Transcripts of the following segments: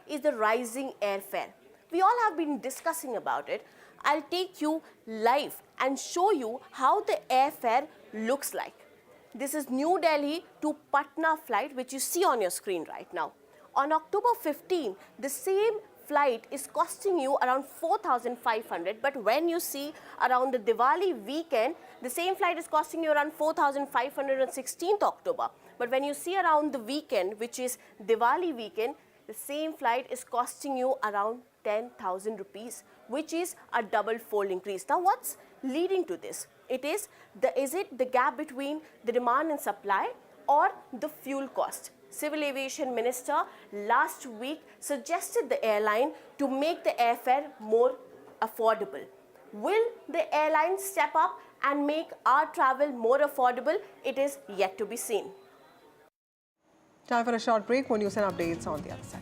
is the rising airfare. We all have been discussing about it. I'll take you live and show you how the airfare looks like. This is New Delhi to Patna flight, which you see on your screen right now. On October 15, the same flight is costing you around 4,500, but when you see around the Diwali weekend, the same flight is costing you around 4,500 on 16th October. But when you see around the weekend, which is Diwali weekend, the same flight is costing you around 10,000 rupees, which is a double-fold increase. Now, what's leading to this? Is it the gap between the demand and supply or the fuel cost? Civil Aviation Minister last week suggested the airline to make the airfare more affordable. Will the airline step up and make our travel more affordable? It is yet to be seen. Time for a short break. More news and updates on the other side.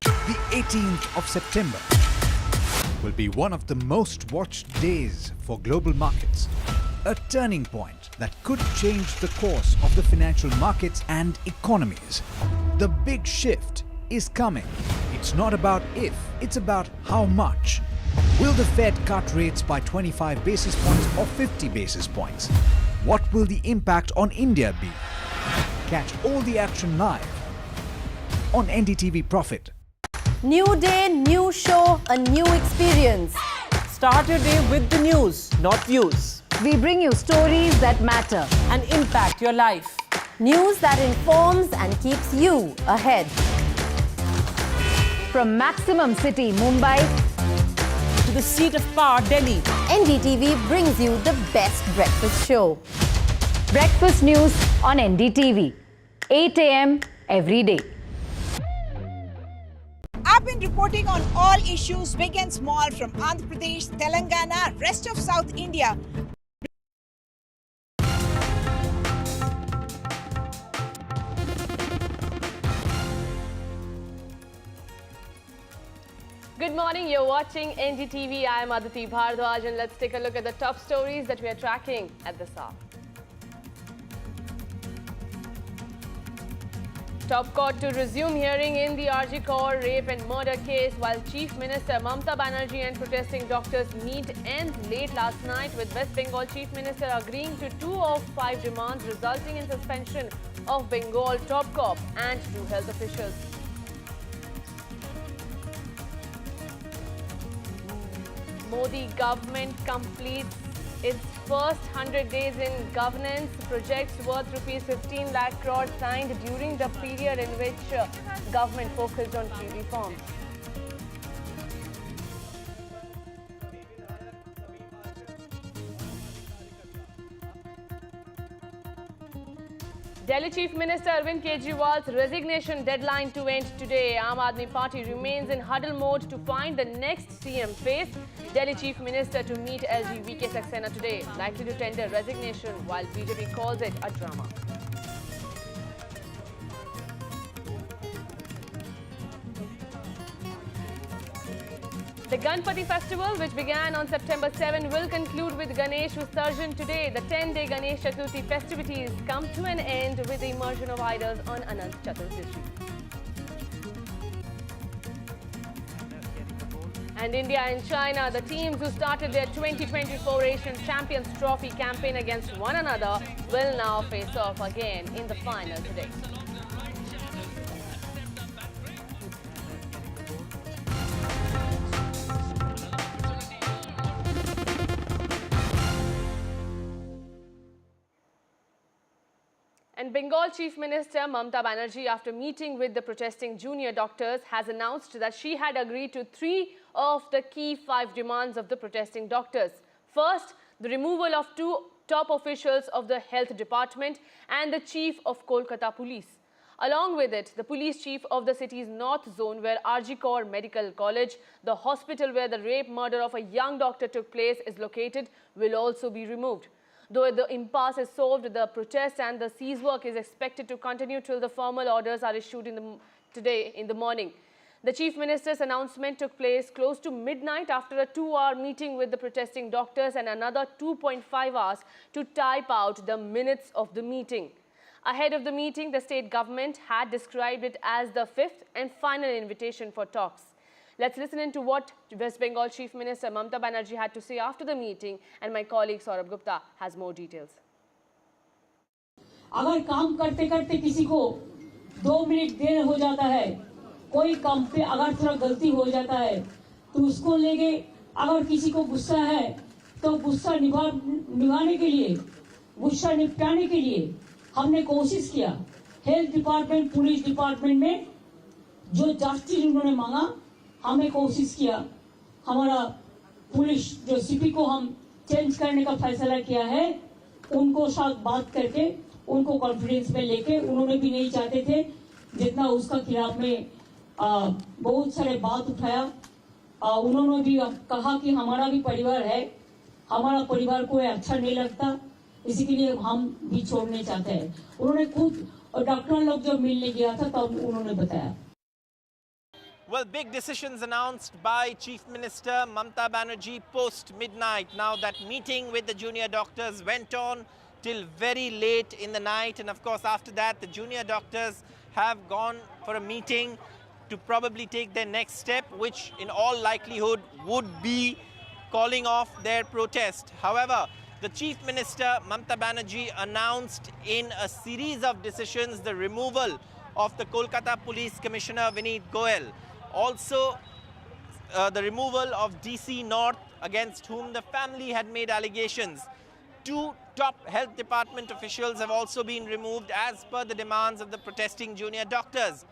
The 18th of September will be one of the most watched days for global markets. A turning point that could change the course of the financial markets and economies. The big shift is coming. It's not about if, it's about how much. Will the Fed cut rates by 25 basis points or 50 basis points? What will the impact on India be? Catch all the action live on NDTV Profit. New day, new show, a new experience. Start your day with the news, not views. We bring you stories that matter And impact your life. News that informs and keeps you ahead. From Maximum City, Mumbai, To the seat of power, Delhi. NDTV brings you the best breakfast show. Breakfast news on NDTV. 8 a.m. every day. I've been reporting on all issues, big and small, from Andhra Pradesh, Telangana, rest of South India. Good morning, you're watching NDTV. I am Aditi Bhardwaj, and let's take a look at the top stories that we are tracking at this hour. Top court to resume hearing in the Arvind rape and murder case, while Chief Minister Mamata Banerjee and protesting doctors meet ends late last night, with West Bengal Chief Minister agreeing to 2 of 5 demands, resulting in suspension of Bengal top cop and 2 health officials. Modi government completes its first 100 days in governance. Projects worth rupees 15 lakh crore signed during the period in which government focused on key reforms. Delhi Chief Minister Arvind Kejriwal's resignation deadline to end today. Aam Aadmi Party remains in huddle mode to find the next CM face. Delhi Chief Minister to meet LG VK Saxena today, likely to tender resignation, while BJP calls it a drama. The Ganpati festival, which began on September 7, will conclude with Ganesh Visarjan today. The 10-day Ganesh Chaturthi festivities come to an end with the immersion of idols on Anant Chaturdashi. And India and China, the teams who started their 2024 Asian Champions Trophy campaign against one another, will now face off again in the final today. And Bengal Chief Minister Mamata Banerjee, after meeting with the protesting junior doctors, has announced that she had agreed to 3 of the key 5 demands of the protesting doctors. First, the removal of 2 top officials of the health department and the chief of Kolkata Police. Along with it, the police chief of the city's north zone, where Arvind Medical College, the hospital where the rape murder of a young doctor took place, is located, will also be removed. Though the impasse is solved, the protest and the seize work is expected to continue till the formal orders are issued today in the morning. The Chief Minister's announcement took place close to midnight after a 2-hour meeting with the protesting doctors and another 2.5 hours to type out the minutes of the meeting. Ahead of the meeting, the state government had described it as the 5th and final invitation for talks. Let's listen into what West Bengal Chief Minister Mamta Banerjee had to say after the meeting, and my colleague Saurabh Gupta has more details. अगर काम करते करते किसी को 2 minute देर हो जाता है, कोई काम पे अगर थोड़ा गलती हो जाता है तो उसको लेके अगर किसी को गुस्सा है तो गुस्सा निभाने के लिए, गुस्सा निपटाने के लिए हमने कोशिश किया। हेल्थ डिपार्टमेंट, पुलिस डिपार्टमेंट में जो जस्टिस उन्होंने मांगा, हमें कोशिश किया। हमारा पुलिस जो सीपी को हम चेंज करने का फैसला किया है, उनको साथ बात करके उनको कॉन्फिडेंस में लेके, उन्होंने भी नहीं चाहते थे जितना उसका खिलाफ में बहुत सारे बात उठाया। उन्होंने भी कहा कि हमारा भी परिवार है, हमारा परिवार को अच्छा नहीं लगता, इसी के लिए हम भी छोड़ने चाहते हैं। उन्होंने खुद डॉक्टर लोग जब मिलने गया था तब उन्होंने बताया। Well, big decisions announced by Chief Minister Mamta Banerjee post midnight. Now that meeting with the junior doctors went on till very late in the night, and of course after that the junior doctors have gone for a meeting to probably take their next step, which in all likelihood would be calling off their protest. However, the Chief Minister Mamta Banerjee announced in a series of decisions the removal of the Kolkata Police Commissioner Vineet Goyal, also the removal of DC North, against whom the family had made allegations. 2 top health department officials have also been removed as per the demands of the protesting junior doctors.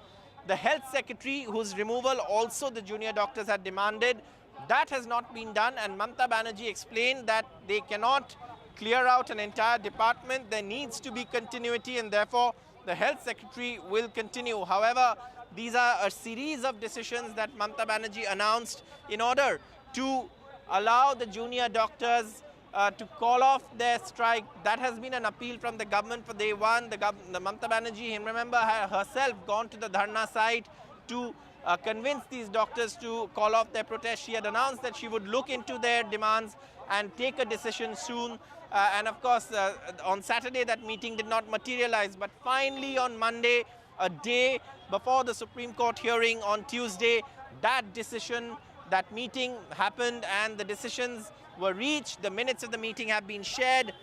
The health secretary, whose removal also the junior doctors had demanded, that has not been done, and Mamta Banerjee explained that they cannot clear out an entire department. There needs to be continuity, and therefore the health secretary will continue. However, these are a series of decisions that Mamta Banerjee announced in order to allow the junior doctors to call off their strike. That has been an appeal from the government for day one. The Mamta Banerjee, remember, herself gone to the dharna site to convince these doctors to call off their protest. She had announced that she would look into their demands and take a decision soon. And of course, on Saturday that meeting did not materialize. But finally on Monday, a day before the Supreme Court hearing on Tuesday, that decision, that meeting happened and the decisions were reached. The minutes of the meeting have been shared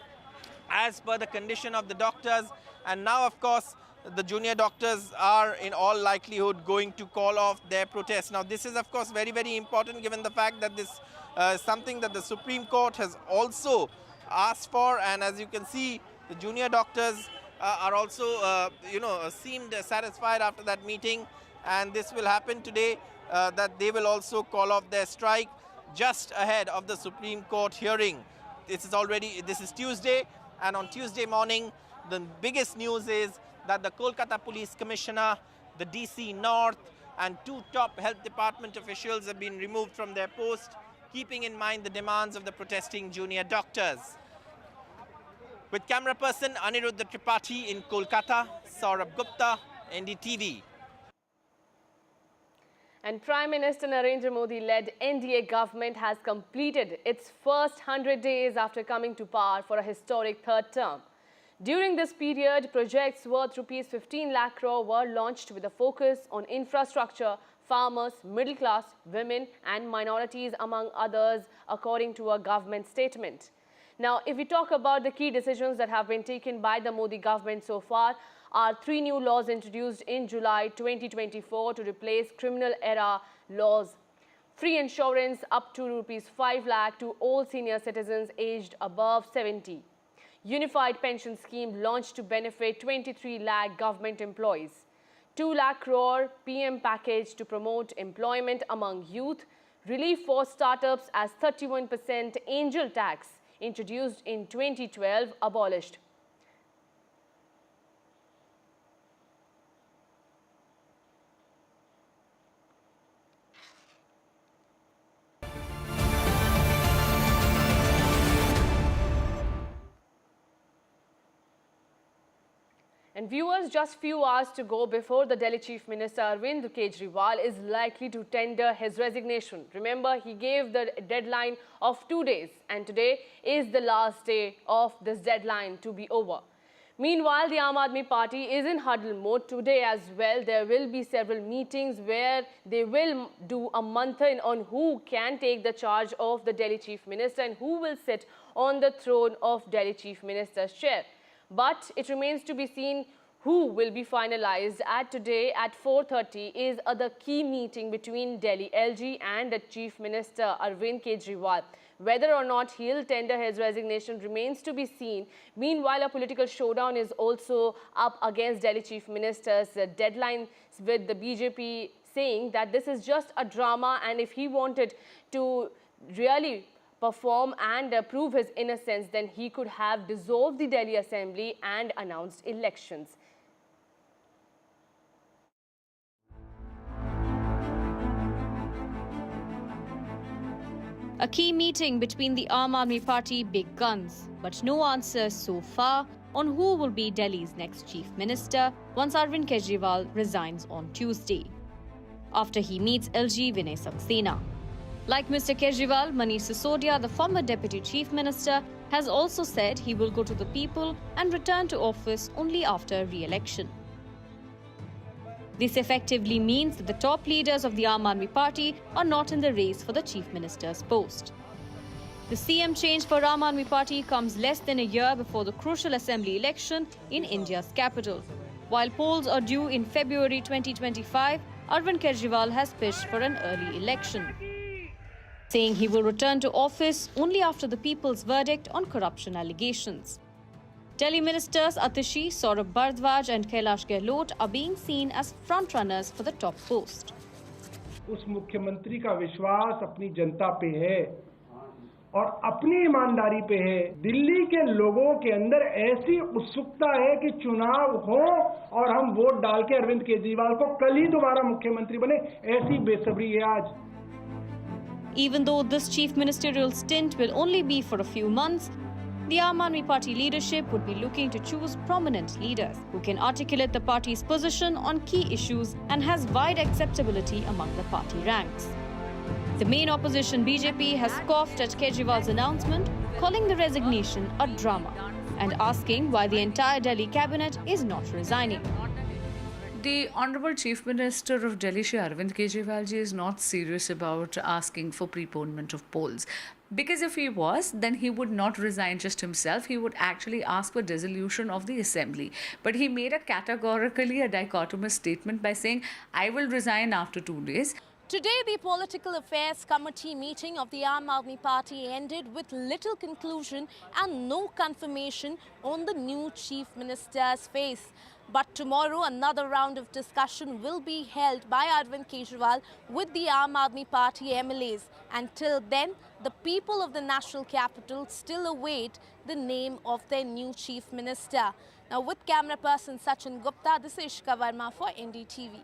as per the condition of the doctors. And now, of course, the junior doctors are in all likelihood going to call off their protest. Now, this is, of course, very, very important given the fact that this is something that the Supreme Court has also asked for. And as you can see, the junior doctors are also, seemed satisfied after that meeting. And this will happen today, that they will also call off their strike just ahead of the Supreme Court hearing. This is Tuesday, and on Tuesday morning, the biggest news is that the Kolkata Police Commissioner, the DC North, and 2 top health department officials have been removed from their post, keeping in mind the demands of the protesting junior doctors. With camera person Aniruddha Tripathi in Kolkata, Saurabh Gupta, NDTV. And Prime Minister Narendra Modi-led NDA government has completed its first 100 days after coming to power for a historic 3rd term. During this period, projects worth Rs 15 lakh crore were launched with a focus on infrastructure, farmers, middle class, women and minorities, among others, according to a government statement. Now, if we talk about the key decisions that have been taken by the Modi government so far, are 3 new laws introduced in July 2024 to replace criminal-era laws. Free insurance up to Rs 5 lakh to all senior citizens aged above 70. Unified pension scheme launched to benefit 23 lakh government employees. 2 lakh crore PM package to promote employment among youth. Relief for startups as 31% angel tax introduced in 2012 abolished. And And viewers, just few hours to go before the Delhi Chief Minister Arvind Kejriwal is likely to tender his resignation. Remember, he gave the deadline of 2 days, and today is the last day of this deadline to be over. Meanwhile, the Aam Aadmi Party is in huddle mode today as well. There will be several meetings where they will do a manthan on who can take the charge of the Delhi Chief Minister and who will sit on the throne of Delhi Chief Minister's chair. But it remains to be seen who will be finalized. At today at 4:30 is the key meeting between Delhi LG and the Chief Minister Arvind Kejriwal. Whether or not he'll tender his resignation remains to be seen. Meanwhile, a political showdown is also up against Delhi Chief Minister's deadlines, with the BJP saying that this is just a drama, and if he wanted to really perform and prove his innocence, then he could have dissolved the Delhi Assembly and announced elections. A key meeting between the Aam Aadmi Party big guns, but no answers so far on who will be Delhi's next chief minister once Arvind Kejriwal resigns on Tuesday, after he meets LG Vinay Saxena. Like Mr. Kejriwal, Manish Sisodia, the former deputy chief minister, has also said he will go to the people and return to office only after re-election. This effectively means that the top leaders of the Aam Aadmi Party are not in the race for the chief minister's post. The CM change for Aam Aadmi Party comes less than a year before the crucial assembly election in India's capital. While polls are due in February 2025, Arvind Kejriwal has pitched for an early election, saying he will return to office only after the people's verdict on corruption allegations. Delhi ministers Atishi, Saurabh Bhardwaj and Kailash Gehlot are being seen as frontrunners for the top post. उस मुख्यमंत्री का विश्वास अपनी जनता पे है और अपनी ईमानदारी पे है। दिल्ली के लोगों के अंदर ऐसी उत्सुकता है कि चुनाव हो और हम वोट डाल के अरविंद केजरीवाल को कल ही दोबारा मुख्यमंत्री बने, ऐसी बेसब्री है आज। Even though this chief ministerial stint will only be for a few months, the Aam Aadmi Party leadership would be looking to choose prominent leaders who can articulate the party's position on key issues and has wide acceptability among the party ranks. The main opposition BJP has scoffed at Kejriwal's announcement, calling the resignation a drama and asking why the entire Delhi cabinet is not resigning. The Honourable Chief Minister of Delhi, Shri Arvind Kejriwal ji, is not serious about asking for preponement of polls. Because if he was, then he would not resign just himself. He would actually ask for dissolution of the assembly. But he made a categorically a dichotomous statement by saying, I will resign after 2 days. Today, the Political Affairs Committee meeting of the Aam Aadmi Party ended with little conclusion and no confirmation on the new Chief Minister's face. But tomorrow, another round of discussion will be held by Arvind Kejriwal with the Aam Aadmi Party MLAs. Until then, the people of the national capital still await the name of their new Chief Minister. Now, with camera person Sachin Gupta, this is Ishka Verma for NDTV.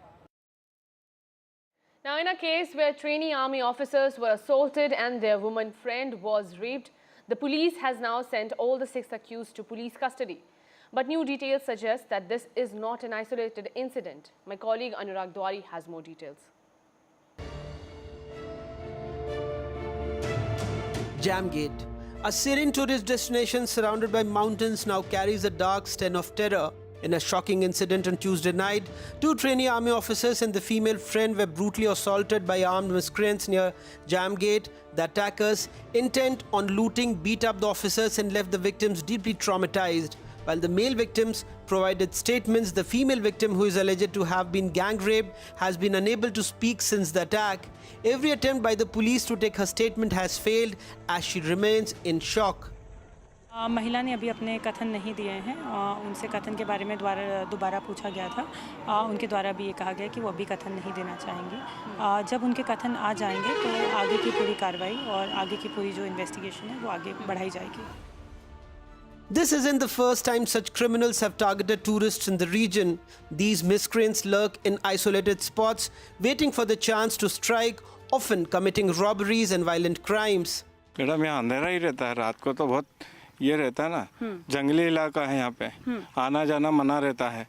Now, in a case where trainee army officers were assaulted and their woman friend was raped, the police has now sent all the 6 accused to police custody. But new details suggest that this is not an isolated incident. My colleague Anurag Dwari has more details. Jamgate, a serene tourist destination surrounded by mountains, now carries a dark stench of terror. In a shocking incident on Tuesday night, 2 trainee army officers and the female friend were brutally assaulted by armed miscreants near Jamgate. The attackers, intent on looting, beat up the officers and left the victims deeply traumatized. While the male victims provided statements, the female victim, who is alleged to have been gang raped, has been unable to speak since the attack. Every attempt by the police to take her statement has failed as she remains in shock. महिला ने अभी अपने कथन नहीं दिए हैं। उनसे कथन के बारे में दोबारा पूछा गया था। उनके द्वारा भी ये कहा गया कि वो अभी कथन नहीं देना चाहेंगी। जब उनके कथन आ जाएंगे तो आगे की पूरी कार्रवाई और आगे की पूरी जो इन्वेस्टिगेशन है वो आगे बढ़ाई जाएगी। This isn't the first time such criminals have targeted tourists in the region. These miscreants lurk in isolated spots, waiting for the chance to strike, often committing robberies and violent crimes. Madam यहाँ अंधेरा ही रहता है, रात को तो बहुत ये रहता है ना, जंगली इलाका है यहाँ पे, आना जाना मना रहता है,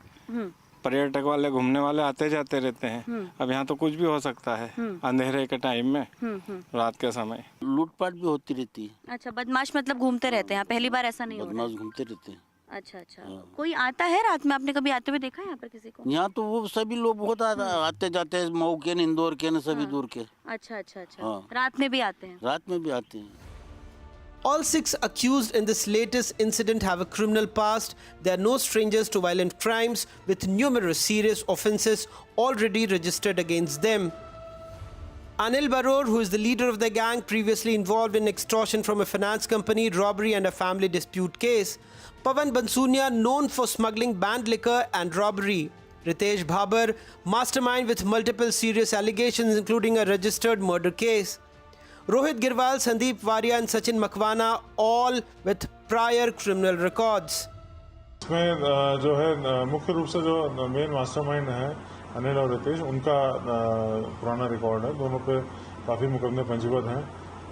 पर्यटक वाले घूमने वाले आते जाते रहते हैं। अब यहाँ तो कुछ भी हो सकता है अंधेरे के टाइम में, रात के समय लूटपाट भी होती रहती है। अच्छा, बदमाश मतलब घूमते रहते हैं, पहली बार ऐसा नहीं हो रहा है? बदमाश घूमते रहते हैं। अच्छा अच्छा, कोई आता है रात में? आपने कभी आते हुए देखा है यहाँ पर किसी को? यहाँ तो वो सभी लोग बहुत आते जाते हैं, मऊ के न, इंदौर के न, सभी दूर के। अच्छा अच्छा अच्छा, रात में भी आते हैं? रात में भी आते हैं। All 6 accused in this latest incident have a criminal past. They are no strangers to violent crimes, with numerous serious offences already registered against them. Anil Baror, who is the leader of the gang, previously involved in extortion from a finance company, robbery and a family dispute case. Pawan Bansunia, known for smuggling banned liquor and robbery. Ritesh Bhabar, mastermind with multiple serious allegations including a registered murder case. Rohit Girwal, Sandeep Waria and Sachin Makwana, all with prior criminal records. इसमें जो है मुख्य रूप से जो main mastermind है अनिल और रितेश, उनका पुराना रिकॉर्ड है। दोनों पे काफ़ी मुकदमे पंजीबद्ध हैं।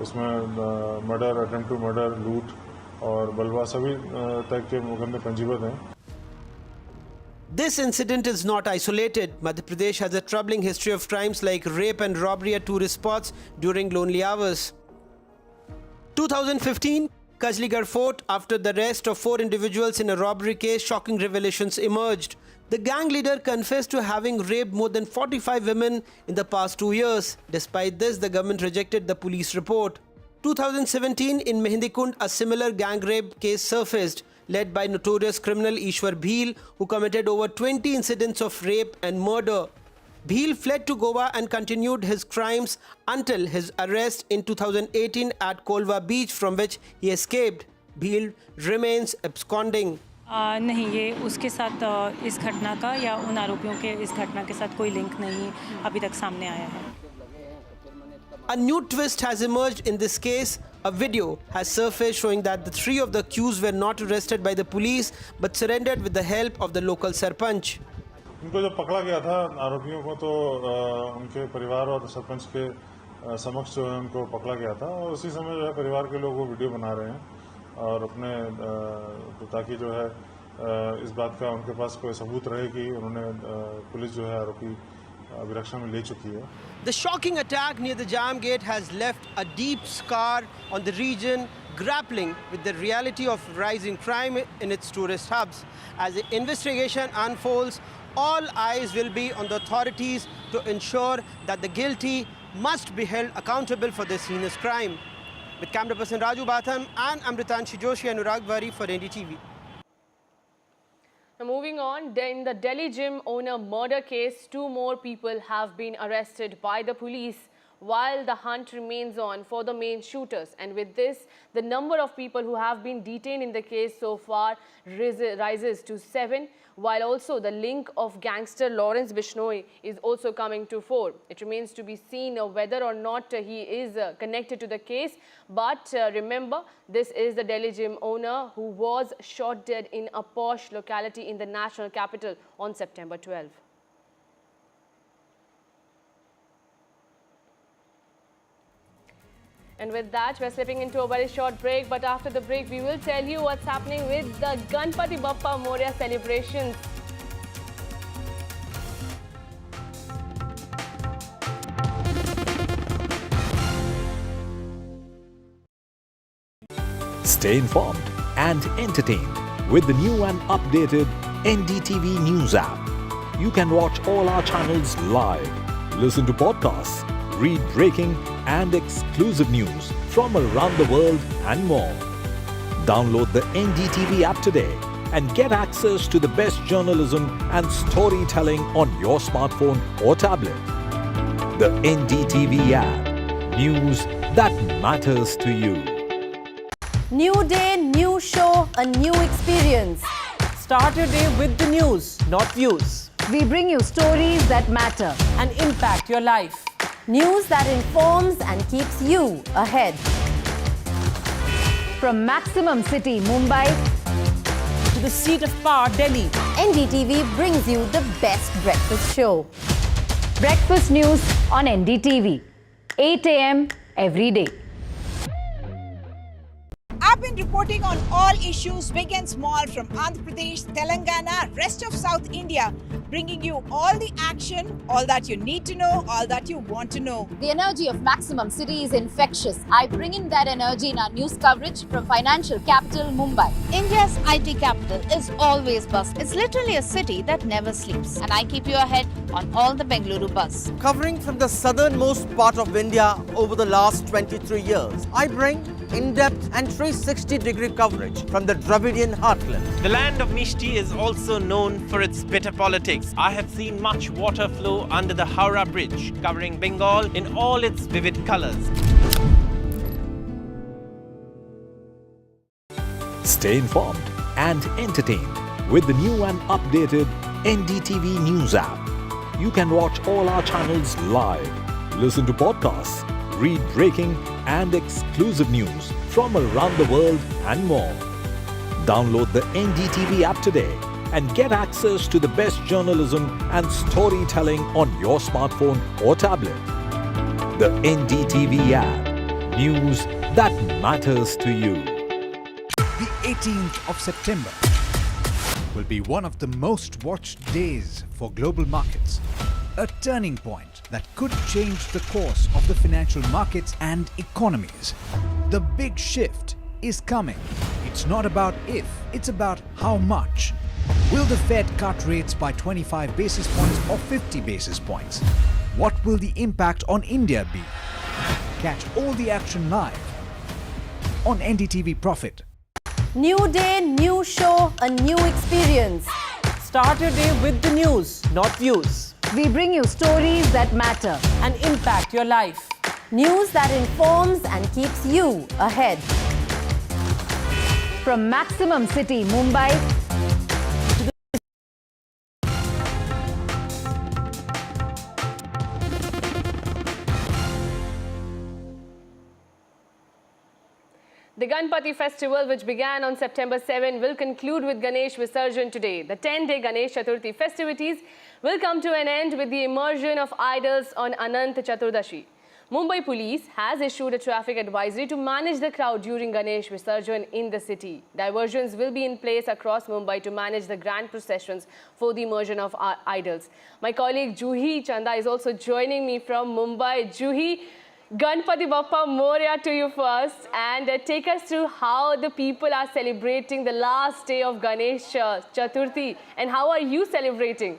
उसमें मर्डर, अटेम्प्ट टू मर्डर, लूट और बलवा सभी तरह के मुकदमे पंजीबद्ध हैं। This incident is not isolated. Madhya Pradesh has a troubling history of crimes like rape and robbery at tourist spots during lonely hours. 2015, Kajligarh Fort, after the arrest of 4 individuals in a robbery case, shocking revelations emerged. The gang leader confessed to having raped more than 45 women in the past 2 years. Despite this, the government rejected the police report. 2017, in Mehndikund, a similar gang rape case surfaced, led by notorious criminal Ishwar Bheel, who committed over 20 incidents of rape and murder. Bheel fled to Goa and continued his crimes until his arrest in 2018 at Kolva Beach, from which he escaped. Bheel remains absconding. नहीं, ये उसके साथ इस घटना का या उन आरोपियों के इस घटना के साथ कोई लिंक नहीं अभी तक सामने आया है। A new twist has emerged in this case. A video has surfaced showing that the 3 of the accused were not arrested by the police but surrendered with the help of the local sarpanch. उनको जब पकड़ा गया था आरोपियों को, तो उनके परिवार और सरपंच के समक्ष जो है उनको पकड़ा गया था, और उसी समय जो है परिवार के लोग वो वीडियो बना रहे हैं और अपने ताकि जो है इस बात का उनके पास कोई सबूत रहे कि उन्होंने पुलिस जो है आरोपी अभिरक्षा में ले चुकी है। The shocking attack near the Jam Gate has left a deep scar on the region, grappling with the reality of rising crime in its tourist hubs. As the investigation unfolds, all eyes will be on the authorities to ensure that the guilty must be held accountable for this heinous crime. With camera person Raju Batham and Amritanshi Joshi and Anurag Vari for NDTV. Now moving on, in the Delhi gym owner murder case, 2 more people have been arrested by the police while the hunt remains on for the main shooters. And with this, the number of people who have been detained in the case so far rises to 7, while also the link of gangster Lawrence Bishnoi is also coming to fore. It remains to be seen whether or not he is connected to the case. But remember, this is the Delhi gym owner who was shot dead in a posh locality in the national capital on September 12. And with that, we're slipping into a very short break. But after the break, we will tell you what's happening with the Ganpati Bappa Moria celebrations. Stay informed and entertained with the new and updated NDTV News app. You can watch all our channels live, listen to podcasts, read breaking and exclusive news from around the world and more. Download the NDTV app today and get access to the best journalism and storytelling on your smartphone or tablet. The NDTV app. News that matters to you. New day, new show, a new experience. Start your day with the news, not views. We bring you stories that matter and impact your life. News that informs and keeps you ahead. From Maximum City, Mumbai, to the seat of power, Delhi, NDTV brings you the best breakfast show. Breakfast news on NDTV, 8 a.m. every day. have been reporting on all issues big and small from Andhra Pradesh, Telangana, rest of South India, bringing you all the action, all that you need to know, all that you want to know. The energy of Maximum City is infectious. I bring in that energy in our news coverage from financial capital Mumbai. India's IT capital is always bustling. It's literally a city that never sleeps. And I keep you ahead on all the Bengaluru buzz. Covering from the southernmost part of India over the last 23 years, I bring in-depth and 360-degree coverage from the Dravidian heartland. The land of Mishti is also known for its bitter politics. I have seen much water flow under the Howrah Bridge, covering Bengal in all its vivid colors. Stay informed and entertained with the new and updated NDTV News app. You can watch all our channels live, listen to podcasts, read breaking and exclusive news from around the world and more. Download the NDTV app today and get access to the best journalism and storytelling on your smartphone or tablet. The NDTV app. News that matters to you. The 18th of September will be one of the most watched days for global markets. A turning point that could change the course of the financial markets and economies. The big shift is coming. It's not about if, it's about how much. Will the Fed cut rates by 25 basis points or 50 basis points? What will the impact on India be? Catch all the action live on NDTV Profit. New day, new show, a new experience. Start your day with the news, not views. We bring you stories that matter and impact your life. News that informs and keeps you ahead. From Maximum City, Mumbai, The Ganpati festival, which began on September 7, will conclude with Ganesh Visarjan today. The 10-day Ganesh Chaturthi festivities will come to an end with the immersion of idols on Anant Chaturdashi. Mumbai Police has issued a traffic advisory to manage the crowd during Ganesh Visarjan in the city. Diversions will be in place across Mumbai to manage the grand processions for the immersion of idols. My colleague Juhi Chanda is also joining me from Mumbai. Juhi, Ganpati Bappa Moria to you first, and take us through how the people are celebrating the last day of Ganesh Chaturthi, and how are you celebrating?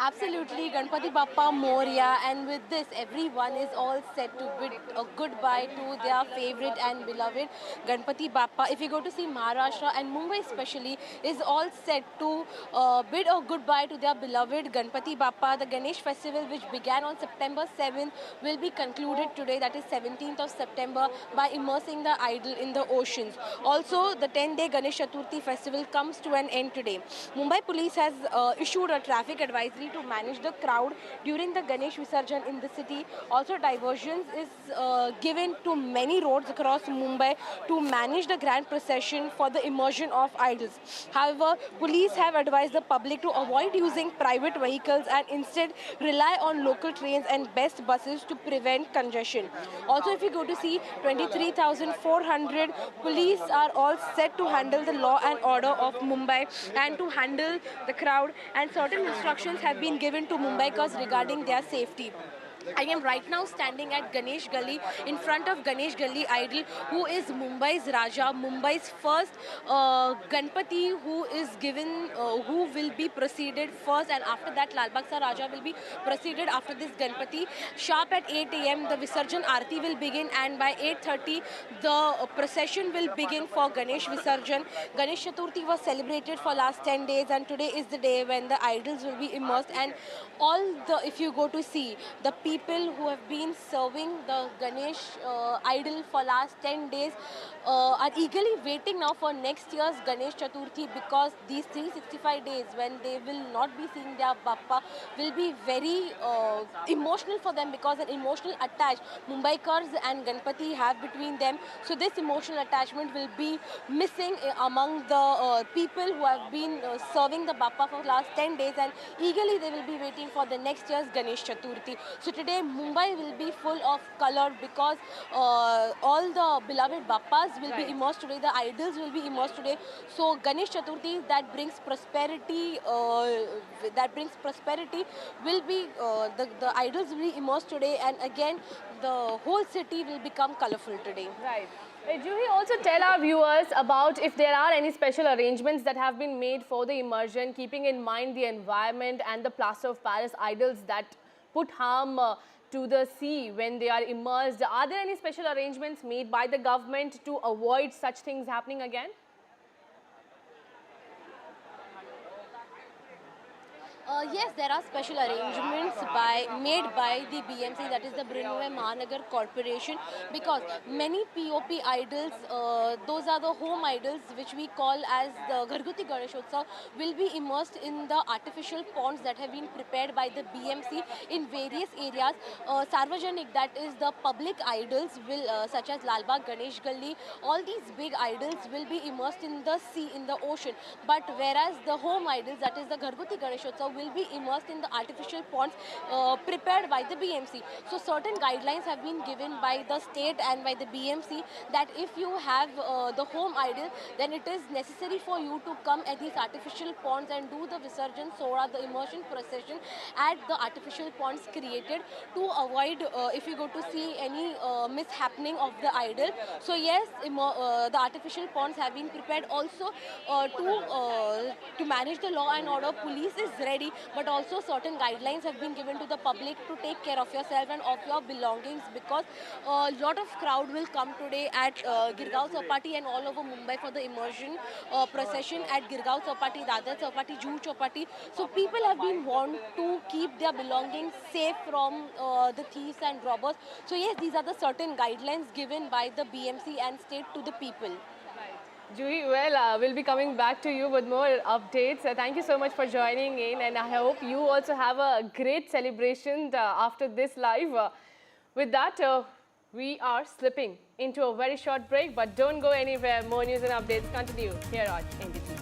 Absolutely, Ganpati Bappa Moria, and with this everyone is all set to bid a goodbye to their favorite and beloved Ganpati Bappa. If you go to see Maharashtra and Mumbai especially is all set to bid a goodbye to their beloved Ganpati Bappa. The Ganesh festival, which began on September 7th, will be concluded today, that is 17th of September, by immersing the idol in the oceans. Also, the 10-day Ganesh Chaturthi festival comes to an end today. Mumbai Police has issued a traffic advisory to manage the crowd during the Ganesh Visarjan in the city. Also, diversions is given to many roads across Mumbai to manage the grand procession for the immersion of idols. However, police have advised the public to avoid using private vehicles and instead rely on local trains and best buses to prevent congestion. Also, if you go to see 23,400 police are all set to handle the law and order of Mumbai and to handle the crowd, and certain instructions have been given to Mumbaikars regarding their safety. I am right now standing at Ganesh Gully, in front of Ganesh Gully idol, who is Mumbai's Raja, Mumbai's first Ganpati, who is given, who will be preceded first, and after that Lal Bagh Sa Raja will be preceded after this Ganpati. Sharp at 8 AM, the Visarjan Aarti will begin, and by 8:30, the procession will begin for Ganesh Visarjan. Ganesh Chaturthi was celebrated for last 10 days, and today is the day when the idols will be immersed, and all the, if you go to see, the people who have been serving the Ganesh idol for last 10 days are eagerly waiting now for next year's Ganesh Chaturthi, because these 365 days when they will not be seeing their Bappa will be very emotional for them, because an emotional attach Mumbaikars and Ganpati have between them. So this emotional attachment will be missing among the people who have been serving the Bappa for last 10 days, and eagerly they will be waiting for the next year's Ganesh Chaturthi. So today Mumbai will be full of color because all the beloved Bappas will be immersed today, the idols will be immersed today. So Ganesh Chaturthi that brings prosperity, will be, the idols will be immersed today, and again the whole city will become colorful today. Right. Juhi, also tell our viewers about if there are any special arrangements that have been made for the immersion, keeping in mind the environment and the plaster of Paris idols that put harm to the sea when they are immersed. Are there any special arrangements made by the government to avoid such things happening again? Yes, there are special arrangements made by the BMC, that is the Brunei Mahanagar Corporation, because many POP idols, those are the home idols which we call as the Gharguti Ganeshotsav, will be immersed in the artificial ponds that have been prepared by the BMC in various areas. Sarvajanik, that is the public idols, will such as Lalbagh, Ganesh Galli, all these big idols will be immersed in the sea, in the ocean. But whereas the home idols, that is the Gharguti Ganeshotsav, will be immersed in the artificial ponds prepared by the BMC. So certain guidelines have been given by the state and by the BMC that if you have the home idol, then it is necessary for you to come at these artificial ponds and do the Visarjan Sora, the immersion procession at the artificial ponds created to avoid if you go to see any mishappening of the idol. So yes, the artificial ponds have been prepared also to manage the law and order. Police is ready, but also certain guidelines have been given to the public to take care of yourself and of your belongings, because a lot of crowd will come today at Girgaon Chowpatty and all over Mumbai for the immersion procession at Girgaon Chowpatty, Dadar Chowpatty, Juhu Chowpatty. So people have been warned to keep their belongings safe from the thieves and robbers. So yes, these are the certain guidelines given by the BMC and state to the people. Juhi, well, we'll be coming back to you with more updates. Thank you so much for joining in, and I hope you also have a great celebration after this live. With that, we are slipping into a very short break, but don't go anywhere. More news and updates continue here on NDTV.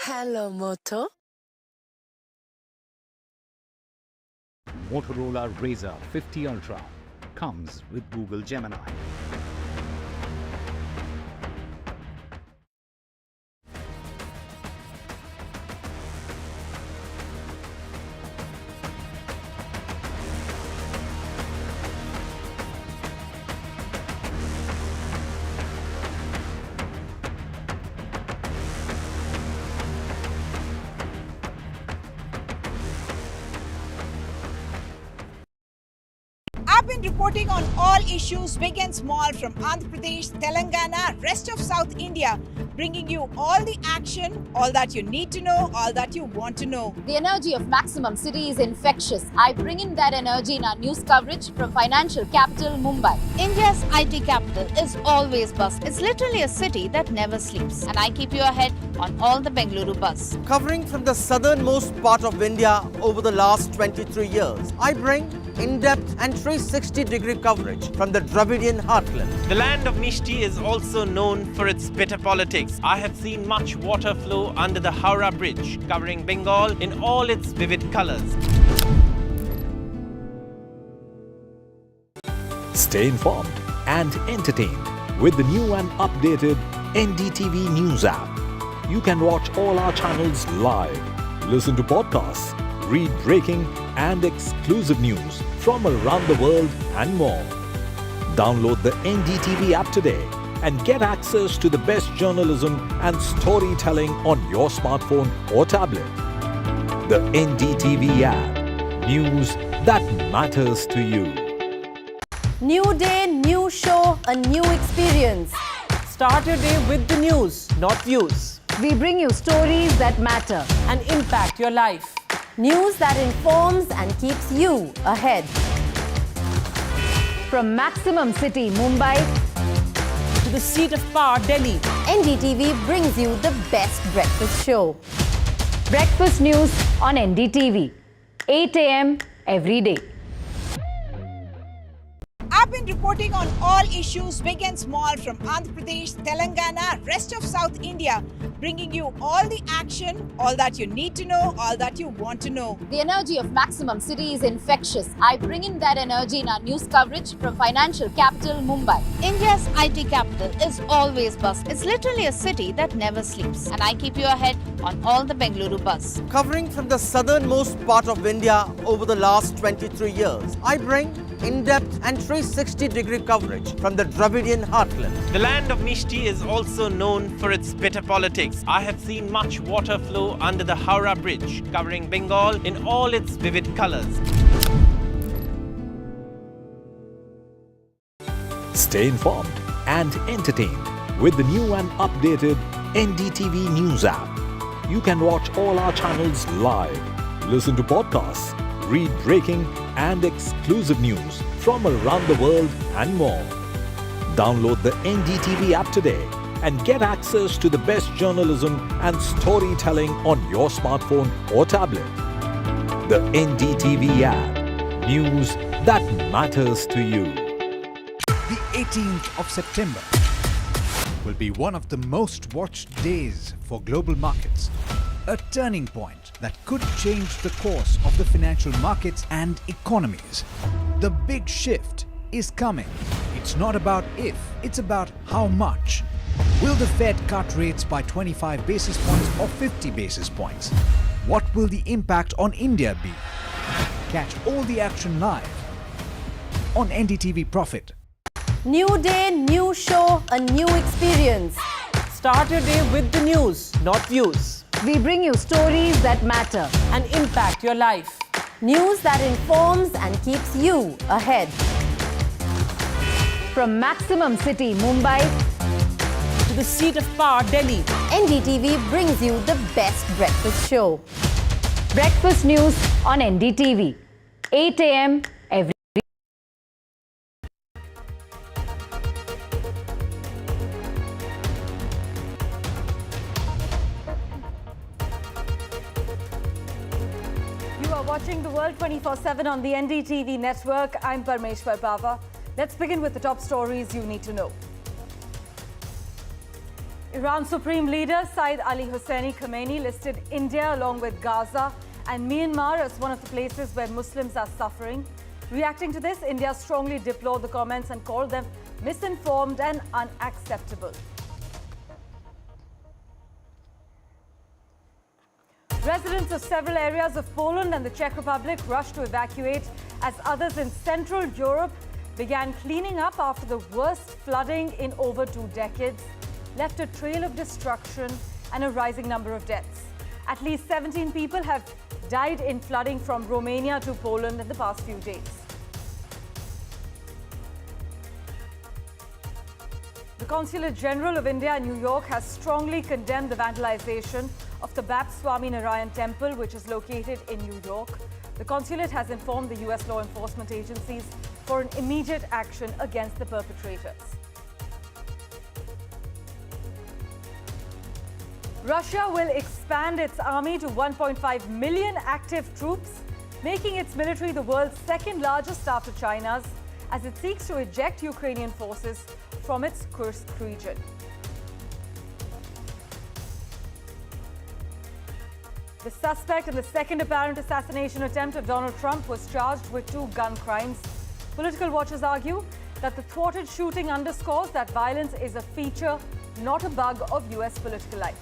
Hello, Moto. Motorola Razr 50 Ultra comes with Google Gemini. I've been reporting on all issues big and small from Andhra Pradesh, Telangana, rest of South India, bringing you all the action, all that you need to know, all that you want to know. The energy of Maximum City is infectious. I bring in that energy in our news coverage from financial capital Mumbai. India's IT capital is always buzz. It's literally a city that never sleeps. And I keep you ahead on all the Bengaluru buzz. Covering from the southernmost part of India over the last 23 years, I bring in-depth and 360-degree coverage from the Dravidian heartland. The land of Mishti is also known for its bitter politics. I have seen much water flow under the Howrah Bridge, covering Bengal in all its vivid colors. Stay informed and entertained with the new and updated NDTV News app. You can watch all our channels live, listen to podcasts, read breaking and exclusive news from around the world and more. Download the NDTV app today and get access to the best journalism and storytelling on your smartphone or tablet. The NDTV app. News that matters to you. New day, new show, a new experience. Start your day with the news, not views. We bring you stories that matter And impact your life. News that informs and keeps you ahead. From Maximum City, Mumbai, To the seat of power, Delhi. NDTV brings you the best breakfast show. Breakfast news on NDTV, 8 a.m. every day. have been reporting on all issues big and small from Andhra Pradesh, Telangana, rest of South India, bringing you all the action, all that you need to know, all that you want to know. The energy of Maximum City is infectious. I bring in that energy in our news coverage from financial capital Mumbai. India's IT capital is always buzz. It's literally a city that never sleeps. And I keep you ahead on all the Bengaluru buzz. Covering from the southernmost part of India over the last 23 years, I bring in-depth and 360-degree coverage from the Dravidian heartland. The land of Mishti is also known for its bitter politics. I have seen much water flow under the Howrah Bridge, covering Bengal in all its vivid colors. Stay informed and entertained with the new and updated NDTV News app. You can watch all our channels live, listen to podcasts, read breaking and exclusive news from around the world and more. Download the NDTV app today and get access to the best journalism and storytelling on your smartphone or tablet. The NDTV app. News that matters to you. The 18th of September will be one of the most watched days for global markets. A turning point that could change the course of the financial markets and economies. The big shift is coming. It's not about if, it's about how much. Will the Fed cut rates by 25 basis points or 50 basis points? What will the impact on India be? Catch all the action live on NDTV Profit. New day, new show, a new experience. Start your day with the news, not views. We bring you stories that matter and impact your life. News that informs and keeps you ahead. From Maximum City, Mumbai, to the seat of power, Delhi, NDTV brings you the best breakfast show. Breakfast news on NDTV, 8 a.m. every. Watching the world 24/7 on the NDTV network. I'm Parmeshwar Bava. Let's begin with the top stories you need to know. Iran Supreme Leader Saeed Ali Hosseini Khamenei listed India along with Gaza and Myanmar as one of the places where Muslims are suffering. Reacting to this, India strongly deplored the comments and called them misinformed and unacceptable. Residents of several areas of Poland and the Czech Republic rushed to evacuate as others in Central Europe began cleaning up after the worst flooding in over 2 decades left a trail of destruction and a rising number of deaths. At least 17 people have died in flooding from Romania to Poland in the past few days. The Consulate General of India in New York has strongly condemned the vandalization of the Bap Swami Narayan Temple, which is located in New York. The consulate has informed the U.S. law enforcement agencies for an immediate action against the perpetrators. Russia will expand its army to 1.5 million active troops, making its military the world's second largest after China's, as it seeks to eject Ukrainian forces from its Kursk region. The suspect in the second apparent assassination attempt of Donald Trump was charged with 2 gun crimes. Political watchers argue that the thwarted shooting underscores that violence is a feature, not a bug, of U.S. political life.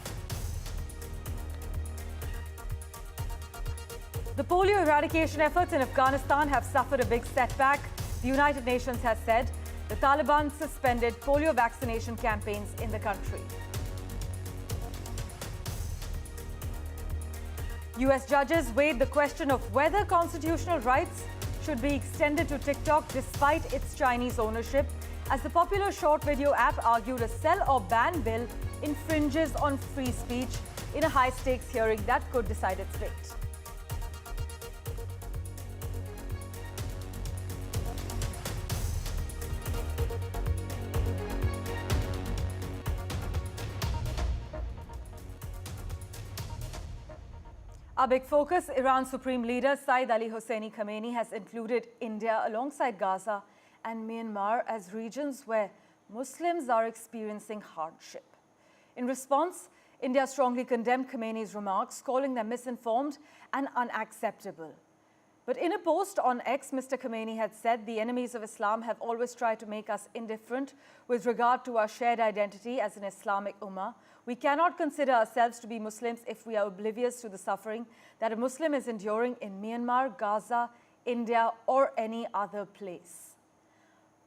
The polio eradication efforts in Afghanistan have suffered a big setback. The United Nations has said the Taliban suspended polio vaccination campaigns in the country. U.S. judges weighed the question of whether constitutional rights should be extended to TikTok despite its Chinese ownership, as the popular short video app argued a sell or ban bill infringes on free speech in a high-stakes hearing that could decide its fate. Our big focus, Iran Supreme Leader Saeed Ali Hosseini Khamenei has included India alongside Gaza and Myanmar as regions where Muslims are experiencing hardship. In response, India strongly condemned Khomeini's remarks, calling them misinformed and unacceptable. But in a post on X, Mr. Khomeini had said the enemies of Islam have always tried to make us indifferent with regard to our shared identity as an Islamic Ummah. We cannot consider ourselves to be Muslims if we are oblivious to the suffering that a Muslim is enduring in Myanmar, Gaza, India, or any other place.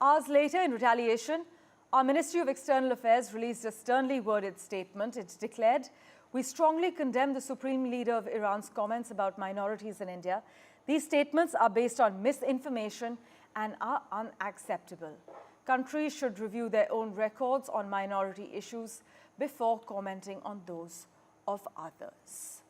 Hours later, in retaliation, our Ministry of External Affairs released a sternly worded statement. It declared, "We strongly condemn the Supreme Leader of Iran's comments about minorities in India. These statements are based on misinformation and are unacceptable. Countries should review their own records on minority issues before commenting on those of others."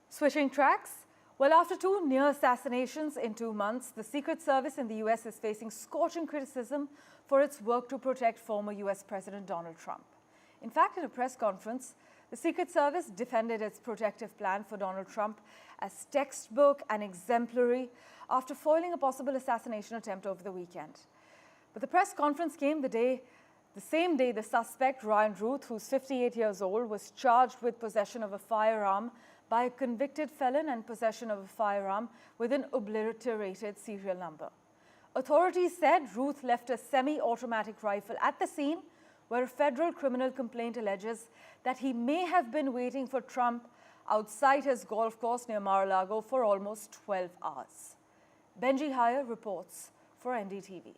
Switching tracks. Well, after 2 near assassinations in 2 months, the Secret Service in the US is facing scorching criticism for its work to protect former US President Donald Trump. In fact, in a press conference, the Secret Service defended its protective plan for Donald Trump as textbook and exemplary after foiling a possible assassination attempt over the weekend. But the press conference came the same day the suspect, Ryan Ruth, who's 58 years old, was charged with possession of a firearm by a convicted felon and possession of a firearm with an obliterated serial number. Authorities said Ruth left a semi-automatic rifle at the scene, where a federal criminal complaint alleges that he may have been waiting for Trump outside his golf course near Mar-a-Lago for almost 12 hours. Benji Hire reports for NDTV.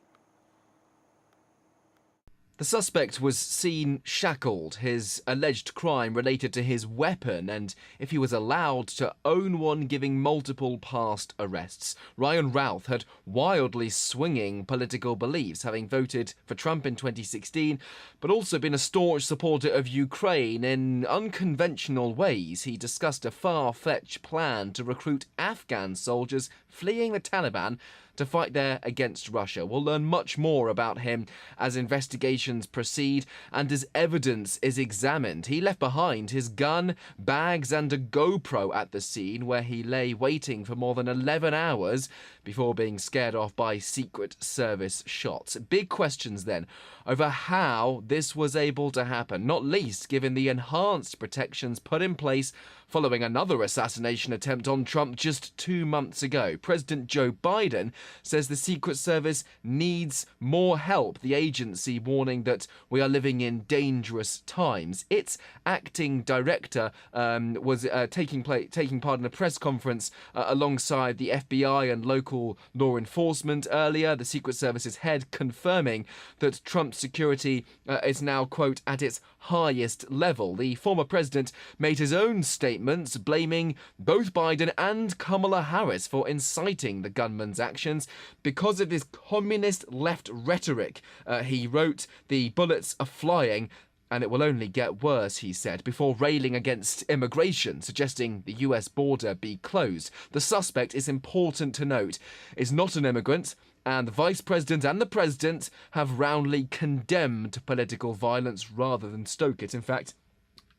The suspect was seen shackled, his alleged crime related to his weapon, and if he was allowed to own one, giving multiple past arrests. Ryan Routh had wildly swinging political beliefs, having voted for Trump in 2016, but also been a staunch supporter of Ukraine in unconventional ways. He discussed a far-fetched plan to recruit Afghan soldiers fleeing the Taliban to fight there against Russia. We'll learn much more about him as investigations proceed and as evidence is examined. He left behind his gun, bags and a GoPro at the scene, where he lay waiting for more than 11 hours before being scared off by Secret Service shots. Big questions then over how this was able to happen, not least given the enhanced protections put in place following another assassination attempt on Trump just 2 months ago. President Joe Biden says the Secret Service needs more help, the agency warning that we are living in dangerous times. Its acting director was taking part in a press conference alongside the FBI and local law enforcement earlier. The Secret Service's head confirming that Trump's security is now, quote, at its highest level. The former president made his own statements blaming both Biden and Kamala Harris for inciting the gunman's actions because of his communist left rhetoric. He wrote, "The bullets are flying and it will only get worse," he said, before railing against immigration, suggesting the US border be closed. The suspect, is important to note, is not an immigrant, and the Vice President and the President have roundly condemned political violence rather than stoke it. In fact,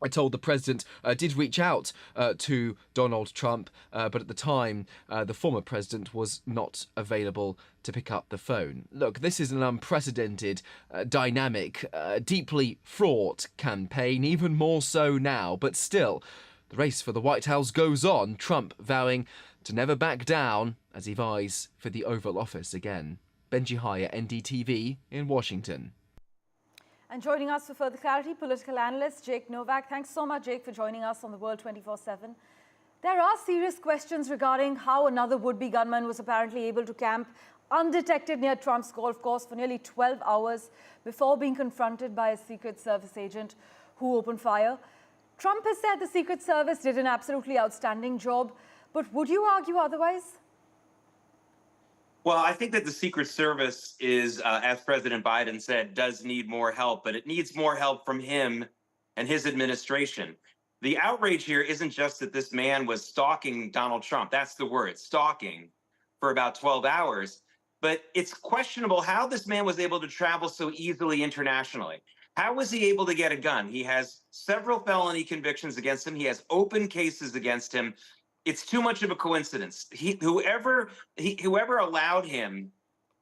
I told the president did reach out to Donald Trump, but at the time, the former president was not available to pick up the phone. Look, this is an unprecedented, dynamic, deeply fraught campaign, even more so now, but still, the race for the White House goes on, Trump vowing to never back down as he vies for the Oval Office again. Benji Hire, NDTV in Washington. And joining us for further clarity, political analyst Jake Novak. Thanks so much, Jake, for joining us on the World 24/7. There are serious questions regarding how another would-be gunman was apparently able to camp undetected near Trump's golf course for nearly 12 hours before being confronted by a Secret Service agent who opened fire. Trump has said the Secret Service did an absolutely outstanding job, but would you argue otherwise? Well, I think that the Secret Service is, as President Biden said, does need more help, but it needs more help from him and his administration. The outrage here isn't just that this man was stalking Donald Trump. That's the word, stalking, for about 12 hours. But it's questionable how this man was able to travel so easily internationally, How was he able to get a gun? He has several felony convictions against him. He has open cases against him. It's too much of a coincidence. Whoever allowed him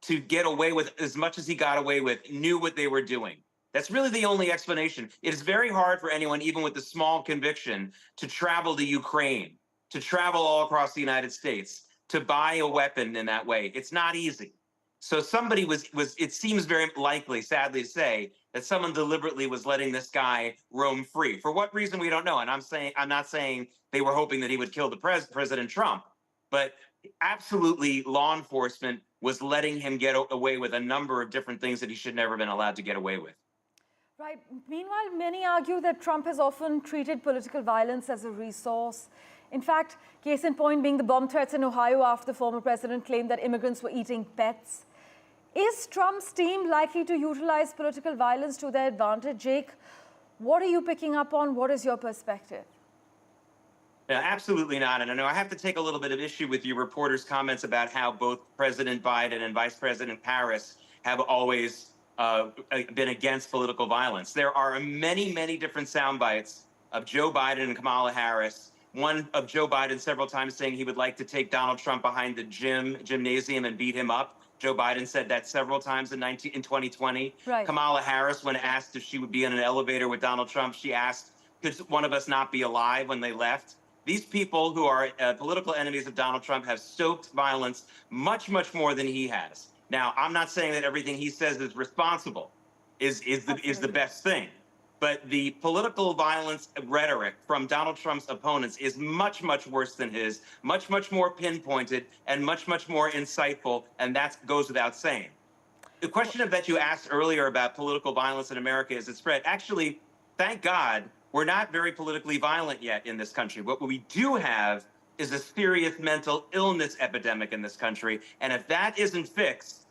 to get away with as much as he got away with knew what they were doing. That's really the only explanation. It is very hard for anyone, even with a small conviction, to travel to Ukraine, to travel all across the United States, to buy a weapon in that way. It's not easy. So somebody was it seems very likely, sadly to say, that someone deliberately was letting this guy roam free. For what reason, we don't know. And I'm not saying they were hoping that he would kill the President Trump, but absolutely law enforcement was letting him get away with a number of different things that he should never have been allowed to get away with. Right. Meanwhile, many argue that Trump has often treated political violence as a resource. In fact, case in point being the bomb threats in Ohio after the former president claimed that immigrants were eating pets. Is Trump's team likely to utilize political violence to their advantage? Jake, what are you picking up on? What is your perspective? No, absolutely not. And I know I have to take a little bit of issue with your reporter's comments about how both President Biden and Vice President Harris have always been against political violence. There are many, many different sound bites of Joe Biden and Kamala Harris. One of Joe Biden several times saying he would like to take Donald Trump behind the gymnasium and beat him up. Joe Biden said that several times in 2020. Right. Kamala Harris, when asked if she would be in an elevator with Donald Trump, she asked, could one of us not be alive when they left? These people who are political enemies of Donald Trump have stoked violence much, much more than he has. Now, I'm not saying that everything he says is responsible, is the best thing. But the political violence rhetoric from Donald Trump's opponents is much, much worse than his, much, much more pinpointed, and much, much more insightful, and that goes without saying. The question that you asked earlier about political violence in America as it spread, actually, thank God, we're not very politically violent yet in this country. What we do have is a serious mental illness epidemic in this country, and if that isn't fixed,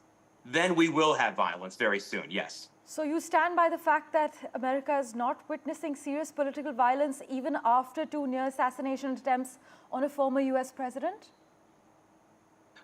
then we will have violence very soon, yes. So you stand by the fact that America is not witnessing serious political violence even after 2 near assassination attempts on a former US president?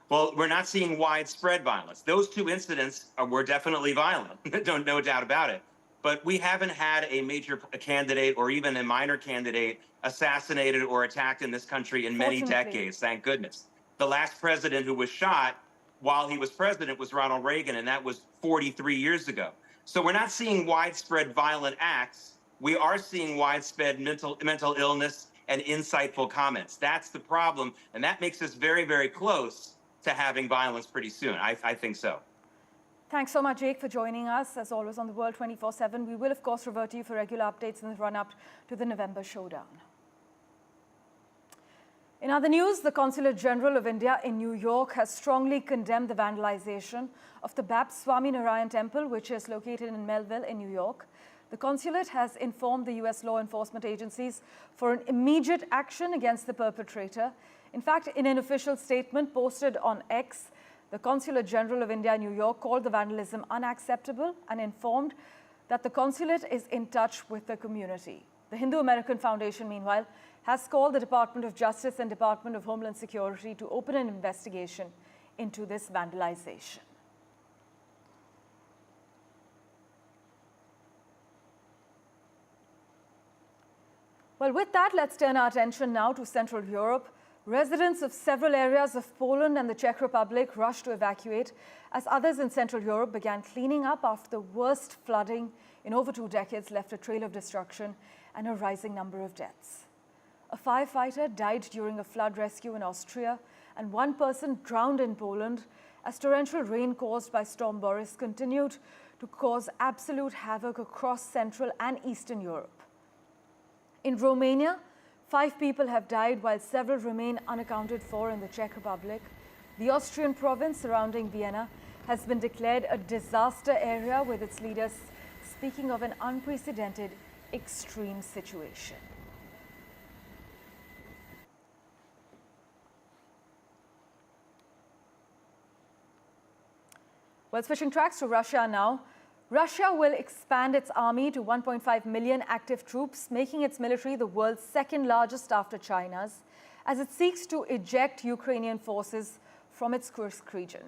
Well, we're not seeing widespread violence. Those 2 incidents were definitely violent, no doubt about it. But we haven't had a major candidate or even a minor candidate assassinated or attacked in this country in many decades, thank goodness. The last president who was shot while he was president was Ronald Reagan, and that was 43 years ago. So we're not seeing widespread violent acts. We are seeing widespread mental illness and insightful comments. That's the problem, and that makes us very, very close to having violence pretty soon. I think so. Thanks so much, Jake, for joining us. As always on The World 24/7, we will, of course, revert to you for regular updates in the run-up to the November showdown. In other news, the Consulate General of India in New York has strongly condemned the vandalization of the Baptist Swami Narayan Temple, which is located in Melville in New York. The consulate has informed the U.S. law enforcement agencies for an immediate action against the perpetrator. In fact, in an official statement posted on X, the Consulate General of India in New York called the vandalism unacceptable and informed that the consulate is in touch with the community. The Hindu American Foundation, meanwhile, has called the Department of Justice and Department of Homeland Security to open an investigation into this vandalization. Well, with that, let's turn our attention now to Central Europe. Residents of several areas of Poland and the Czech Republic rushed to evacuate as others in Central Europe began cleaning up after the worst flooding in over 2 decades left a trail of destruction and a rising number of deaths. A firefighter died during a flood rescue in Austria, and 1 person drowned in Poland as torrential rain caused by Storm Boris continued to cause absolute havoc across Central and Eastern Europe. In Romania, 5 people have died while several remain unaccounted for in the Czech Republic. The Austrian province surrounding Vienna has been declared a disaster area, with its leaders speaking of an unprecedented extreme situation. Well, switching tracks to Russia now. Russia will expand its army to 1.5 million active troops, making its military the world's 2nd largest after China's, as it seeks to eject Ukrainian forces from its Kursk region.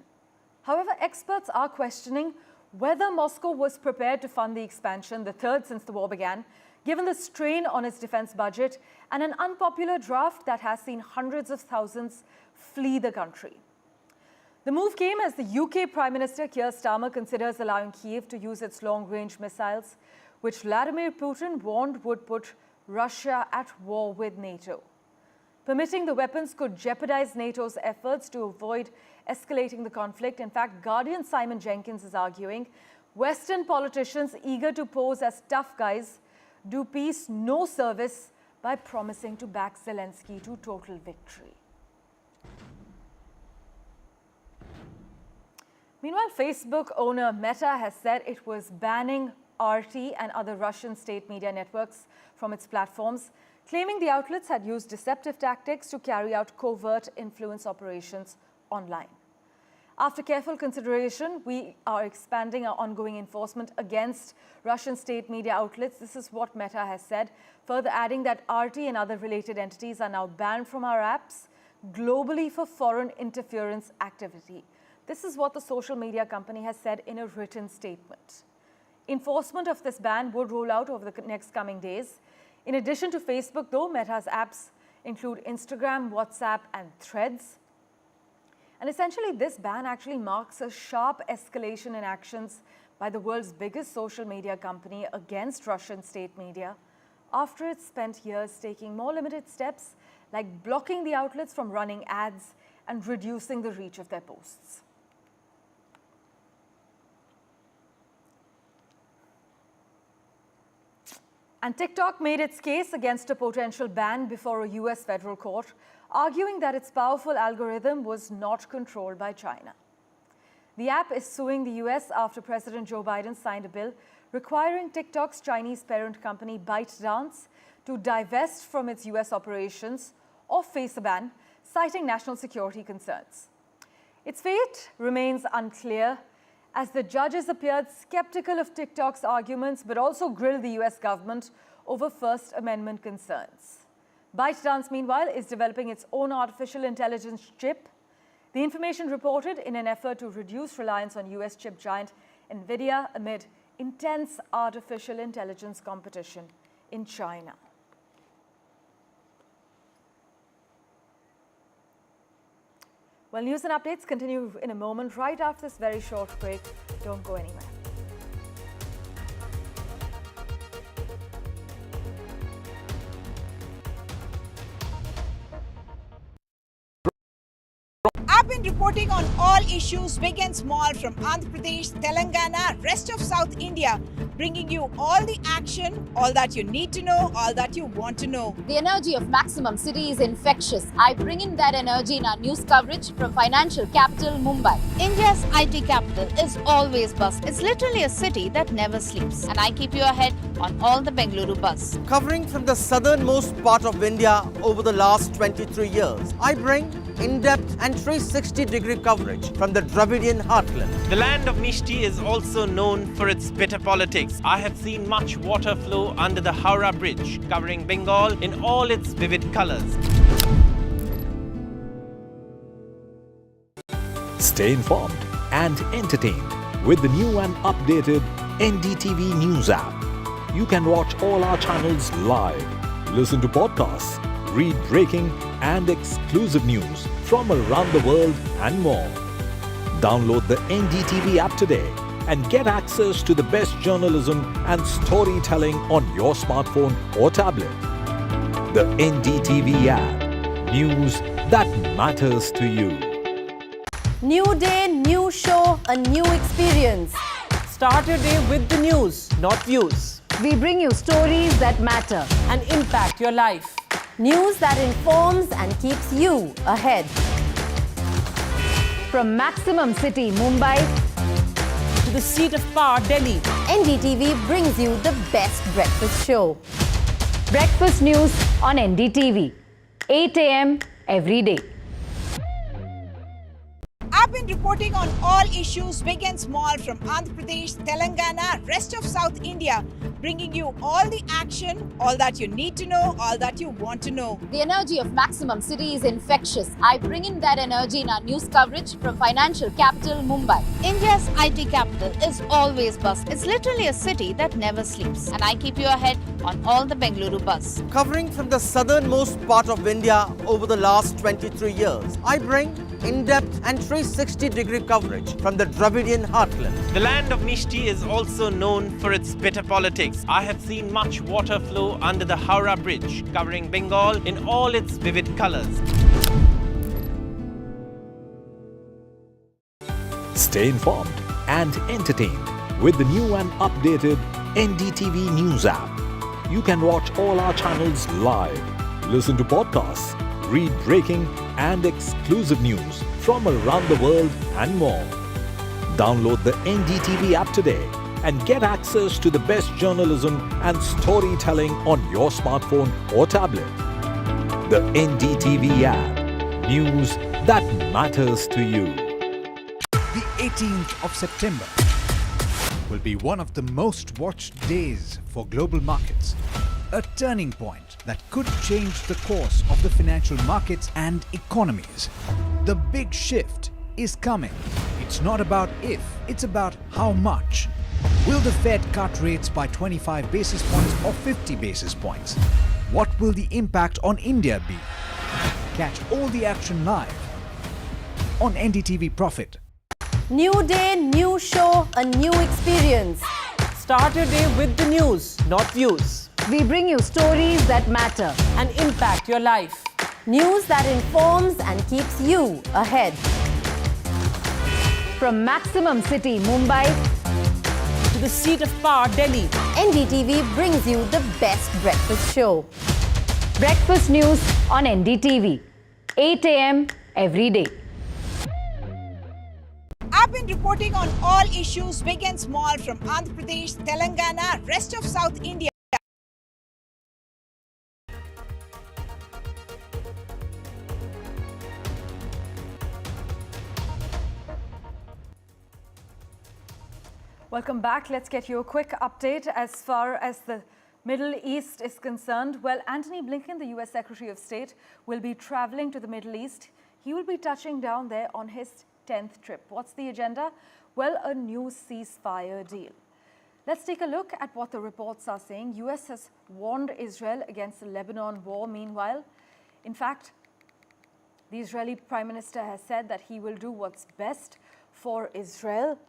However, experts are questioning whether Moscow was prepared to fund the expansion, the third since the war began, given the strain on its defense budget and an unpopular draft that has seen hundreds of thousands flee the country. The move came as the UK Prime Minister Keir Starmer considers allowing Kyiv to use its long-range missiles, which Vladimir Putin warned would put Russia at war with NATO. Permitting the weapons could jeopardize NATO's efforts to avoid escalating the conflict. In fact, Guardian's Simon Jenkins is arguing Western politicians eager to pose as tough guys do peace no service by promising to back Zelensky to total victory. Meanwhile, Facebook owner Meta has said it was banning RT and other Russian state media networks from its platforms, claiming the outlets had used deceptive tactics to carry out covert influence operations online. After careful consideration, we are expanding our ongoing enforcement against Russian state media outlets. This is what Meta has said, further adding that RT and other related entities are now banned from our apps globally for foreign interference activity. This is what the social media company has said in a written statement. Enforcement of this ban would roll out over the next coming days. In addition to Facebook, though, Meta's apps include Instagram, WhatsApp, and Threads. And essentially, this ban actually marks a sharp escalation in actions by the world's biggest social media company against Russian state media after it spent years taking more limited steps like blocking the outlets from running ads and reducing the reach of their posts. And TikTok made its case against a potential ban before a US federal court, arguing that its powerful algorithm was not controlled by China. The app is suing the US after President Joe Biden signed a bill requiring TikTok's Chinese parent company ByteDance to divest from its US operations or face a ban, citing national security concerns. Its fate remains unclear, as the judges appeared skeptical of TikTok's arguments but also grilled the US government over First Amendment concerns. ByteDance, meanwhile, is developing its own artificial intelligence chip. The information reported in an effort to reduce reliance on US chip giant NVIDIA amid intense artificial intelligence competition in China. Well, news and updates continue in a moment, right after this very short break. Don't go anywhere. I've been reporting on all issues, big and small, from Andhra Pradesh, Telangana, rest of South India, bringing you all the action, all that you need to know, all that you want to know. The energy of Maximum City is infectious. I bring in that energy in our news coverage from financial capital Mumbai. India's IT capital is always buzz. It's literally a city that never sleeps. And I keep you ahead on all the Bengaluru buzz. Covering from the southernmost part of India over the last 23 years, I bring in-depth and 360-degree coverage from the Dravidian heartland. The land of Mishti is also known for its bitter politics. I have seen much water flow under the Howrah Bridge, covering Bengal in all its vivid colors. Stay informed and entertained with the new and updated NDTV News app. You can watch all our channels live, listen to podcasts, read breaking and exclusive news from around the world and more. Download the NDTV app today and get access to the best journalism and storytelling on your smartphone or tablet. The NDTV app. News that matters to you. New day, new show, a new experience. Start your day with the news, not views. We bring you stories that matter and impact your life. News that informs and keeps you ahead. From Maximum City, Mumbai, to the seat of power, Delhi, NDTV brings you the best breakfast show. Breakfast news on NDTV, 8 a.m. every day. I've been reporting on all issues, big and small, from Andhra Pradesh, Telangana, rest of South India, bringing you all the action, all that you need to know, all that you want to know. The energy of Maximum City is infectious. I bring in that energy in our news coverage from financial capital Mumbai. India's IT capital is always buzz. It's literally a city that never sleeps. And I keep you ahead on all the Bengaluru buzz. Covering from the southernmost part of India over the last 23 years, I bring in-depth and 360-degree coverage from the Dravidian heartland. The land of Mishti is also known for its bitter politics. I have seen much water flow under the Howrah Bridge, covering Bengal in all its vivid colors. Stay informed and entertained with the new and updated NDTV News app. You can watch all our channels live, listen to podcasts, read breaking and exclusive news from around the world and more. Download the NDTV app today and get access to the best journalism and storytelling on your smartphone or tablet. The NDTV app. News that matters to you. The 18th of September will be one of the most watched days for global markets. A turning point that could change the course of the financial markets and economies. The big shift is coming. It's not about if, it's about how much. Will the Fed cut rates by 25 basis points or 50 basis points? What will the impact on India be? Catch all the action live on NDTV Profit. New day, new show, a new experience. Start your day with the news, not views. We bring you stories that matter and impact your life. News that informs and keeps you ahead. From Maximum City, Mumbai, to the seat of power, Delhi, NDTV brings you the best breakfast show. Breakfast news on NDTV, 8 a.m. every day. I've been reporting on all issues, big and small, from Andhra Pradesh, Telangana, rest of South India. Welcome back. Let's get you a quick update as far as the Middle East is concerned. Well, Antony Blinken, the US Secretary of State, will be traveling to the Middle East. He will be touching down there on his 10th trip. What's the agenda? Well, a new ceasefire deal. Let's take a look at what the reports are saying. US has warned Israel against the Lebanon war. Meanwhile, in fact, the Israeli Prime Minister has said that he will do what's best for Israel.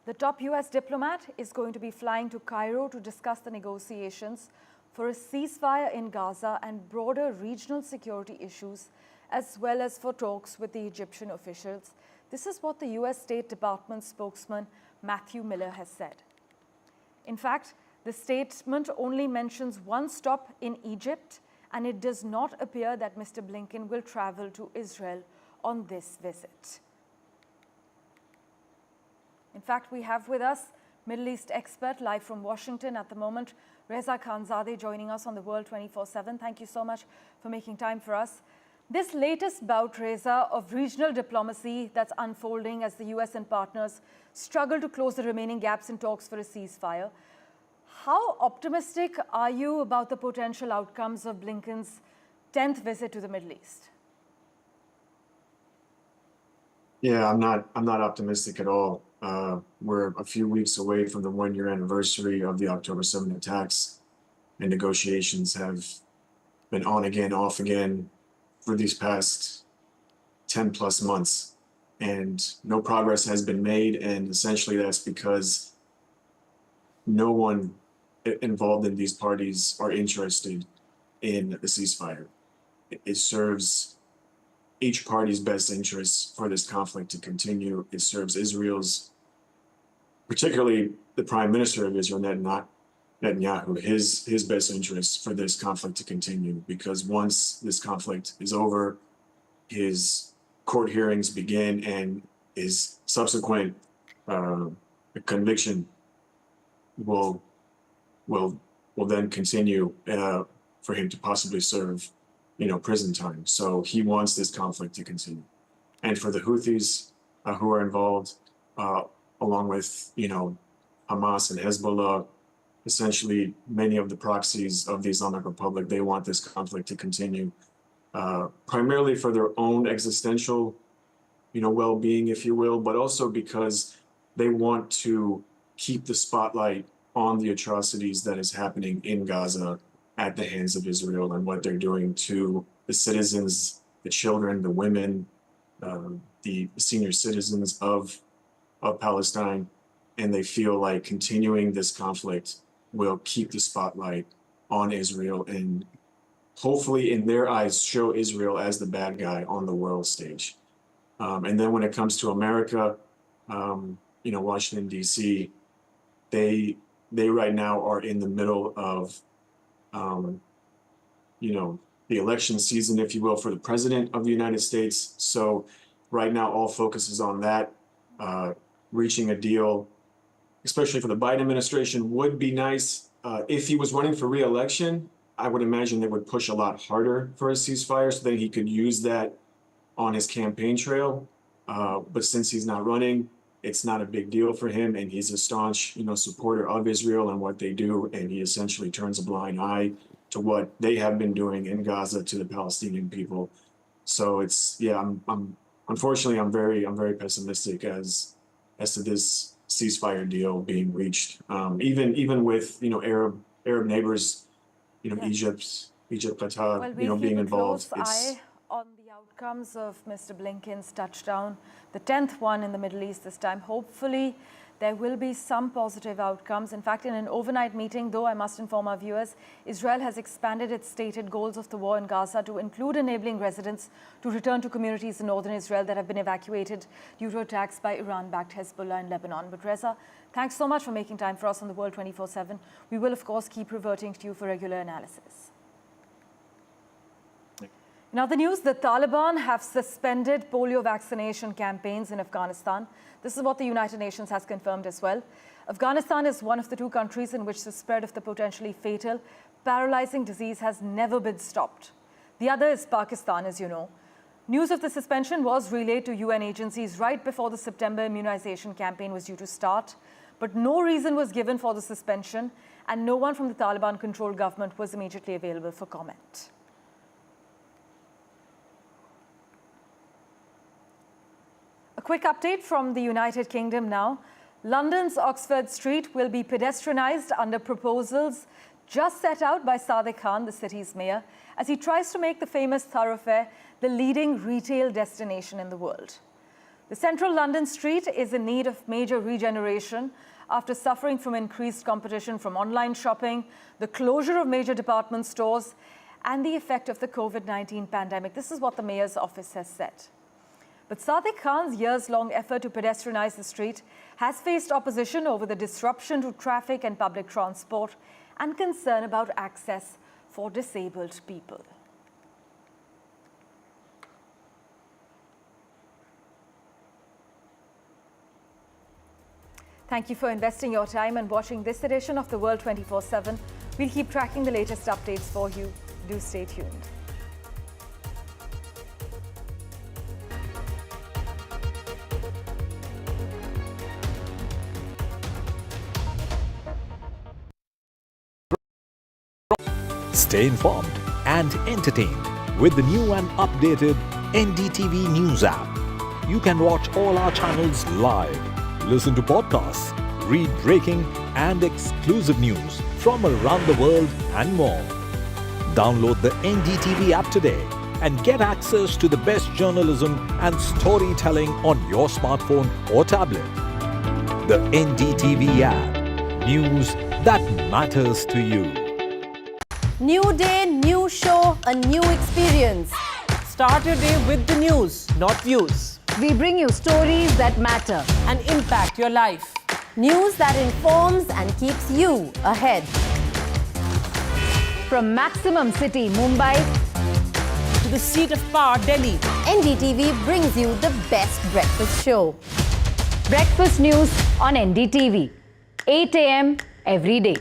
The top US diplomat is going to be flying to Cairo to discuss the negotiations for a ceasefire in Gaza and broader regional security issues, as well as for talks with the Egyptian officials. This is what the US State Department spokesman Matthew Miller has said. In fact, the statement only mentions one stop in Egypt, and it does not appear that Mr. Blinken will travel to Israel on this visit. In fact, we have with us Middle East expert live from Washington at the moment, Reza Khanzadeh, joining us on the World 24/7. Thank you so much for making time for us. This latest bout, Reza, of regional diplomacy that's unfolding as the US and partners struggle to close the remaining gaps in talks for a ceasefire. How optimistic are you about the potential outcomes of Blinken's 10th visit to the Middle East? Yeah, I'm not optimistic at all. We're a few weeks away from the 1-year anniversary of the October 7 attacks, and negotiations have been on again, off again for these past 10 plus months, and no progress has been made. And essentially that's because no one involved in these parties are interested in the ceasefire. It serves each party's best interests for this conflict to continue. It serves Israel's, particularly the Prime Minister of Israel, Netanyahu, his best interests for this conflict to continue. Because once this conflict is over, his court hearings begin, and his subsequent conviction will then continue for him to possibly serve prison time. So he wants this conflict to continue. And for the Houthis who are involved, along with, Hamas and Hezbollah, essentially many of the proxies of the Islamic Republic, they want this conflict to continue, primarily for their own existential, well-being, if you will, but also because they want to keep the spotlight on the atrocities that is happening in Gaza at the hands of Israel and what they're doing to the citizens, the children, the women, the senior citizens of Palestine. And they feel like continuing this conflict will keep the spotlight on Israel and hopefully in their eyes show Israel as the bad guy on the world stage. And then when it comes to America, Washington, D.C., they right now are in the middle of, the election season, if you will, for the president of the United States. So right now, all focus is on that. Reaching a deal, especially for the Biden administration, would be nice. If he was running for re-election, I would imagine they would push a lot harder for a ceasefire so that he could use that on his campaign trail. But since he's not running, it's not a big deal for him. And he's a staunch, supporter of Israel and what they do. And he essentially turns a blind eye to what they have been doing in Gaza to the Palestinian people. So unfortunately, I'm very pessimistic as to this ceasefire deal being reached. Even with, Arab neighbors, Egypt, Qatar, being involved. Eye on the outcomes of Mr. Blinken's touchdown, the 10th one in the Middle East this time. Hopefully, there will be some positive outcomes. In fact, in an overnight meeting, though, I must inform our viewers, Israel has expanded its stated goals of the war in Gaza to include enabling residents to return to communities in northern Israel that have been evacuated due to attacks by Iran-backed Hezbollah in Lebanon. But Reza, thanks so much for making time for us on the World 24/7. We will, of course, keep reverting to you for regular analysis. Now, the news, the Taliban have suspended polio vaccination campaigns in Afghanistan. This is what the United Nations has confirmed as well. Afghanistan is one of the two countries in which the spread of the potentially fatal, paralyzing disease has never been stopped. The other is Pakistan, as you know. News of the suspension was relayed to UN agencies right before the September immunization campaign was due to start. But no reason was given for the suspension, and no one from the Taliban-controlled government was immediately available for comment. A quick update from the United Kingdom now. London's Oxford Street will be pedestrianised under proposals just set out by Sadiq Khan, the city's mayor, as he tries to make the famous thoroughfare the leading retail destination in the world. The central London street is in need of major regeneration after suffering from increased competition from online shopping, the closure of major department stores, and the effect of the COVID-19 pandemic. This is what the mayor's office has said. But Sadiq Khan's years-long effort to pedestrianize the street has faced opposition over the disruption to traffic and public transport and concern about access for disabled people. Thank you for investing your time and watching this edition of the World 24/7. We'll keep tracking the latest updates for you. Do stay tuned. Stay informed and entertained with the new and updated NDTV News app. You can watch all our channels live, listen to podcasts, read breaking and exclusive news from around the world and more. Download the NDTV app today and get access to the best journalism and storytelling on your smartphone or tablet. The NDTV app. News that matters to you. New day, new show, a new experience. Start your day with the news, not views. We bring you stories that matter and impact your life. News that informs and keeps you ahead. From Maximum City, Mumbai, to the seat of power, Delhi, NDTV brings you the best breakfast show. Breakfast news on NDTV, 8 a.m. every day.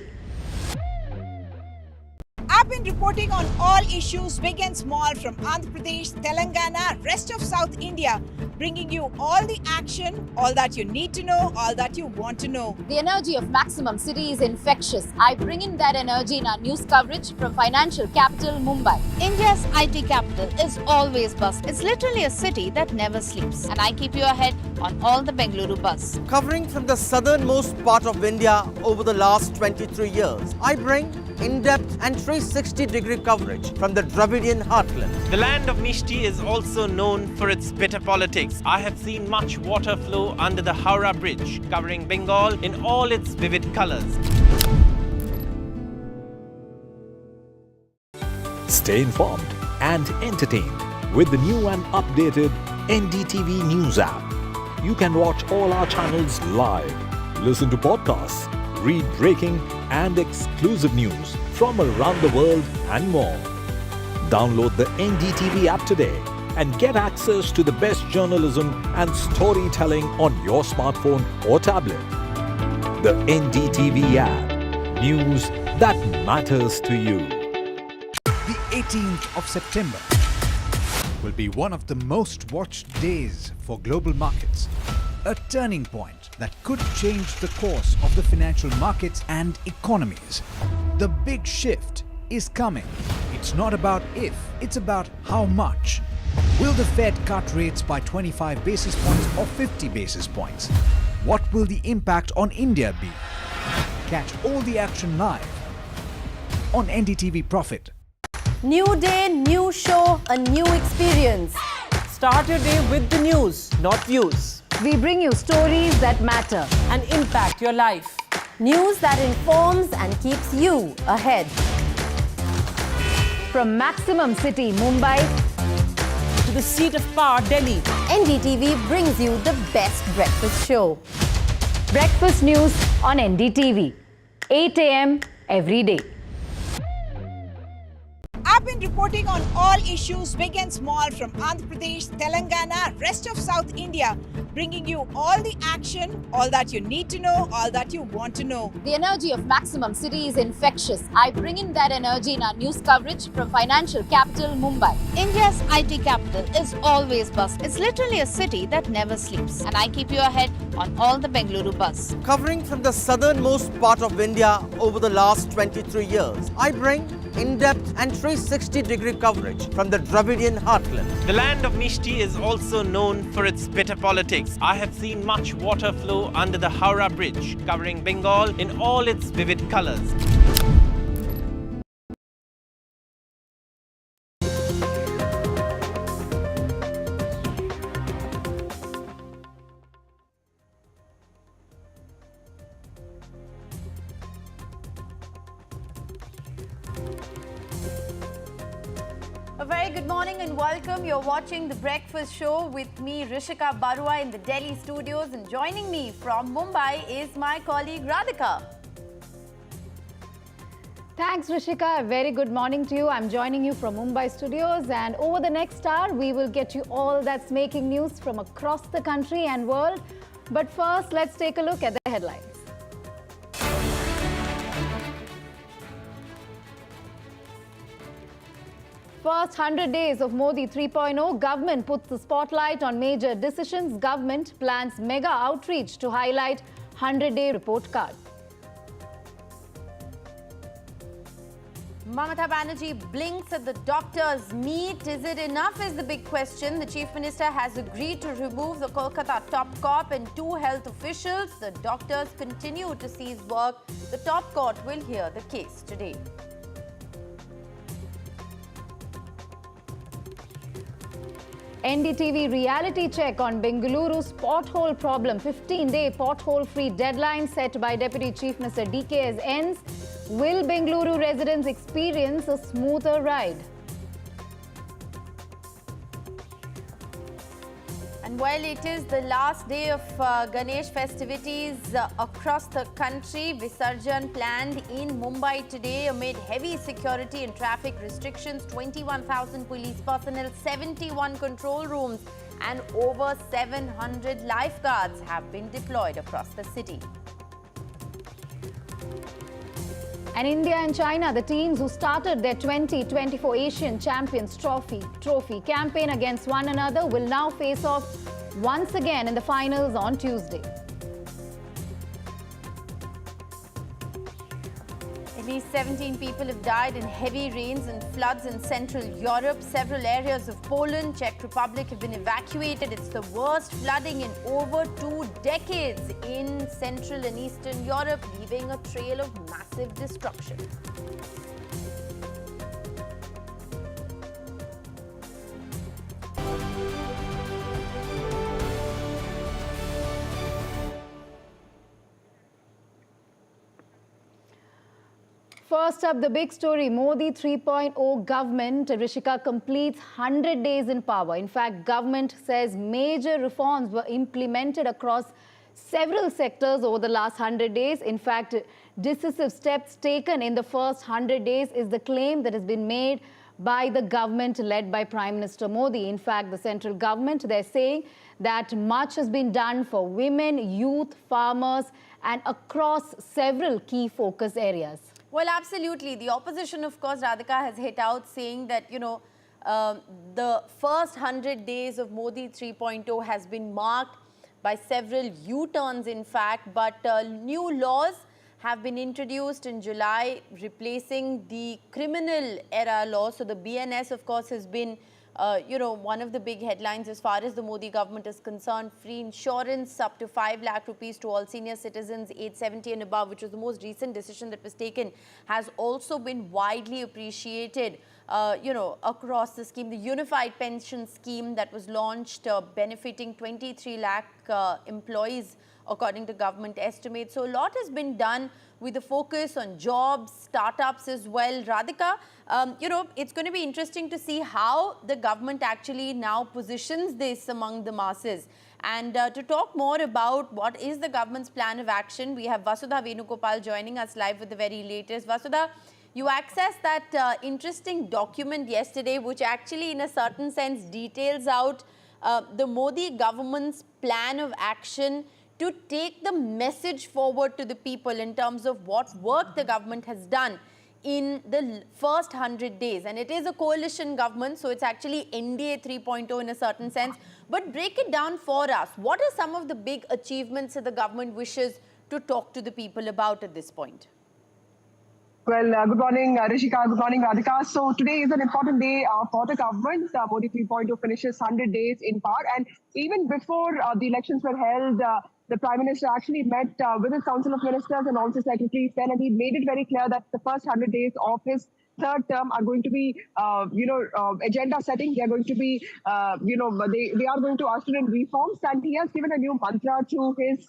I've been reporting on all issues big and small from Andhra Pradesh, Telangana, rest of South India, bringing you all the action, all that you need to know, all that you want to know. The energy of Maximum City is infectious. I bring in that energy in our news coverage from financial capital Mumbai. India's IT capital is always buzz. It's literally a city that never sleeps. And I keep you ahead on all the Bengaluru buzz. Covering from the southernmost part of India over the last 23 years, I bring in-depth and 360-degree coverage from the Dravidian heartland. The land of Mishti is also known for its bitter politics. I have seen much water flow under the Howrah Bridge, covering Bengal in all its vivid colors. Stay informed and entertained with the new and updated NDTV News app. You can watch all our channels live, listen to podcasts, read breaking and exclusive news from around the world and more. Download the NDTV app today and get access to the best journalism and storytelling on your smartphone or tablet. The NDTV app. News that matters to you. The 18th of September will be one of the most watched days for global markets. A turning point that could change the course of the financial markets and economies. The big shift is coming. It's not about if, it's about how much. Will the Fed cut rates by 25 basis points or 50 basis points? What will the impact on India be? Catch all the action live on NDTV Profit. New day, new show, a new experience. Start your day with the news, not views. We bring you stories that matter and impact your life. News that informs and keeps you ahead. From Maximum City, Mumbai, to the seat of power, Delhi, NDTV brings you the best breakfast show. Breakfast news on NDTV, 8 a.m. every day. I've been reporting on all issues big and small from Andhra Pradesh, Telangana, rest of South India, bringing you all the action, all that you need to know, all that you want to know. The energy of Maximum City is infectious. I bring in that energy in our news coverage from financial capital Mumbai. India's IT capital is always buzz. It's literally a city that never sleeps. And I keep you ahead on all the Bengaluru buzz. Covering from the southernmost part of India over the last 23 years, I bring in-depth and 360-degree coverage from the Dravidian heartland. The land of Mishti is also known for its bitter politics. I have seen much water flow under the Howrah Bridge, covering Bengal in all its vivid colors. A very good morning and welcome. You're watching The Breakfast Show with me, Rishika Barua, in the Delhi studios. And joining me from Mumbai is my colleague Radhika. Thanks, Rishika. A very good morning to you. I'm joining you from Mumbai studios. And over the next hour, we will get you all that's making news from across the country and world. But first, let's take a look at the headlines. First 100 days of Modi 3.0, government puts the spotlight on major decisions. Government plans mega outreach to highlight 100-day report card. Mamata Banerjee blinks at the doctors' meet. Is it enough is the big question. The Chief Minister has agreed to remove the Kolkata top cop and 2 health officials. The doctors continue to cease work. The top court will hear the case today. NDTV reality check on Bengaluru's pothole problem. 15-day pothole-free deadline set by Deputy Chief Minister DK as ends. Will Bengaluru residents experience a smoother ride? And while it is the last day of Ganesh festivities across the country, Visarjan planned in Mumbai today amid heavy security and traffic restrictions. 21,000 police personnel, 71 control rooms and over 700 lifeguards have been deployed across the city. And India and China, the teams who started their 2024 Asian Champions Trophy campaign against one another, will now face off once again in the finals on Tuesday. At least 17 people have died in heavy rains and floods in Central Europe. Several areas of Poland, Czech Republic have been evacuated. It's the worst flooding in over 2 decades in Central and Eastern Europe, leaving a trail of massive destruction. First up, the big story. Modi 3.0 government, Rishika, completes 100 days in power. In fact, government says major reforms were implemented across several sectors over the last 100 days. In fact, decisive steps taken in the first 100 days is the claim that has been made by the government led by Prime Minister Modi. In fact, the central government, they're saying that much has been done for women, youth, farmers, and across several key focus areas. Well, absolutely. The opposition, of course, Radhika, has hit out saying that, the first 100 days of Modi 3.0 has been marked by several U-turns, in fact, but new laws have been introduced in July, replacing the criminal era law. So the BNS, of course, has been one of the big headlines as far as the Modi government is concerned. Free insurance up to 5 lakh rupees to all senior citizens, age 70 and above, which was the most recent decision that was taken, has also been widely appreciated, across the scheme. The unified pension scheme that was launched, benefiting 23 lakh employees, according to government estimates. So a lot has been done with a focus on jobs, startups as well. Radhika, it's going to be interesting to see how the government actually now positions this among the masses. And to talk more about what is the government's plan of action, we have Vasudha Venugopal joining us live with the very latest. Vasudha, you accessed that interesting document yesterday, which actually in a certain sense details out the Modi government's plan of action to take the message forward to the people in terms of what work the government has done in the first 100 days. And it is a coalition government, so it's actually NDA 3.0 in a certain sense. But break it down for us. What are some of the big achievements that the government wishes to talk to the people about at this point? Well, good morning, Rishika. Good morning, Radhika. So today is an important day for the government. Modi 3.0 finishes 100 days in power. And even before the elections were held, the Prime Minister actually met with his Council of Ministers and also secretaries then, and he made it very clear that the first 100 days of his third term are going to be, agenda setting. They are going to be, they are going to usher in reforms. And he has given a new mantra to his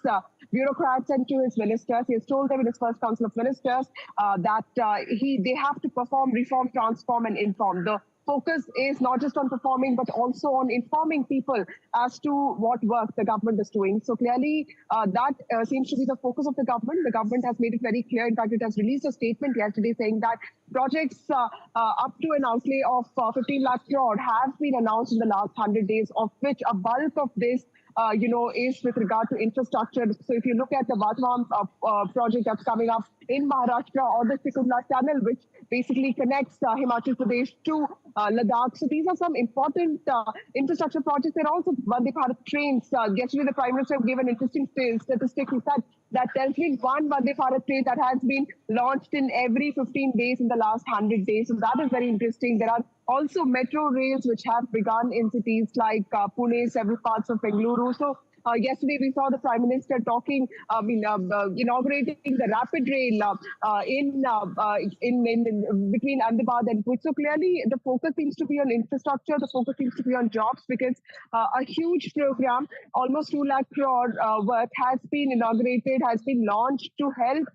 bureaucrats and to his ministers. He has told them in his first Council of Ministers that they have to perform, reform, transform, and inform. The focus is not just on performing, but also on informing people as to what work the government is doing. So clearly, that seems to be the focus of the government. The government has made it very clear. In fact, it has released a statement yesterday saying that projects up to an outlay of 15 lakh crore have been announced in the last 100 days, of which a bulk of this is with regard to infrastructure. So if you look at the Bardhaman project that's coming up in Maharashtra, or the Sikimla tunnel, which basically connects Himachal Pradesh to Ladakh. So these are some important infrastructure projects. There are also Vande Bharat trains. Yesterday, the Prime Minister gave an interesting statistic. He said that there's been one Vande Bharat train that has been launched in every 15 days in the last 100 days. So that is very interesting. There are also metro rails which have begun in cities like Pune, several parts of Bengaluru. So yesterday we saw the Prime Minister talking, inaugurating the rapid rail in between Ahmedabad and Bhuj. So clearly the focus seems to be on infrastructure, the focus seems to be on jobs, because a huge program, almost 2 lakh crore worth, has been inaugurated, has been launched to help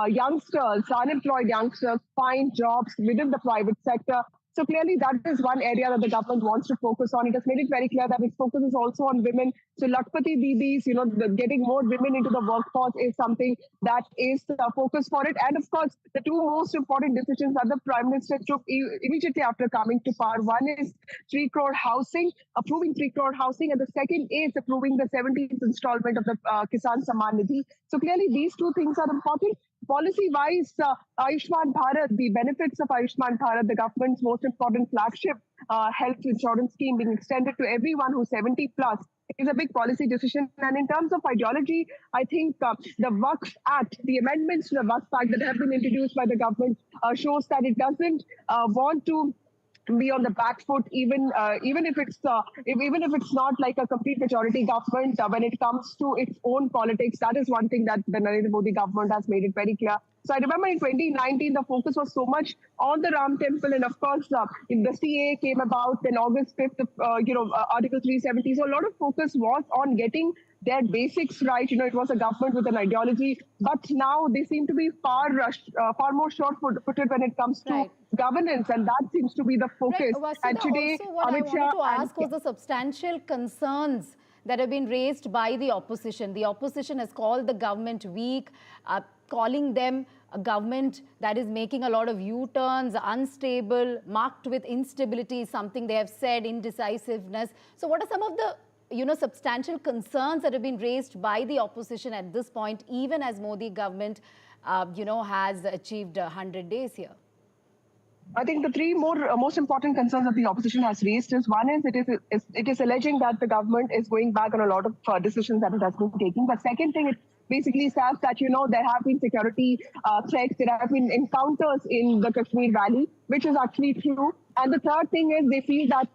youngsters, unemployed youngsters, find jobs within the private sector. So clearly that is one area that the government wants to focus on. It has made it very clear that its focus is also on women. So Lakpati Didis, getting more women into the workforce is something that is the focus for it. And of course, the two most important decisions that the Prime Minister took immediately after coming to power. One is 3 crore housing, approving 3 crore housing, and the second is approving the 17th installment of the Kisan Samman Nidhi. So clearly these two things are important. policy-wise, Ayushman Bharat, the benefits of Ayushman Bharat, the government's most important flagship health insurance scheme being extended to everyone who's 70 plus, is a big policy decision. And in terms of ideology, I think the Waqf Act, the amendments to the Waqf Act that have been introduced by the government shows that it doesn't want to be on the back foot, even if it's not like a complete majority government when it comes to its own politics. That is one thing that the Narendra Modi government has made it very clear. So I remember in 2019, the focus was so much on the Ram Temple, and of course, the CAA came about in August 5th, Article 370. So a lot of focus was on getting their basics right. It was a government with an ideology, but now they seem to be far more short-footed when it comes to governance, and that seems to be the focus. Right. And today, also what I wanted to ask was the substantial concerns that have been raised by the opposition. The opposition has called the government weak, calling them a government that is making a lot of U-turns, unstable, marked with instability, something they have said, indecisiveness. So what are some of the substantial concerns that have been raised by the opposition at this point, even as Modi government, has achieved 100 days here? I think the three most important concerns that the opposition has raised is, one is it is alleging that the government is going back on a lot of decisions that it has been taking. The second thing, it basically says that there have been security threats, there have been encounters in the Kashmir Valley, which is actually true. And the third thing is they feel that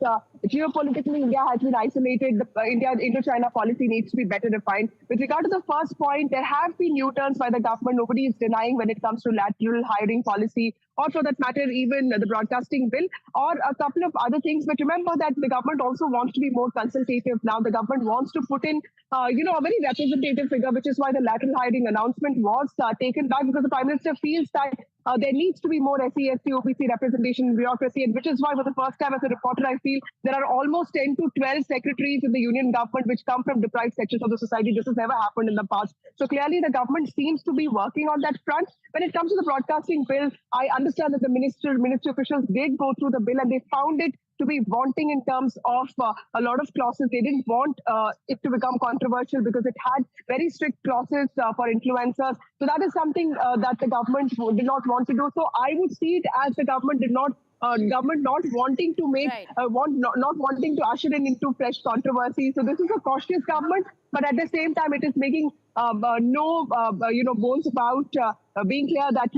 geopolitically India has been isolated. Indo-China policy needs to be better defined. With regard to the first point, there have been U-turns by the government. Nobody is denying when it comes to lateral hiring policy, or for that matter, even the broadcasting bill, or a couple of other things. But remember that the government also wants to be more consultative now. The government wants to put in, a very representative figure, which is why the lateral hiring announcement was taken back, because the Prime Minister feels that there needs to be more SC, ST, OBC representation in bureaucracy, and which is why for the first time as a reporter, I feel there are almost 10 to 12 secretaries in the union government which come from deprived sections of the society. This has never happened in the past. So clearly the government seems to be working on that front. When it comes to the broadcasting bill, I understand that the ministry officials did go through the bill and they found it to be wanting in terms of a lot of clauses. They didn't want it to become controversial because it had very strict clauses for influencers. So that is something that the government did not want to do. So I would see it as the government not wanting to make, not wanting to usher in into fresh controversy. So this is a cautious government, but at the same time, it is making bones about being clear that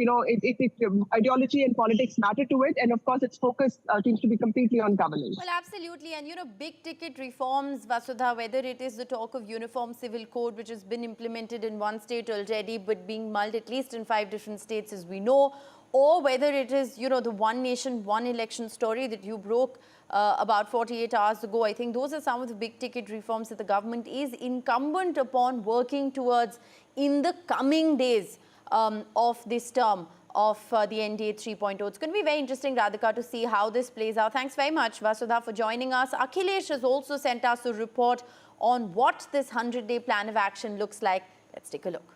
ideology and politics matter to it, and of course, its focus seems to be completely on governance. Well, absolutely, and big ticket reforms, Vasudha, whether it is the talk of uniform civil code, which has been implemented in one state already, but being mulled at least in 5 different states, as we know, or whether it is, the one nation, one election story that you broke about 48 hours ago. I think those are some of the big ticket reforms that the government is incumbent upon working towards in the coming days of this term of the NDA 3.0. It's going to be very interesting, Radhika, to see how this plays out. Thanks very much, Vasudha, for joining us. Akhilesh has also sent us a report on what this 100-day plan of action looks like. Let's take a look.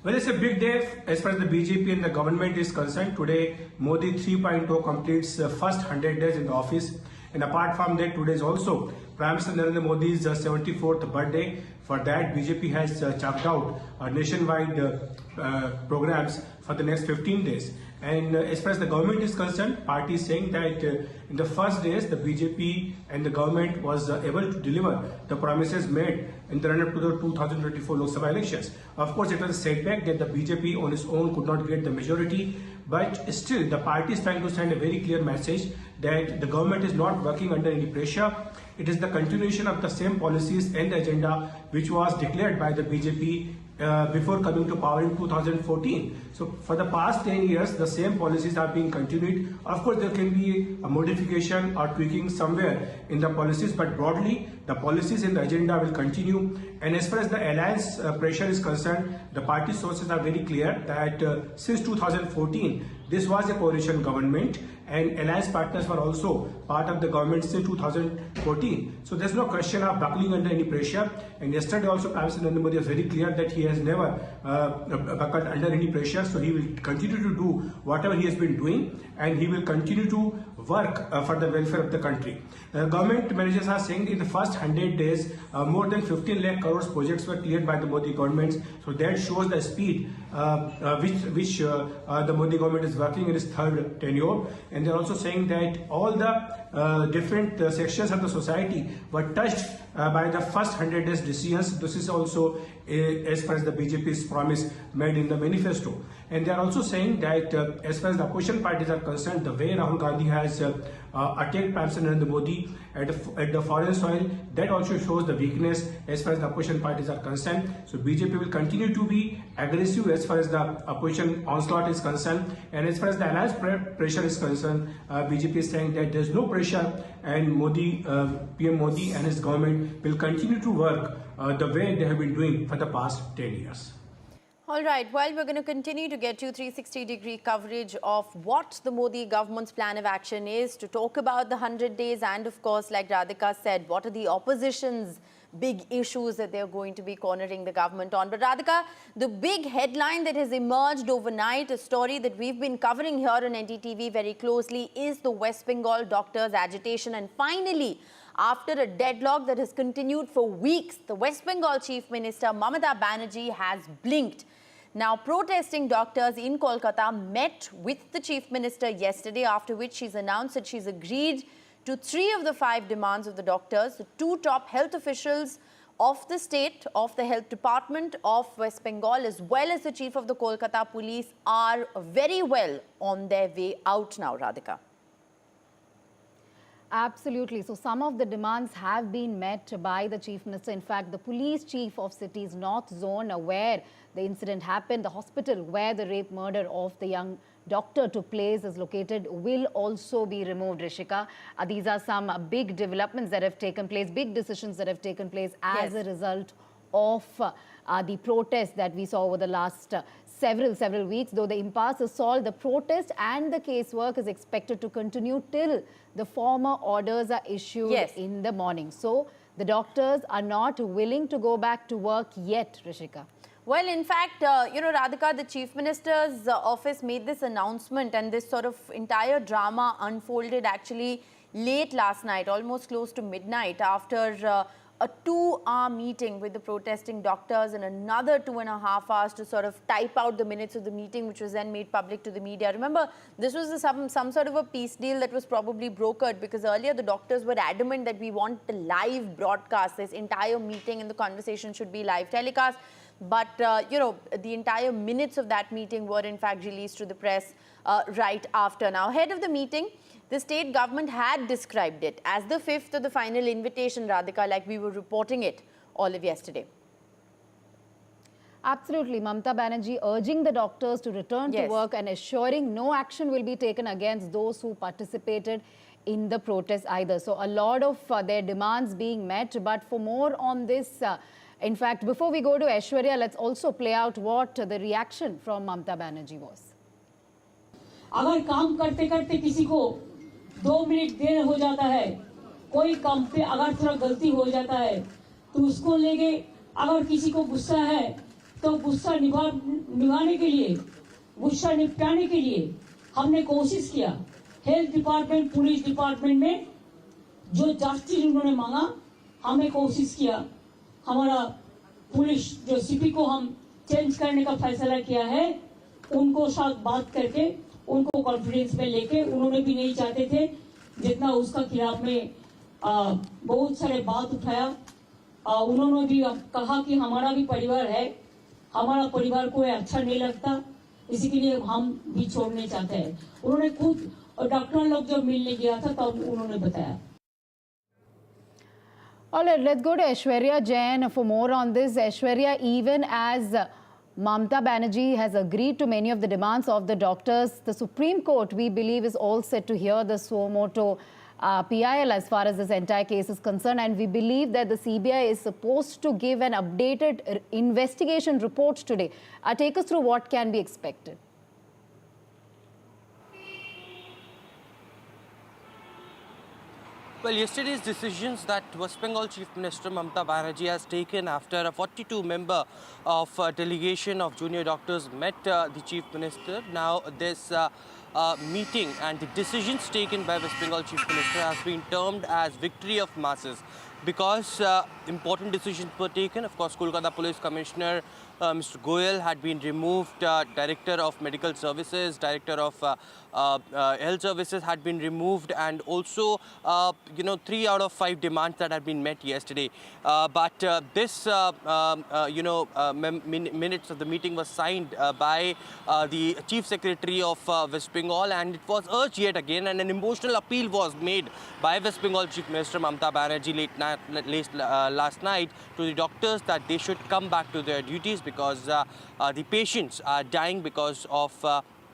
Well, it's a big day as far as the BJP and the government is concerned. Today, Modi 3.0 completes the first 100 days in the office. And apart from that, today is also Prime Minister Narendra Modi's 74th birthday. For that, BJP has chalked out nationwide programs for the next 15 days. And as far as the government is concerned, party is saying that in the first days, the BJP and the government was able to deliver the promises made in the run-up to the 2024 Lok Sabha elections. Of course, it was a setback that the BJP on its own could not get the majority, but still the party is trying to send a very clear message that the government is not working under any pressure. It is the continuation of the same policies and the agenda which was declared by the BJP before coming to power in 2014. So for the past 10 years, the same policies are being continued. Of course, there can be a modification or tweaking somewhere in the policies, but broadly, the policies and the agenda will continue. And as far as the alliance pressure is concerned, the party sources are very clear that since 2014, this was a coalition government, and alliance partners were also part of the government since 2014. So there's no question of buckling under any pressure. And yesterday also Prime Minister Narendra Modi was very clear that he has never buckled under any pressure. So he will continue to do whatever he has been doing, and he will continue to work for the welfare of the country. Government managers are saying in the first 100 days, more than 15 lakh crores projects were cleared by the Modi government. So that shows the speed which the Modi government is working in its third tenure. And they're also saying that all the different sections of the society were touched by the first 100 days decisions. This is also as far as the BJP's promise made in the manifesto. And they are also saying that as far as the opposition parties are concerned, the way Rahul Gandhi has attacked Prime Minister Narendra Modi at the foreign soil, that also shows the weakness as far as the opposition parties are concerned. So BJP will continue to be aggressive as far as the opposition onslaught is concerned. And as far as the alliance pressure is concerned, BJP is saying that there is no pressure, and Modi, PM Modi and his government will continue to work the way they have been doing for the past 10 years. All right, well, we're going to continue to get you 360-degree coverage of what the Modi government's plan of action is, to talk about the 100 days and, of course, like Radhika said, what are the opposition's big issues that they're going to be cornering the government on. But Radhika, the big headline that has emerged overnight, a story that we've been covering here on NDTV very closely, is the West Bengal doctors' agitation. And finally, after a deadlock that has continued for weeks, the West Bengal Chief Minister Mamata Banerjee has blinked. Now, protesting doctors in Kolkata met with the Chief Minister yesterday, after which she's announced that she's agreed to 3 of the 5 demands of the doctors. The 2 top health officials of the state, of the health department of West Bengal, as well as the Chief of the Kolkata Police, are very well on their way out now, Radhika. Absolutely. So some of the demands have been met by the Chief Minister. In fact, the police chief of city's North Zone, where the incident happened, the hospital where the rape murder of the young doctor took place is located, will also be removed, Rishika. These are some big developments that have taken place, big decisions that have taken place as a result of the protests that we saw over the last several weeks. Though the impasse is solved, the protest and the casework is expected to continue till the former orders are issued in the morning. So the doctors are not willing to go back to work yet, Rishika. Well, in fact, you know, Radhika, the Chief Minister's office made this announcement, and this sort of entire drama unfolded actually late last night, almost close to midnight, after a 2-hour meeting with the protesting doctors and another 2.5 hours to sort of type out the minutes of the meeting, which was then made public to the media. Remember, this was some sort of a peace deal that was probably brokered, because earlier the doctors were adamant that we want the live broadcast. This entire meeting and the conversation should be live telecast. But, you know, the entire minutes of that meeting were in fact released to the press right after. Now, ahead of the meeting, the state government had described it as the 5th of the final invitation, Radhika, like we were reporting it all of yesterday. Absolutely. Mamata Banerjee urging the doctors to return to work and assuring no action will be taken against those who participated in the protest either. So a lot of their demands being met. But for more on this, in fact, before we go to Aishwarya, let's also play out what the reaction from Mamata Banerjee was. अगर काम करते करते किसी को 2 minute देर हो जाता है, कोई काम पे अगर थोड़ा गलती हो जाता है, तो उसको लेके अगर किसी को गुस्सा है, तो गुस्सा निभाने के लिए, गुस्सा निपटाने के लिए हमने कोशिश किया। हेल्थ डिपार्टमेंट, पुलिस डिपार्टमेंट में जो जस्टिस उन्होंने मांगा, हमें कोशिश किया। हमारा पुलिस जो सीपी को हम चेंज करने का फैसला किया है, उनको साथ बात करके उनको कॉन्फिडेंस में लेके, उन्होंने भी नहीं चाहते थे जितना उसका खिलाफ में बहुत सारे बात उठाया। उन्होंने भी कहा कि हमारा भी परिवार है, हमारा परिवार को अच्छा नहीं लगता, इसी के लिए हम भी छोड़ने चाहते हैं। उन्होंने खुद डॉक्टर लोग जब मिलने गया था तब उन्होंने बताया। All right, let's go to Aishwarya Jain for more on this. Aishwarya, even as Mamata Banerjee has agreed to many of the demands of the doctors, the Supreme Court, we believe, is all set to hear the suo motu PIL as far as this entire case is concerned. And we believe that the CBI is supposed to give an updated investigation report today. Take us through what can be expected. Well, yesterday's decisions that West Bengal Chief Minister Mamta Banerjee has taken after a 42-member of delegation of junior doctors met the Chief Minister. Now, this meeting and the decisions taken by West Bengal Chief Minister has been termed as victory of masses because important decisions were taken. Of course, Kolkata Police Commissioner Mr. Goyal had been removed, Director of Medical Services, Director of Health Services had been removed, and also, 3 out of 5 demands that had been met yesterday. But this, minutes of the meeting was signed by the Chief Secretary of West Bengal, and it was urged yet again, and an emotional appeal was made by West Bengal Chief Minister Mamta Banerjee last night to the doctors that they should come back to their duties because the patients are dying because of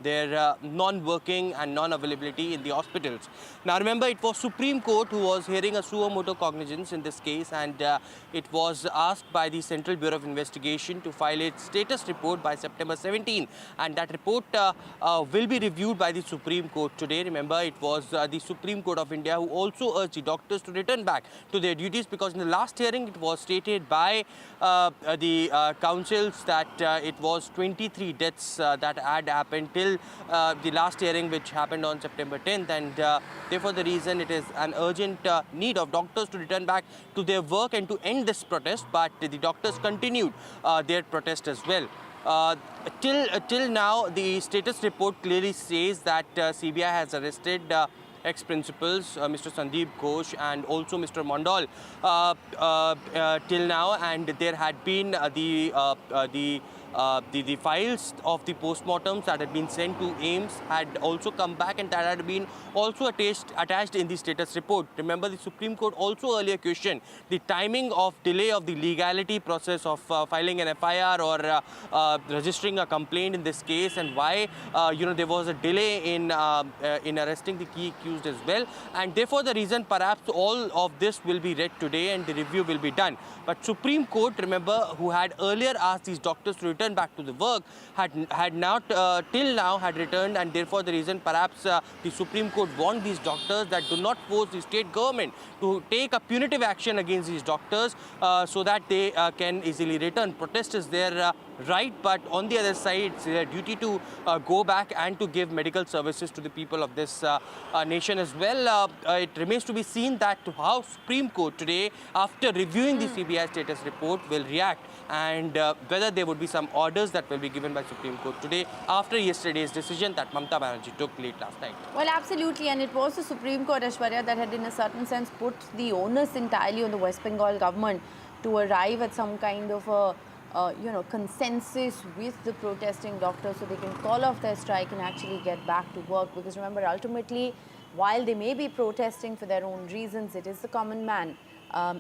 their non-working and non-availability in the hospitals. Now remember, it was Supreme Court who was hearing a suo motu cognizance in this case, and it was asked by the Central Bureau of Investigation to file its status report by September 17, and that report will be reviewed by the Supreme Court today. Remember, it was the Supreme Court of India who also urged the doctors to return back to their duties, because in the last hearing it was stated by the councils that it was 23 deaths that had happened till the last hearing, which happened on September 10th, and therefore the reason it is an urgent need of doctors to return back to their work and to end this protest. But the doctors continued their protest as well. Till now, the status report clearly says that CBI has arrested ex-principals, Mr. Sandeep Ghosh and also Mr. Mondal till now, and there had been the files of the postmortems that had been sent to AIMS had also come back, and that had been also attached in the status report. Remember, the Supreme Court also earlier questioned the timing of delay of the legality process of filing an FIR or registering a complaint in this case, and why there was a delay in arresting the key accused as well. And therefore the reason perhaps all of this will be read today and the review will be done. But Supreme Court, remember, who had earlier asked these doctors to return back to the work, had not till now had returned, and therefore the reason perhaps the Supreme Court warned these doctors that do not force the state government to take a punitive action against these doctors so that they can easily return. Protest is their right, but on the other side it's their duty to go back and to give medical services to the people of this nation as well. It remains to be seen that how Supreme Court today, after reviewing the CBI status report, will react, and whether there would be some orders that will be given by Supreme Court today after yesterday's decision that Mamta Banerjee took late last night. Well, absolutely, and it was the Supreme Court, Aishwarya, that had in a certain sense put the onus entirely on the West Bengal government to arrive at some kind of a consensus with the protesting doctors so they can call off their strike and actually get back to work. Because remember, ultimately, while they may be protesting for their own reasons, it is the common man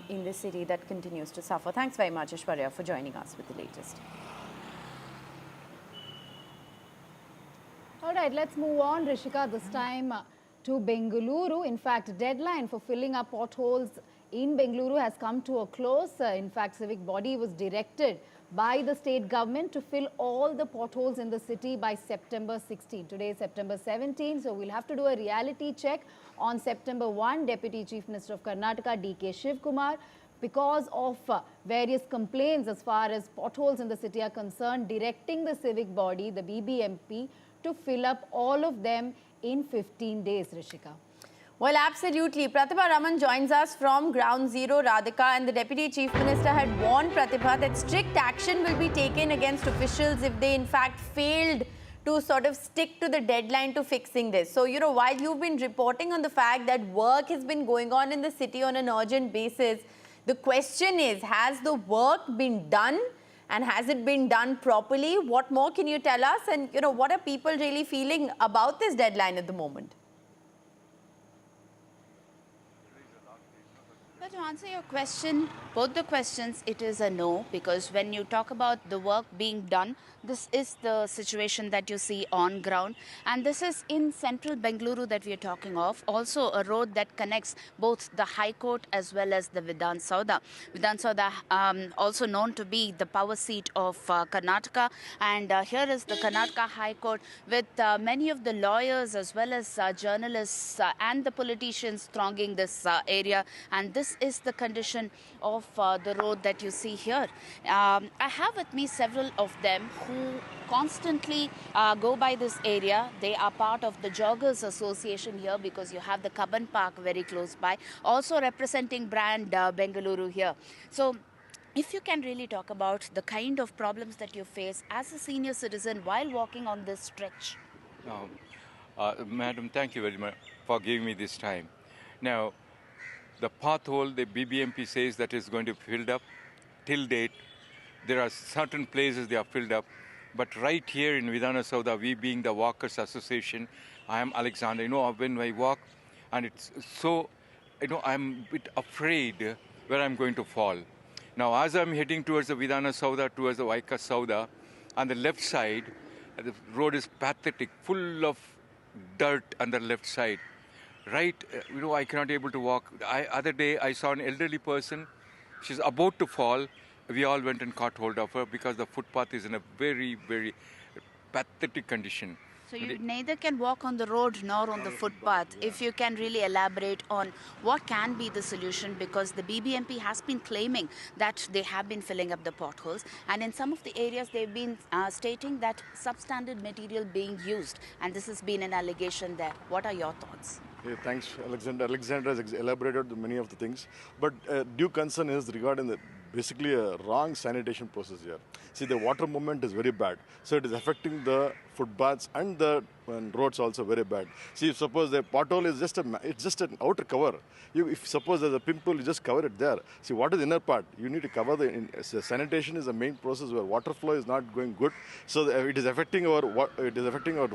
in this city that continues to suffer. Thanks very much, Aishwarya, for joining us with the latest. All right, let's move on, Rishika, this time to Bengaluru. In fact, deadline for filling up potholes in Bengaluru has come to a close. In fact, civic body was directed by the state government to fill all the potholes in the city by September 16. Today is September 17, so we'll have to do a reality check on September 1. Deputy Chief Minister of Karnataka, D.K. Shivkumar, because of various complaints as far as potholes in the city are concerned, directing the civic body, the BBMP, to fill up all of them in 15 days, Rishika. Well, absolutely. Pratibha Raman joins us from Ground Zero, Radhika, and the Deputy Chief Minister had warned Pratibha that strict action will be taken against officials if they in fact failed to sort of stick to the deadline to fixing this. So, while you've been reporting on the fact that work has been going on in the city on an urgent basis, the question is, has the work been done? And has it been done properly? What more can you tell us? And, what are people really feeling about this deadline at the moment? to answer your question, both the questions, it is a no, because when you talk about the work being done, this is the situation that you see on ground. And this is in central Bengaluru that we are talking of. Also a road that connects both the High Court as well as the Vidhan Sauda. Vidhan Sauda, also known to be the power seat of Karnataka. And here is the Karnataka High Court with many of the lawyers as well as journalists and the politicians thronging this area. And this is the condition of the road that you see here. I have with me several of them who constantly go by this area. They are part of the Joggers Association here because you have the Cubbon Park very close by, also representing brand Bengaluru here. So if you can really talk about the kind of problems that you face as a senior citizen while walking on this stretch. Madam, thank you very much for giving me this time. Now, the pothole, the BBMP says that is going to be filled up. Till date, there are certain places they are filled up. But right here in Vidhana Sauda, we being the Walkers Association, I am Alexander. You know, when I walk, and it's so, you know, I'm a bit afraid where I'm going to fall. Now, as I'm heading towards the Vidhana Sauda, towards the Vaika Sauda, on the left side, the road is pathetic, full of dirt on the left side. Right, you know, I cannot able to walk. Other day, I saw an elderly person. She's about to fall. We all went and caught hold of her because the footpath is in a very, very pathetic condition. So you neither can walk on the road nor on the footpath. If you can really elaborate on what can be the solution, because the BBMP has been claiming that they have been filling up the potholes, and in some of the areas they've been stating that substandard material being used, and this has been an allegation there. What are your thoughts? Yeah, thanks, Alexander. Alexander has elaborated many of the things, but due concern is regarding the basically a wrong sanitation process here. See, the water movement is very bad, so it is affecting the footpaths and the roads also very bad. See, if suppose the pothole is just an outer cover. If suppose there's a pimple, you just cover it there. See, what is the inner part? You need to cover sanitation is the main process where water flow is not going good. So it is affecting our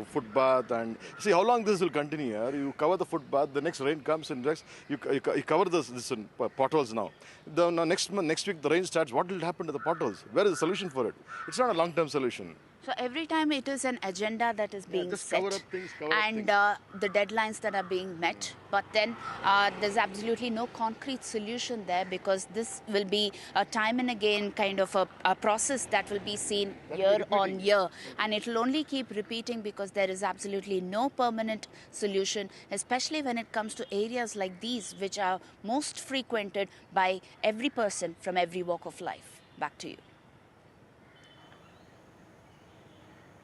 footpath. And see how long this will continue here. You cover the footpath, the next rain comes and you cover this potholes now. Now next week the rain starts. What will happen to the potholes? Where is the solution for it? It's not a long-term solution. So every time it is an agenda that is being set and the deadlines that are being met, but then there's absolutely no concrete solution there, because this will be a time and again kind of a process that will be seen year on year, and it will only keep repeating because there is absolutely no permanent solution, especially when it comes to areas like these, which are most frequented by every person from every walk of life. Back to you.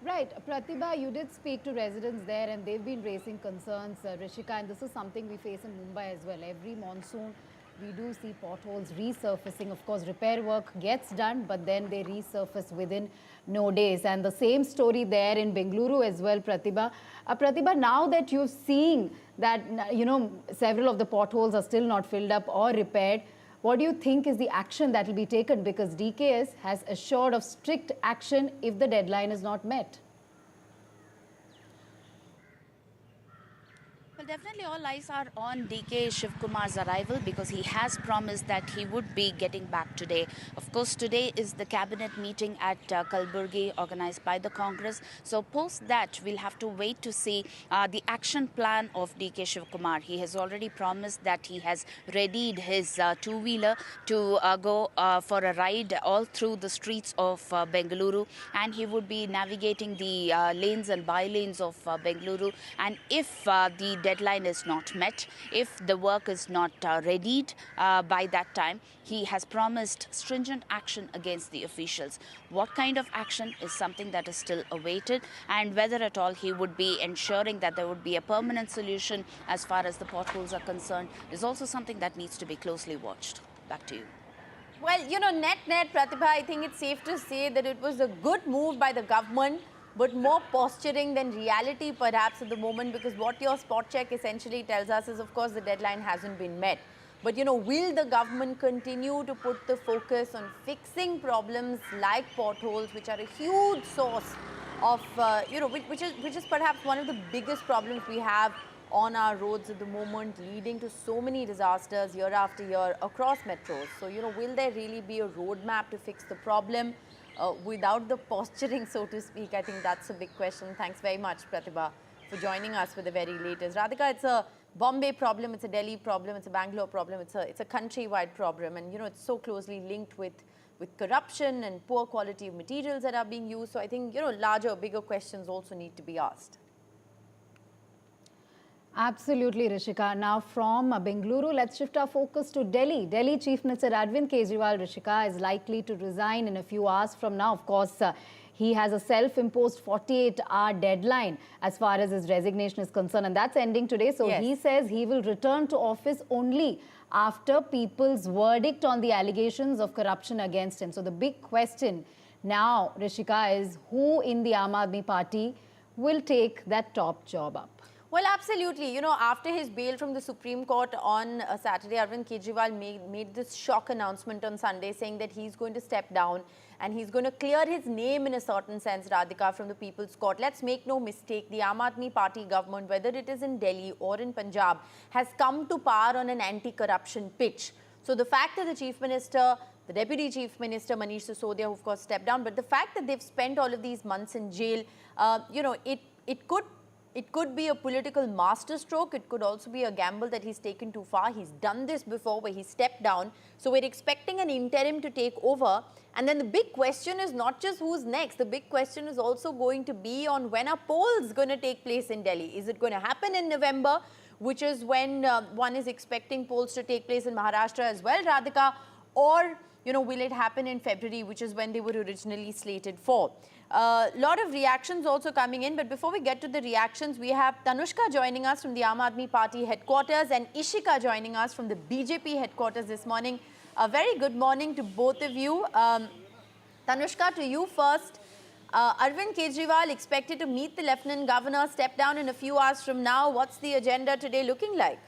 Right. Pratibha, you did speak to residents there and they've been raising concerns, Rishika, and this is something we face in Mumbai as well. Every monsoon, we do see potholes resurfacing. Of course, repair work gets done, but then they resurface within no days. And the same story there in Bengaluru as well, Pratibha. Pratibha, now that you're seeing that, you know, several of the potholes are still not filled up or repaired, what do you think is the action that will be taken? Because DKS has assured of strict action if the deadline is not met. Well, definitely all eyes are on DK Shivkumar's arrival, because he has promised that he would be getting back today. Of course, today is the cabinet meeting at Kalburgi organized by the Congress. So post that, we'll have to wait to see the action plan of DK Shivkumar. He has already promised that he has readied his two-wheeler to go for a ride all through the streets of Bengaluru, and he would be navigating the lanes and by-lanes of Bengaluru. And if the deadline is not met, if the work is not readied by that time, he has promised stringent action against the officials. What kind of action is something that is still awaited, and whether at all he would be ensuring that there would be a permanent solution as far as the potholes are concerned is also something that needs to be closely watched. Back to you. Well, you know, net, Pratibha, I think it's safe to say that it was a good move by the government, but more posturing than reality perhaps at the moment, because what your spot check essentially tells us is, of course, the deadline hasn't been met. But, you know, will the government continue to put the focus on fixing problems like potholes, which are a huge source of, you know, which is perhaps one of the biggest problems we have on our roads at the moment, leading to so many disasters year after year across metros. So, will there really be a roadmap to fix the problem without the posturing, so to speak? I think that's a big question. Thanks very much, Pratibha, for joining us with the very latest. Radhika, it's a Bombay problem, it's a Delhi problem, it's a Bangalore problem, it's a countrywide problem, and it's so closely linked with corruption and poor quality of materials that are being used. So I think larger, bigger questions also need to be asked. Absolutely, Rishika. Now from Bengaluru, let's shift our focus to Delhi. Delhi Chief Minister Arvind Kejriwal, Rishika, is likely to resign in a few hours from now. Of course, he has a self-imposed 48-hour deadline as far as his resignation is concerned, and that's ending today. So Yes. he says he will return to office only after people's verdict on the allegations of corruption against him. So the big question now, Rishika, is who in the Aam Aadmi Party will take that top job up? Well, absolutely. After his bail from the Supreme Court on Saturday, Arvind Kejriwal made this shock announcement on Sunday saying that he's going to step down and he's going to clear his name in a certain sense, Radhika, from the People's Court. Let's make no mistake, the Aam Aadmi Party government, whether it is in Delhi or in Punjab, has come to power on an anti-corruption pitch. So the fact that the Chief Minister, the Deputy Chief Minister, Manish Sisodia, who of course stepped down, but the fact that they've spent all of these months in jail, it could be a political masterstroke. It could also be a gamble that he's taken too far. He's done this before where he stepped down. So we're expecting an interim to take over. And then the big question is not just who's next. The big question is also going to be on when are polls going to take place in Delhi. Is it going to happen in November, which is when one is expecting polls to take place in Maharashtra as well, Radhika? Or, will it happen in February, which is when they were originally slated for? A lot of reactions also coming in, but before we get to the reactions, we have Tanushka joining us from the Aam Aadmi Party headquarters and Ishika joining us from the BJP headquarters this morning. A very good morning to both of you. Tanushka, to you first. Arvind Kejriwal expected to meet the Lieutenant Governor, step down in a few hours from now. What's the agenda today looking like?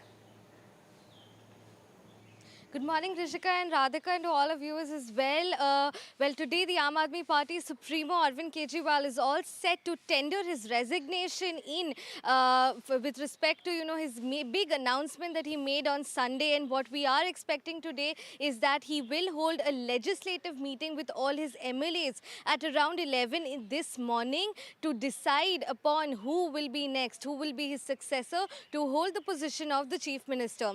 Good morning, Rishika and Radhika, and to all of viewers as well. Well, today the Aam Aadmi Party Supremo Arvind Kejriwal is all set to tender his resignation in with respect to his big announcement that he made on Sunday. And what we are expecting today is that he will hold a legislative meeting with all his MLAs at around 11 in this morning to decide upon who will be next, who will be his successor to hold the position of the Chief Minister.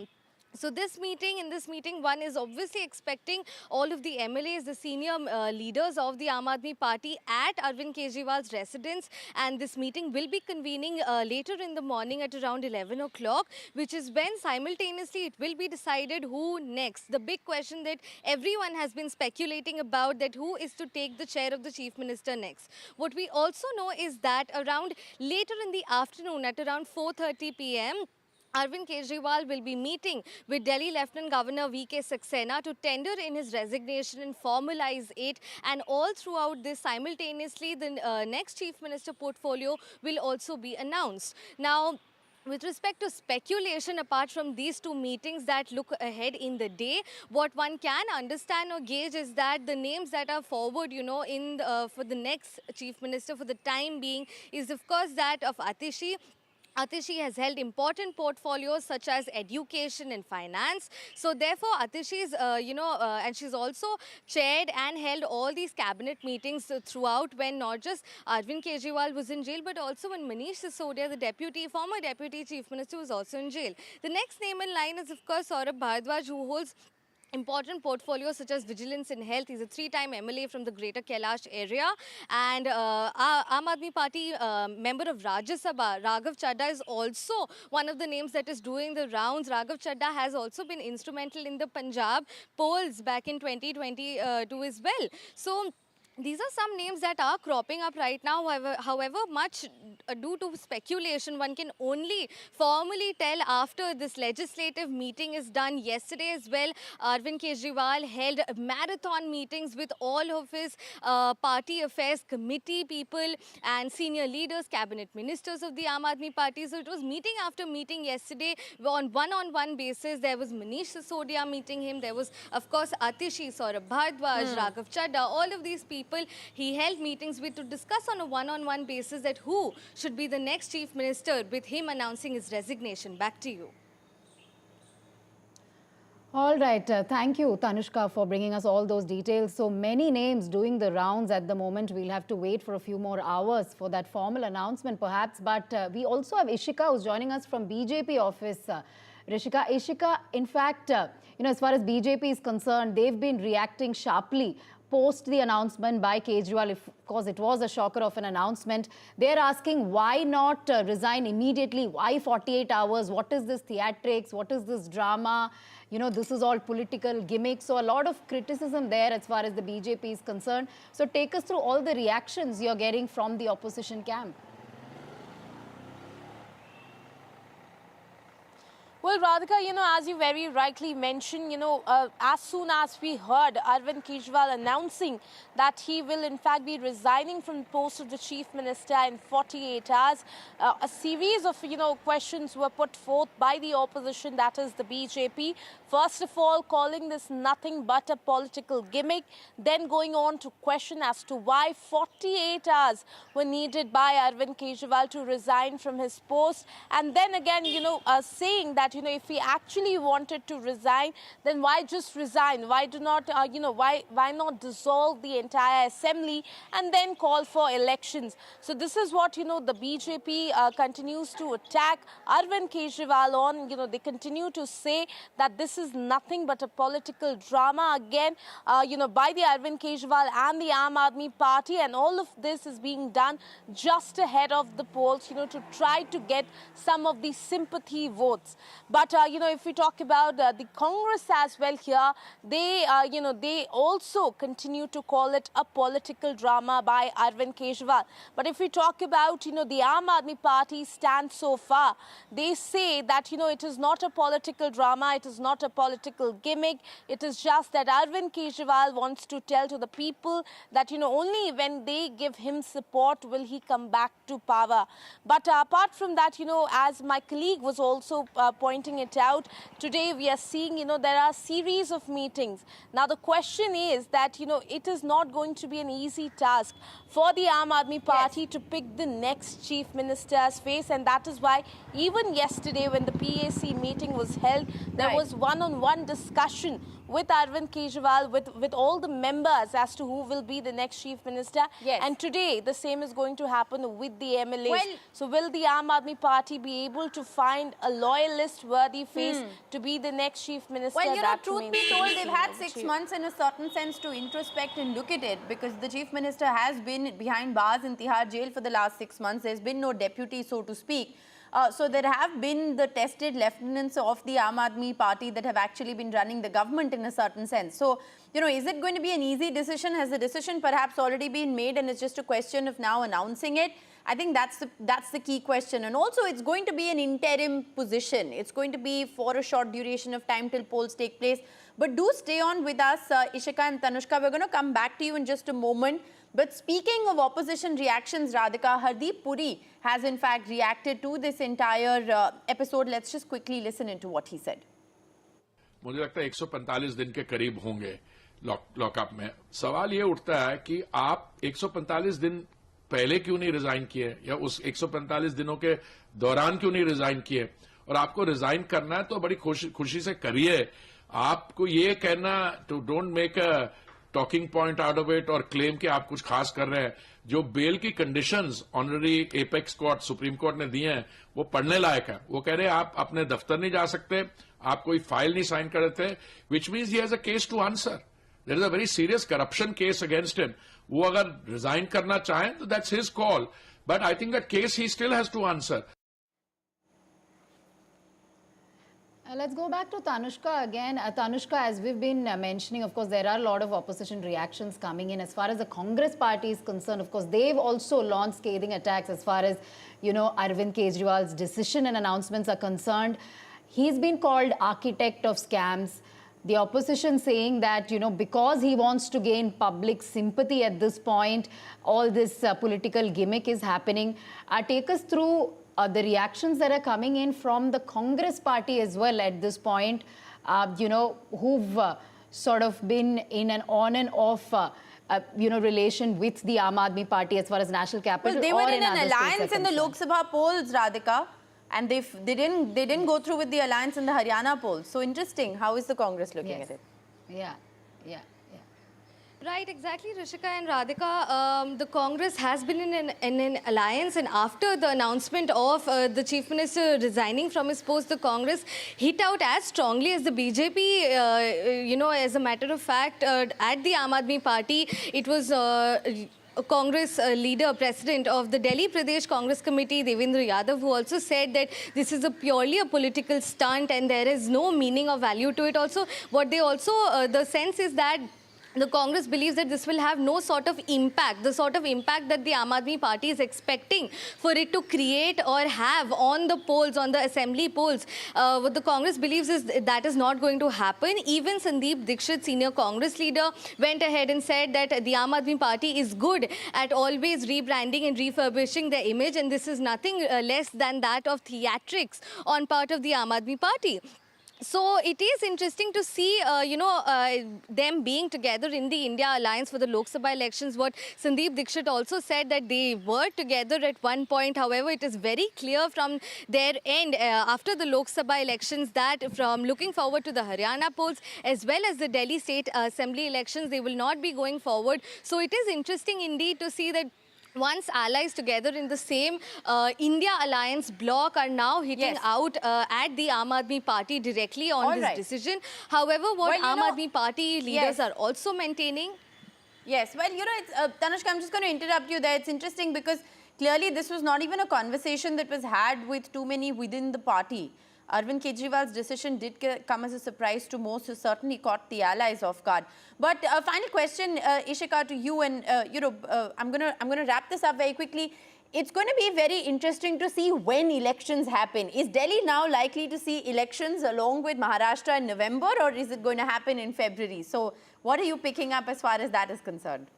So in this meeting, one is obviously expecting all of the MLAs, the senior leaders of the Aam Aadmi Party at Arvind Kejriwal's residence. And this meeting will be convening later in the morning at around 11 o'clock, which is when simultaneously it will be decided who next. The big question that everyone has been speculating about, that who is to take the chair of the Chief Minister next. What we also know is that around later in the afternoon at around 4:30 p.m., Arvind Kejriwal will be meeting with Delhi Lieutenant Governor V.K. Saxena to tender in his resignation and formalize it. And all throughout this, simultaneously, the next Chief Minister portfolio will also be announced. Now, with respect to speculation, apart from these two meetings that look ahead in the day, what one can understand or gauge is that the names that are forward, for the next Chief Minister for the time being is, of course, that of Atishi. Atishi has held important portfolios such as education and finance. So therefore, Atishi's, and she's also chaired and held all these cabinet meetings throughout, when not just Arvind Kejriwal was in jail, but also when Manish Sisodia, the former Deputy Chief Minister, was also in jail. The next name in line is, of course, Saurabh Bhardwaj, who holds important portfolios such as vigilance and health. He's a 3-time MLA from the Greater Kailash area. And Aam Aadmi Party member of Rajya Sabha, Raghav Chadha, is also one of the names that is doing the rounds. Raghav Chadha has also been instrumental in the Punjab polls back in 2022 as well. So these are some names that are cropping up right now. However, much due to speculation, one can only formally tell after this legislative meeting is done. Yesterday as well, Arvind Kejriwal held marathon meetings with all of his party affairs committee people and senior leaders, cabinet ministers of the Aam Aadmi Party. So it was meeting after meeting yesterday on one-on-one basis. There was Manish Sisodia meeting him. There was, of course, Atishi, Saurabh Bhardwaj, Raghav Chadha, all of these people people he held meetings with to discuss on a one-on-one basis that who should be the next chief minister, with him announcing his resignation. Back to you. All right. Thank you, Tanushka, for bringing us all those details. So many names doing the rounds at the moment. We'll have to wait for a few more hours for that formal announcement, perhaps. But we also have Ishika, who's joining us from BJP office. Ishika, in fact, as far as BJP is concerned, they've been reacting sharply post the announcement by Kejriwal. Of course, it was a shocker of an announcement. They're asking why not resign immediately? Why 48 hours? What is this theatrics? What is this drama? This is all political gimmicks. So a lot of criticism there as far as the BJP is concerned. So take us through all the reactions you're getting from the opposition camp. Well, Radhika, as you very rightly mentioned, as soon as we heard Arvind Kejriwal announcing that he will in fact be resigning from the post of the chief minister in 48 hours, a series of, questions were put forth by the opposition, that is the BJP. First of all, calling this nothing but a political gimmick, then going on to question as to why 48 hours were needed by Arvind Kejriwal to resign from his post. And then again, saying that, if he actually wanted to resign, then why just resign? Why do not, why not dissolve the entire assembly and then call for elections? So this is what, the BJP continues to attack Arvind Kejriwal on. They continue to say that this is nothing but a political drama again, by the Arvind Kejriwal and the Aam Aadmi Party, and all of this is being done just ahead of the polls, to try to get some of the sympathy votes. But, if we talk about the Congress as well here, they, they also continue to call it a political drama by Arvind Kejriwal. But if we talk about, the Aam Aadmi Party stand so far, they say that, it is not a political drama, it is not a political gimmick. It is just that Arvind Kejriwal wants to tell to the people that, only when they give him support will he come back to power. But apart from that, as my colleague was also pointing it out, today we are seeing, there are a series of meetings. Now, the question is that, it is not going to be an easy task for the Aam Aadmi Party to pick the next chief minister's face. And that is why even yesterday when the PAC meeting was held, there was one-on-one discussion with Arvind Kejriwal, with all the members as to who will be the next chief minister. And today, the same is going to happen with the MLAs. So will the Aam Aadmi Party be able to find a loyalist-worthy face to be the next chief minister? Well, truth be told, they've had 6 months in a certain sense to introspect and look at it, because the chief minister has been behind bars in Tihar jail for the last 6 months. There's been no deputy, so to speak. So there have been the tested lieutenants of the Aam Aadmi Party that have actually been running the government in a certain sense. So, is it going to be an easy decision? Has the decision perhaps already been made and it's just a question of now announcing it? I think that's the key question. And also, it's going to be an interim position. It's going to be for a short duration of time till polls take place. But do stay on with us, Ishika and Tanushka. We're going to come back to you in just a moment. But speaking of opposition reactions, Radhika, Hardeep Puri has in fact reacted to this entire episode. Let's just quickly listen into what he said. मुझे लगता है 145 दिन के करीब होंगे lockup में. सवाल ये उठता है कि आप 145 दिन पहले क्यों नहीं रिजाइन किए, या उस 145 दिनों के दौरान क्यों नहीं रिजाइन किए. और आपको रिजाइन करना है तो बड़ी खुशी से करिए. आपको ये कहना, to don't make a talking point out of it और क्लेम कि आप कुछ खास कर रहे हैं. जो बेल की conditions honorary apex court, supreme court ने दी हैं, वो पढ़ने लायक है. वो कह रहे हैं आप अपने दफ्तर नहीं जा सकते, आप कोई फाइल नहीं साइन कर रहे थे, which means he has a case to answer. There is a very serious corruption case against him. वो अगर रिजाइन करना चाहें तो that's his call, but I think that case he still has to answer. Let's go back to Tanushka again. Tanushka, as we've been mentioning, of course, there are a lot of opposition reactions coming in. As far as the Congress party is concerned, of course, they've also launched scathing attacks as far as, Arvind Kejriwal's decision and announcements are concerned. He's been called architect of scams. The opposition saying that, because he wants to gain public sympathy at this point, all this political gimmick is happening. Take us through the reactions that are coming in from the Congress party as well at this point, who've sort of been in an on and off relation with the Aam Aadmi Party as far as national capital. Well, they were in an alliance in the Lok Sabha polls, Radhika, and they didn't go through with the alliance in the Haryana polls. So interesting. How is the Congress looking at it? Yeah. Right, exactly, Rishika and Radhika. The Congress has been in an alliance, and after the announcement of the Chief Minister resigning from his post, the Congress hit out as strongly as the BJP. As a matter of fact, at the Aam Aadmi Party, it was Congress leader, president of the Delhi Pradesh Congress Committee, Devendra Yadav, who also said that this is purely a political stunt and there is no meaning or value to it. Also, what they also, the sense is that the Congress believes that this will have no sort of impact, the sort of impact that the Aam Aadmi Party is expecting for it to create or have on the polls, on the assembly polls. What the Congress believes is that is not going to happen. Even Sandeep Dixit, senior Congress leader, went ahead and said that the Aam Aadmi Party is good at always rebranding and refurbishing their image, and this is nothing less than that of theatrics on part of the Aam Aadmi Party. So it is interesting to see, them being together in the India Alliance for the Lok Sabha elections. What Sandeep Dixit also said that they were together at one point. However, it is very clear from their end after the Lok Sabha elections that from looking forward to the Haryana polls as well as the Delhi State Assembly elections, they will not be going forward. So it is interesting indeed to see that once allies together in the same India Alliance bloc are now hitting out at the Aam Aadmi Party directly on this decision. However, what Aam Aadmi Party leaders are also maintaining. Yes, well, Tanushka, I'm just going to interrupt you there. It's interesting because clearly this was not even a conversation that was had with too many within the party. Arvind Kejriwal's decision did come as a surprise to most, who certainly caught the allies off guard. But a final question, Ishika, to you, and I'm gonna wrap this up very quickly. It's going to be very interesting to see when elections happen. Is Delhi now likely to see elections along with Maharashtra in November, or is it going to happen in February? So, what are you picking up as far as that is concerned?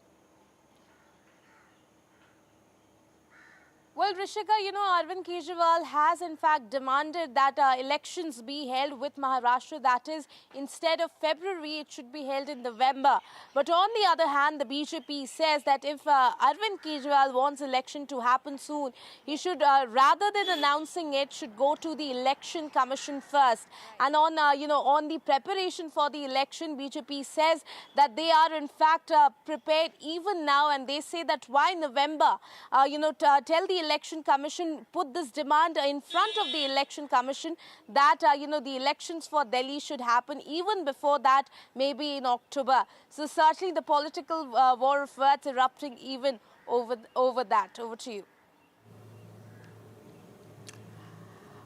Well, Rishika, Arvind Kejriwal has in fact demanded that elections be held with Maharashtra. That is, instead of February, it should be held in November. But on the other hand, the BJP says that if Arvind Kejriwal wants election to happen soon, he should, rather than announcing it, should go to the Election Commission first. And on, on the preparation for the election, BJP says that they are in fact prepared even now, and they say that why November? Tell the Election Commission, put this demand in front of the Election Commission that, the elections for Delhi should happen even before that, maybe in October. So certainly the political war of words erupting even over that. Over to you.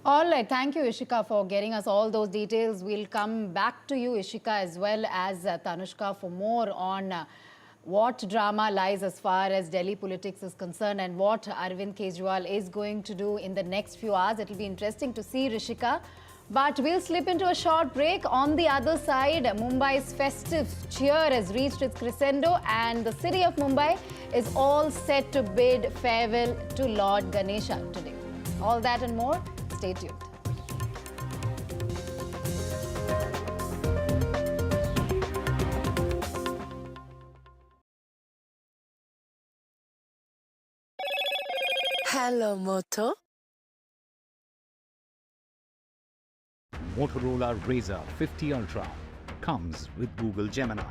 All right, thank you, Ishika, for getting us all those details. We'll come back to you, Ishika, as well as Tanushka, for more on what drama lies as far as Delhi politics is concerned and what Arvind Kejriwal is going to do in the next few hours. It will be interesting to see, Rishika. But we'll slip into a short break. On the other side, Mumbai's festive cheer has reached its crescendo and the city of Mumbai is all set to bid farewell to Lord Ganesha today. All that and more, stay tuned. Hello, Moto. Motorola Razr 50 Ultra comes with Google Gemini.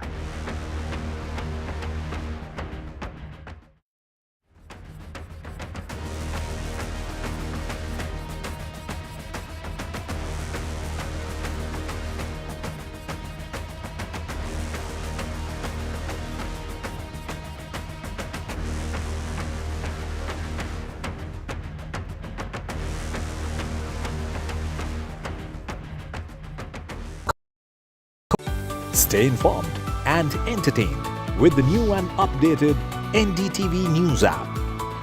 Stay informed and entertained with the new and updated NDTV News app.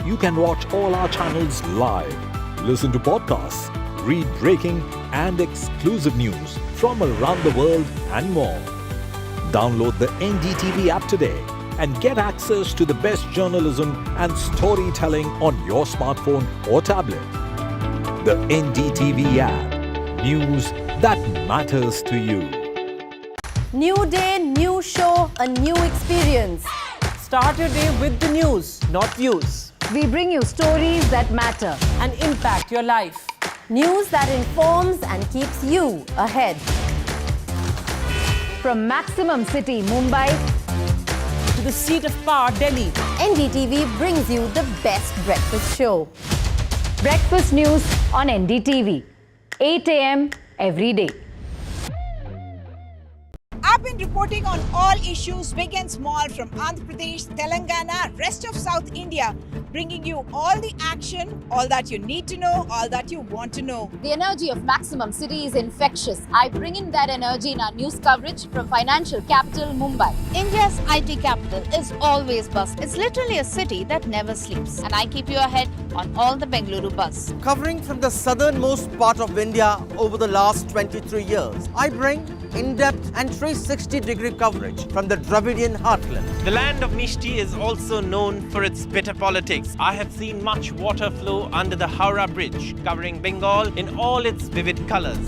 You can watch all our channels live, listen to podcasts, read breaking and exclusive news from around the world and more. Download the NDTV app today and get access to the best journalism and storytelling on your smartphone or tablet. The NDTV app. News that matters to you. New day, new show, a new experience. Start your day with the news, not views. We bring you stories that matter and impact your life. News that informs and keeps you ahead. From Maximum City, Mumbai, to the seat of power, Delhi, NDTV brings you the best breakfast show. Breakfast news on NDTV, 8 a.m. every day. I've been reporting on all issues big and small from Andhra Pradesh, Telangana, rest of South India, bringing you all the action, all that you need to know, all that you want to know. The energy of Maximum City is infectious. I bring in that energy in our news coverage from financial capital Mumbai. India's IT capital is always buzz. It's literally a city that never sleeps. And I keep you ahead on all the Bengaluru buzz. Covering from the southernmost part of India over the last 23 years, I bring in-depth and 360-degree coverage from the Dravidian heartland. The land of Mishti is also known for its bitter politics. I have seen much water flow under the Howrah Bridge, covering Bengal in all its vivid colors.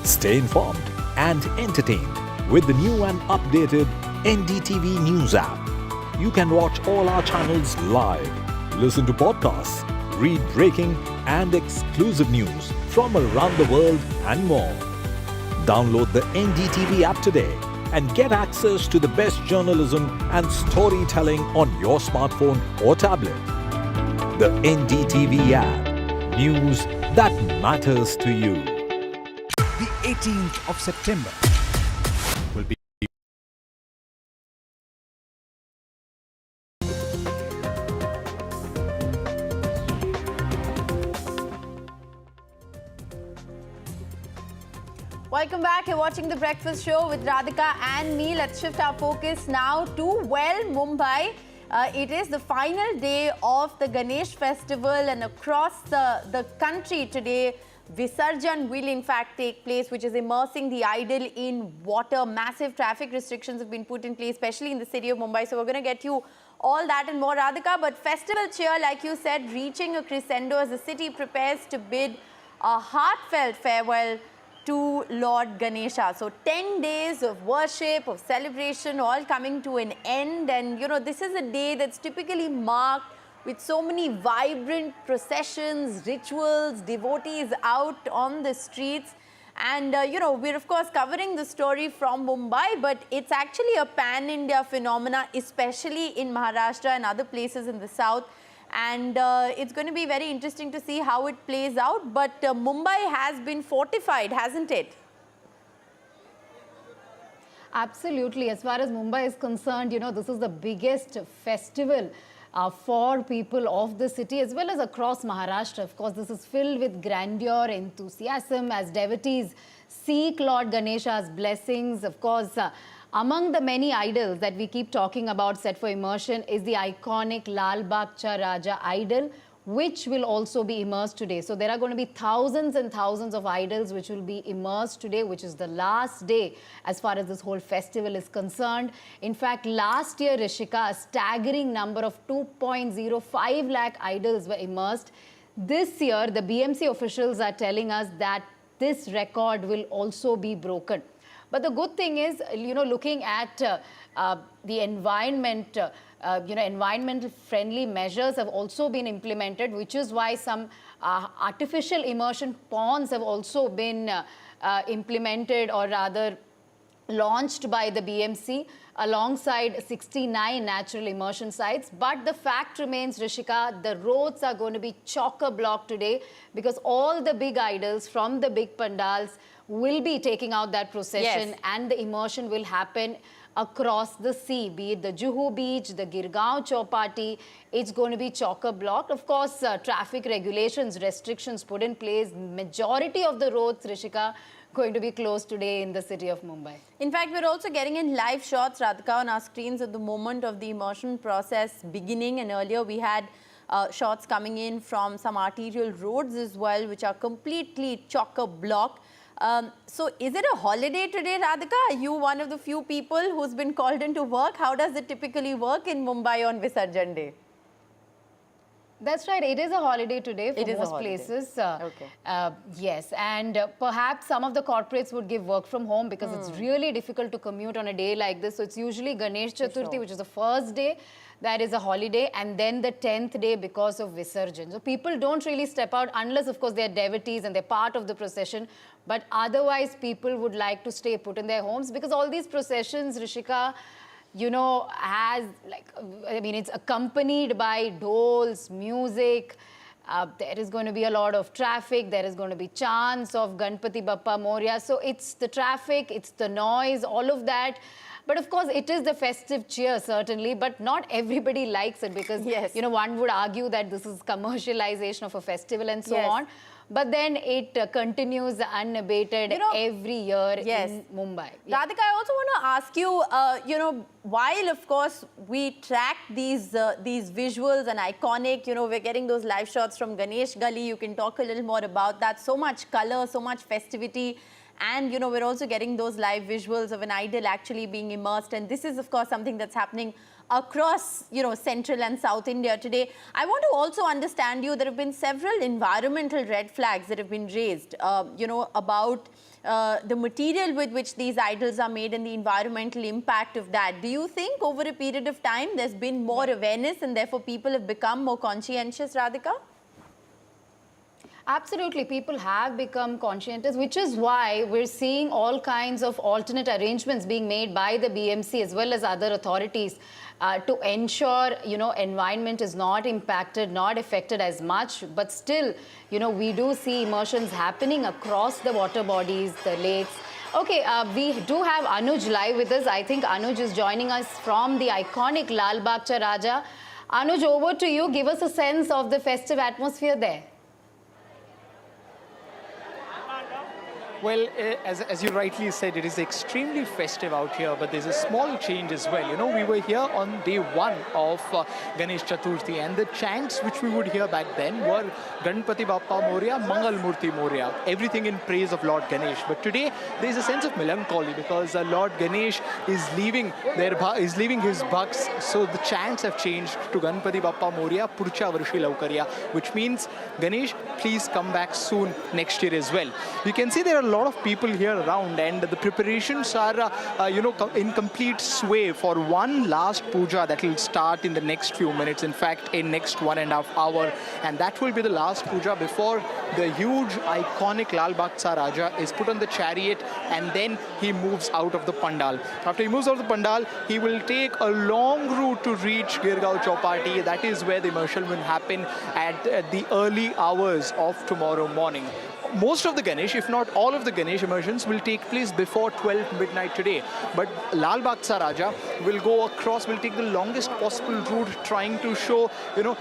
Stay informed and entertained with the new and updated NDTV News app. You can watch all our channels live, listen to podcasts, read breaking and exclusive news from around the world and more. Download the NDTV app today and get access to the best journalism and storytelling on your smartphone or tablet. The NDTV app. News that matters to you. The 18th of September will be Welcome back. You're watching The Breakfast Show with Radhika and me. Let's shift our focus now to, Mumbai. It is the final day of the Ganesh festival, and across the country today, Visarjan will in fact take place, which is immersing the idol in water. Massive traffic restrictions have been put in place, especially in the city of Mumbai. So we're going to get you all that and more, Radhika. But festival cheer, like you said, reaching a crescendo as the city prepares to bid a heartfelt farewell to Lord Ganesha. So 10 days of worship, of celebration, all coming to an end. And, you know, this is a day that's typically marked with so many vibrant processions, rituals, devotees out on the streets. And, you know, we're of course covering the story from Mumbai, but it's actually a pan-India phenomena, especially in Maharashtra and other places in the south. And it's going to be very interesting to see how it plays out. But Mumbai has been fortified, hasn't it? Absolutely. As far as Mumbai is concerned, you know, this is the biggest festival for people of the city as well as across Maharashtra. Of course, this is filled with grandeur, enthusiasm as devotees seek Lord Ganesha's blessings. Of course, among the many idols that we keep talking about set for immersion is the iconic Lal Bagh Raja idol, which will also be immersed today. So there are going to be thousands and thousands of idols which will be immersed today, which is the last day as far as this whole festival is concerned. In fact, last year, Rishika, a staggering number of 2.05 lakh idols were immersed. This year, the BMC officials are telling us that this record will also be broken. But the good thing is, you know, looking at the environment, environmental friendly measures have also been implemented, which is why some artificial immersion ponds have also been implemented, or rather launched by the BMC alongside 69 natural immersion sites. But the fact remains, Rishika, the roads are going to be chock-a-block today because all the big idols from the big pandals will be taking out that procession. Yes. And the immersion will happen across the sea, be it the Juhu beach, the Girgaon Chowpatty. It's going to be chock-a-block. Of course, traffic regulations, restrictions put in place. Majority of the roads, Rishika, going to be closed today in the city of Mumbai. In fact, we're also getting in live shots, Radhika, on our screens at the moment of the immersion process beginning. And earlier we had shots coming in from some arterial roads as well, which are completely chock-a-block. So is it a holiday today, Radhika? Are you one of the few people who's been called into work? How does it typically work in Mumbai on Visarjan Day? That's right. It is a holiday today for It is a most holiday. places. Okay. Yes, and perhaps some of the corporates would give work from home because it's really difficult to commute on a day like this. So it's usually Ganesh Chaturthi, which is the first day. That is a holiday, and then the 10th day because of Visarjan. So people don't really step out unless, of course, they're devotees and they're part of the procession. But otherwise, people would like to stay put in their homes because all these processions, Rishika, you know, it's accompanied by doles, music. There is going to be a lot of traffic. There is going to be chants of Ganpati Bappa Moria. So it's the traffic, it's the noise, all of that. But of course, it is the festive cheer, certainly, but not everybody likes it because, you know, one would argue that this is commercialization of a festival and so on. But then it continues unabated every year in Mumbai. Radhika, I also want to ask you, you know, while of course we track these visuals and iconic, you know, we're getting those live shots from Ganesh Gully. You can talk a little more about that. So much color, so much festivity. And, you know, we're also getting those live visuals of an idol actually being immersed. And this is, of course, something that's happening across, you know, Central and South India today. I want to also understand you, there have been several environmental red flags that have been raised, you know, about the material with which these idols are made and the environmental impact of that. Do you think over a period of time there's been more awareness and therefore people have become more conscientious, Radhika? Absolutely, people have become conscientious, which is why we're seeing all kinds of alternate arrangements being made by the BMC as well as other authorities to ensure, you know, environment is not impacted, not affected as much. But still, you know, we do see immersions happening across the water bodies, the lakes. Okay, we do have Anuj live with us. I think Anuj is joining us from the iconic Lal Bagh Cha Raja. Anuj, over to you. Give us a sense of the festive atmosphere there. Well, as you rightly said, it is extremely festive out here, but there's a small change as well. You know, we were here on day one of Ganesh Chaturthi, and the chants which we would hear back then were Ganpati Bappa Moria, Mangal Murti Moria, everything in praise of Lord Ganesh. But today, there's a sense of melancholy because Lord Ganesh is leaving his bucks, so the chants have changed to Ganpati Bappa Moria, Purcha Varshi Laukarya, which means Ganesh, please come back soon next year as well. You can see there are a lot of people here around, and the preparations are, you know, in complete sway for one last puja that will start in the next few minutes. In fact, in next 1.5 hours, and that will be the last puja before the huge iconic Lal Bagh Cha Raja is put on the chariot, and then he moves out of the pandal. After he moves out of the pandal, he will take a long route to reach Girgaon Chowpatty. That is where the immersion will happen at the early hours of tomorrow morning. Most of the Ganesh, if not all of the Ganesh immersions, will take place before 12 midnight today. But Lal Bagh Cha Raja will go across, will take the longest possible route, trying to show, you know,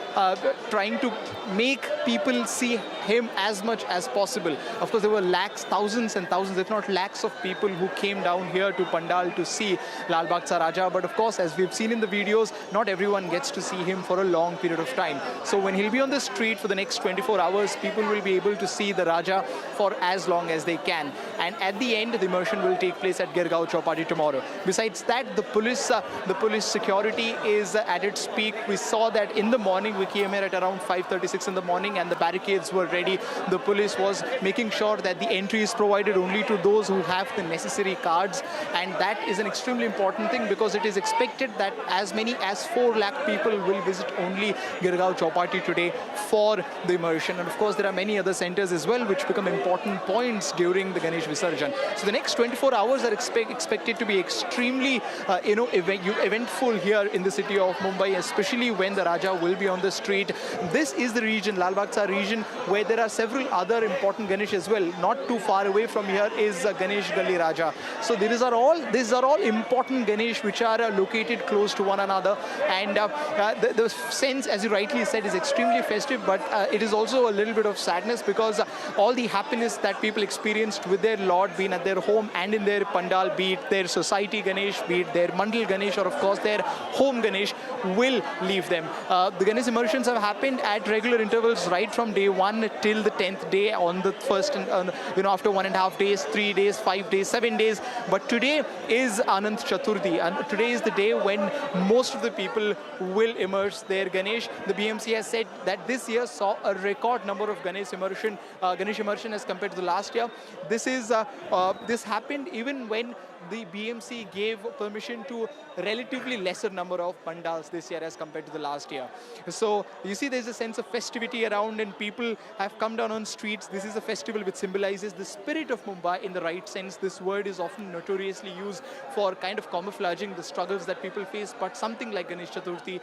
trying to make people see him as much as possible. Of course, there were lakhs, thousands and thousands, if not lakhs of people who came down here to Pandal to see Lal Bagh Cha Raja. But of course, as we've seen in the videos, not everyone gets to see him for a long period of time. So when he'll be on the street for the next 24 hours, people will be able to see the Raja for as long as they can. And at the end, the immersion will take place at Girgaon Chowpatty tomorrow. Besides that, the police security is at its peak. We saw that in the morning. We came here at around 5:36 in the morning, and the barricades were ready. The police was making sure that the entry is provided only to those who have the necessary cards, and that is an extremely important thing because it is expected that as many as 4 lakh people will visit only Girgaon Chowpatty today for the immersion. And of course, there are many other centers as well which become important points during the Ganesh Visarjan. So the next 24 hours are expected to be extremely, you know, eventful here in the city of Mumbai, especially when the Raja will be on the street. This is the region, Lal Bagh Cha region, where there are several other important Ganesh as well. Not too far away from here is Ganesh Gully Raja. So these are all important Ganesh which are located close to one another. And the sense, as you rightly said, is extremely festive, but it is also a little bit of sadness because all the the happiness that people experienced with their Lord, being at their home and in their pandal, be it their society Ganesh, be it their Mandal Ganesh, or of course their home Ganesh, will leave them. The Ganesh immersions have happened at regular intervals right from day 1 till the 10th day on the first, after 1.5 days, 3 days, 5 days, 7 days. But today is Anant Chaturthi, and today is the day when most of the people will immerse their Ganesh. The BMC has said that this year saw a record number of Ganesh immersion as compared to the last year. This happened even when the BMC gave permission to a relatively lesser number of pandals this year as compared to the last year. So you see there's a sense of festivity around, and people have come down on streets. This is a festival which symbolizes the spirit of Mumbai in the right sense. This word is often notoriously used for kind of camouflaging the struggles that people face, but something like Ganesh Chaturthi,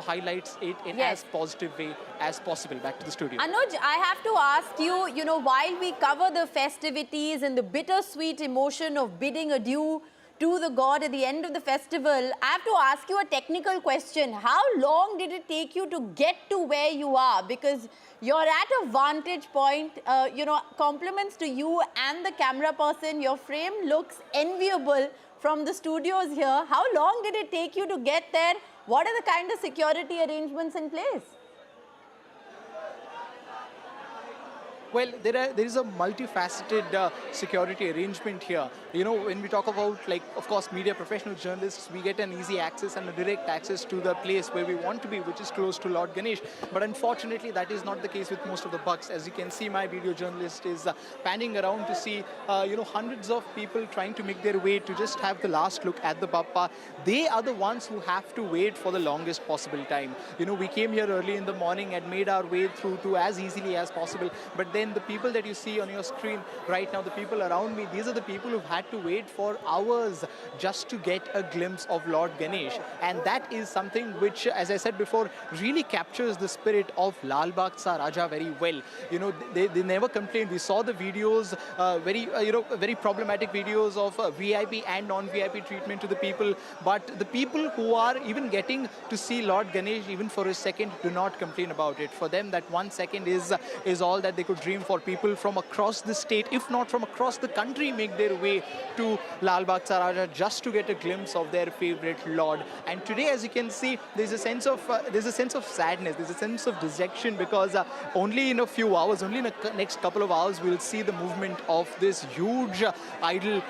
highlights it in as positive way as possible. Back to the studio. Anuj, I have to ask you, while we cover the festivities and the bittersweet emotion of bidding adieu to the god at the end of the festival, I have to ask you a technical question. How long did it take you to get to where you are? Because you're at a vantage point, compliments to you and the camera person. Your frame looks enviable from the studios here. How long did it take you to get there? What are the kind of security arrangements in place? Well, there is a multifaceted security arrangement here. When we talk about, of course, media professional journalists, we get an easy access and a direct access to the place where we want to be, which is close to Lord Ganesh. But unfortunately, that is not the case with most of the bucks. As you can see, my video journalist is panning around to see, hundreds of people trying to make their way to just have the last look at the Bappa. They are the ones who have to wait for the longest possible time. We came here early in the morning and made our way through to as easily as possible. But then the people that you see on your screen right now, the people around me, these are the people who've had to wait for hours just to get a glimpse of Lord Ganesh. And that is something which, as I said before, really captures the spirit of Lal Bagh Sa Raja very well. They never complained. We saw the videos, very problematic videos of VIP and non-VIP treatment to the people. But the people who are even getting to see Lord Ganesh even for a second do not complain about it. For them, that 1 second is all that they could dream for. People from across the state, if not from across the country, make their way to Lal Bagh Sa Raja just to get a glimpse of their favorite Lord. And today, as you can see, there's a sense of sadness, there's a sense of dejection, because only in a few hours, only in the next couple of hours, we'll see the movement of this huge idol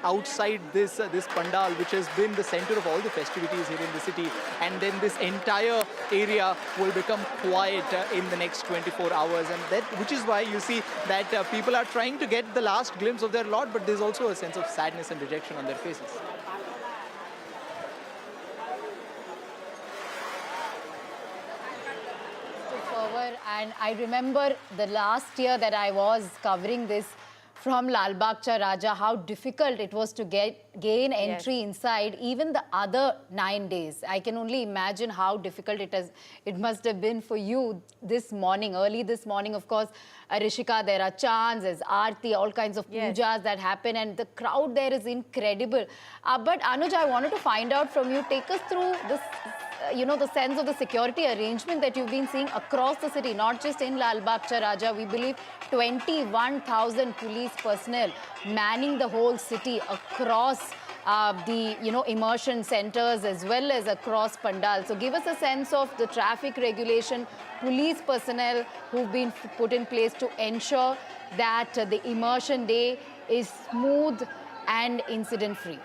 outside this pandal, which has been the center of all the festivities here in the city. And then this entire area will become quiet in the next 24 hours, and which is why you see that people are trying to get the last glimpse of their Lord, but there's also a sense of sadness and rejection on their faces. Forward, and I remember the last year that I was covering this from Lal Bagh Cha Raja, how difficult it was to gain entry inside, even the other 9 days. I can only imagine how difficult it must have been for you this morning, early this morning. Of course, Rishika, there are chants, there's aarti, all kinds of pujas that happen, and the crowd there is incredible. But Anuj, I wanted to find out from you, take us through this, the sense of the security arrangement that you've been seeing across the city, not just in Lal Bagh Cha Raja. We believe 21,000 police personnel manning the whole city across the immersion centers as well as across pandal. So give us a sense of the traffic regulation, police personnel who've been put in place to ensure that the immersion day is smooth and incident-free.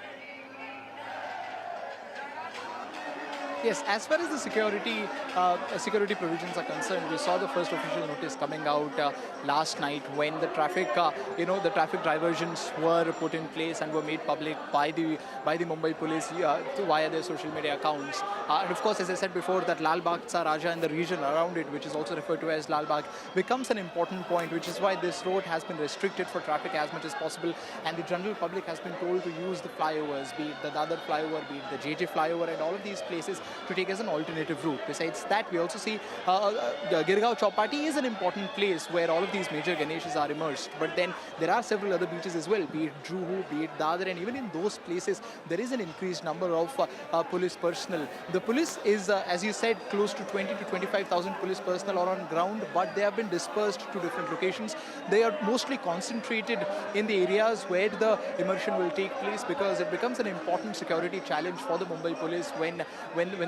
Yes, as far as the security provisions are concerned, we saw the first official notice coming out last night when the traffic, the traffic diversions were put in place and were made public by the Mumbai police via their social media accounts. And of course, as I said before, that Lal Bagh Sa Raja and the region around it, which is also referred to as Lal Bagh, becomes an important point, which is why this road has been restricted for traffic as much as possible, and the general public has been told to use the flyovers, be it the Dadar flyover, be it the JJ flyover, and all of these places to take as an alternative route. Besides that, we also see Girgaon Chowpatty is an important place where all of these major Ganeshas are immersed. But then there are several other beaches as well, be it Juhu, be it Dadar, and even in those places, there is an increased number of police personnel. The police is, as you said, close to 20 to 25,000 police personnel are on ground, but they have been dispersed to different locations. They are mostly concentrated in the areas where the immersion will take place, because it becomes an important security challenge for the Mumbai police when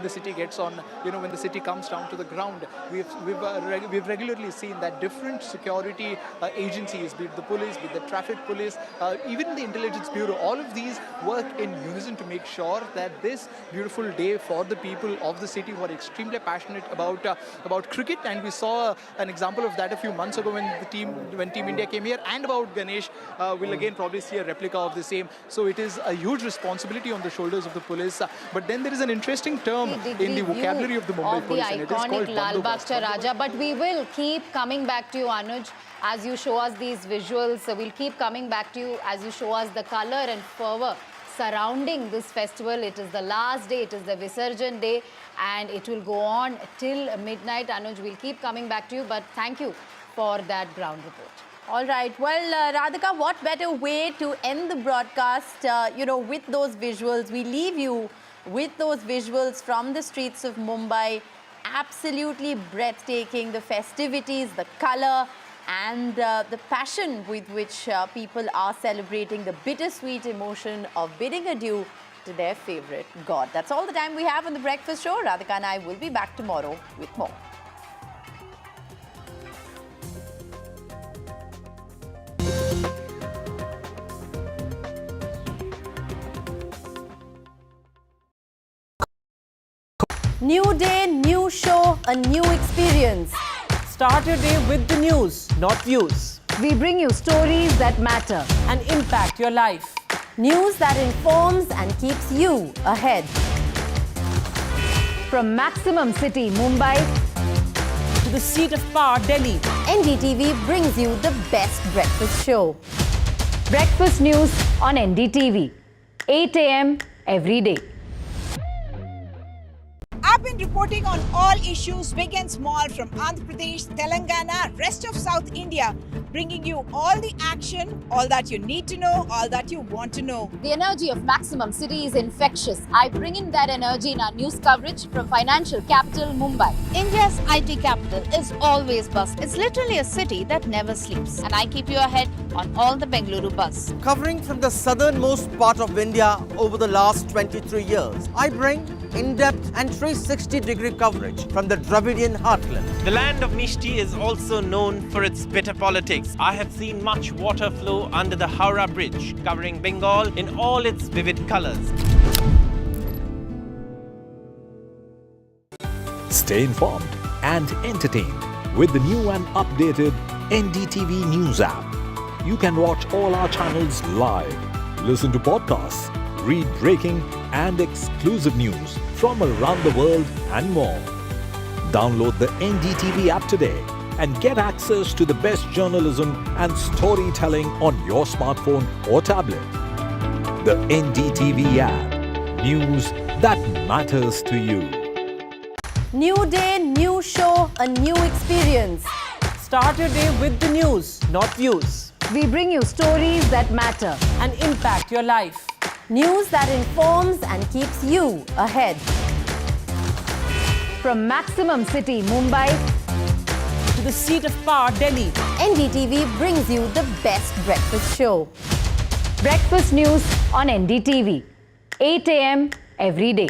the city gets on, when the city comes down to the ground. We've regularly seen that different security agencies, be it the police, be it the traffic police, even the intelligence bureau, all of these work in unison to make sure that this beautiful day for the people of the city who are extremely passionate about cricket, and we saw an example of that a few months ago when Team India came here, and about Ganesh, we'll again probably see a replica of the same. So it is a huge responsibility on the shoulders of the police. But then there is an interesting term in the vocabulary of the Mumbai police, and it is called Lal bandobast. Bagh Raja. But we will keep coming back to you, Anuj, as you show us these visuals. So we'll keep coming back to you as you show us the color and fervor surrounding this festival. It is the last day, it is the Visarjan day, and it will go on till midnight. Anuj, we'll keep coming back to you, but thank you for that ground report. All right. Well, Radhika, what better way to end the broadcast, with those visuals? We leave you with those visuals from the streets of Mumbai. Absolutely breathtaking. The festivities, the color, and the passion with which people are celebrating the bittersweet emotion of bidding adieu to their favorite god. That's all the time we have on The Breakfast Show. Radhika and I will be back tomorrow with more. New day, new show, a new experience. Start your day with the news, not views. We bring you stories that matter and impact your life. News that informs and keeps you ahead. From Maximum City, Mumbai, to the seat of power, Delhi, NDTV brings you the best breakfast show. Breakfast news on NDTV, 8 a.m. every day. I've been reporting on all issues big and small from Andhra Pradesh, Telangana, rest of South India, bringing you all the action, all that you need to know, all that you want to know. The energy of Maximum City is infectious. I bring in that energy in our news coverage from financial capital Mumbai. India's IT capital is always buzz. It's literally a city that never sleeps. And I keep you ahead on all the Bengaluru buzz. Covering from the southernmost part of India over the last 23 years, I bring in-depth and 360-degree coverage from the Dravidian heartland. The land of Mishti is also known for its bitter politics. I have seen much water flow under the Howrah Bridge, covering Bengal in all its vivid colors. Stay informed and entertained with the new and updated NDTV News app. You can watch all our channels live, listen to podcasts, read breaking and exclusive news from around the world and more. Download the NDTV app today and get access to the best journalism and storytelling on your smartphone or tablet. The NDTV app. News that matters to you. New day, new show, a new experience. Start your day with the news, not views. We bring you stories that matter and impact your life. News that informs and keeps you ahead. From Maximum City, Mumbai, to the seat of power, Delhi, NDTV brings you the best breakfast show. Breakfast news on NDTV, 8 a.m. every day.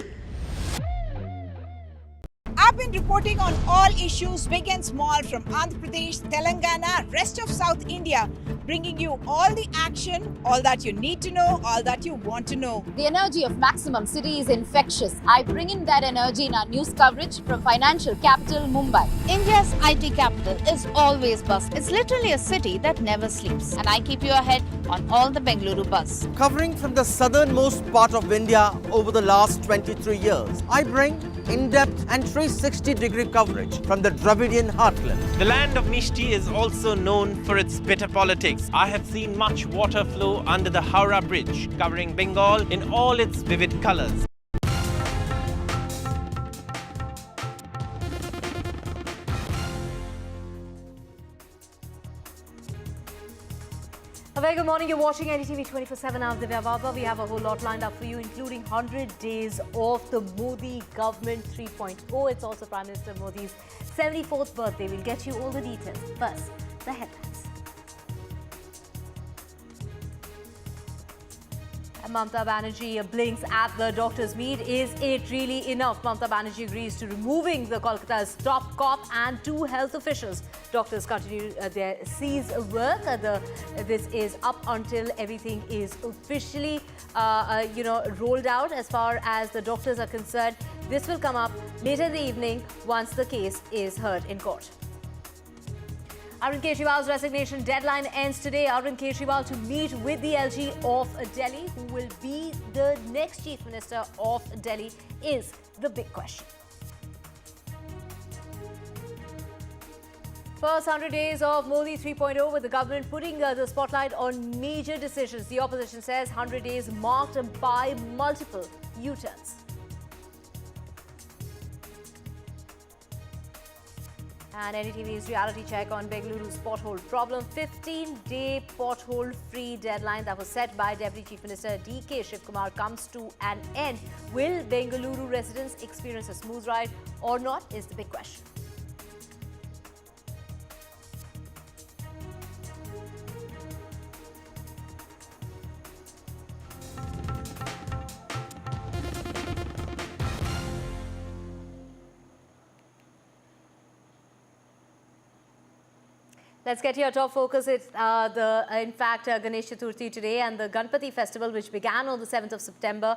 I've been reporting on all issues big and small from Andhra Pradesh, Telangana, rest of South India, bringing you all the action, all that you need to know, all that you want to know. The energy of Maximum City is infectious. I bring in that energy in our news coverage from financial capital Mumbai. India's IT capital is always buzz. It's literally a city that never sleeps. And I keep you ahead on all the Bengaluru buzz. Covering from the southernmost part of India over the last 23 years, I bring in-depth and 360-degree coverage from the Dravidian heartland. The land of Mishti is also known for its bitter politics. I have seen much water flow under the Howrah Bridge, covering Bengal in all its vivid colors. Very good morning. You're watching NDTV 24/7. I'm Divya Baba. We have a whole lot lined up for you, including 100 days of the Modi government 3.0. It's also Prime Minister Modi's 74th birthday. We'll get you all the details. First, the headlines. Mamata Banerjee blinks at the doctors' meet. Is it really enough? Mamata Banerjee agrees to removing the Kolkata's top cop and 2 health officials. Doctors continue their cease work. This is up until everything is officially, rolled out. As far as the doctors are concerned, this will come up later in the evening once the case is heard in court. Arvind Kejriwal's resignation deadline ends today. Arvind Kejriwal to meet with the LG of Delhi, who will be the next Chief Minister of Delhi, is the big question. First 100 days of Modi 3.0 with the government putting the spotlight on major decisions. The opposition says 100 days marked by multiple U-turns. And NDTV's reality check on Bengaluru's pothole problem. 15-day pothole-free deadline that was set by Deputy Chief Minister D.K. Shivkumar comes to an end. Will Bengaluru residents experience a smooth ride or not is the big question. Let's get your top focus. It's Ganesh Chaturthi today and the Ganpati festival, which began on the 7th of September,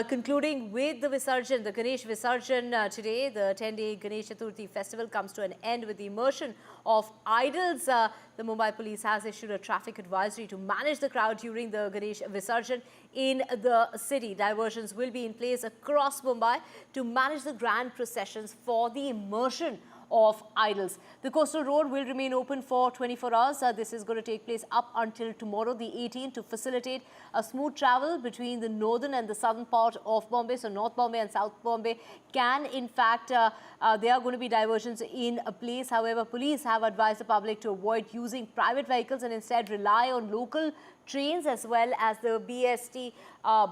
concluding with the Visarjan, the Ganesh Visarjan today. The 10-day Ganesh Chaturthi festival comes to an end with the immersion of idols. The Mumbai police has issued a traffic advisory to manage the crowd during the Ganesh Visarjan in the city. Diversions will be in place across Mumbai to manage the grand processions for the immersion of idols. The coastal road will remain open for 24 hours. This is going to take place up until tomorrow, the 18th, to facilitate a smooth travel between the northern and the southern part of Bombay. So North Bombay and South Bombay can, in fact, there are going to be diversions in place. However, police have advised the public to avoid using private vehicles and instead rely on local trains as well as the BST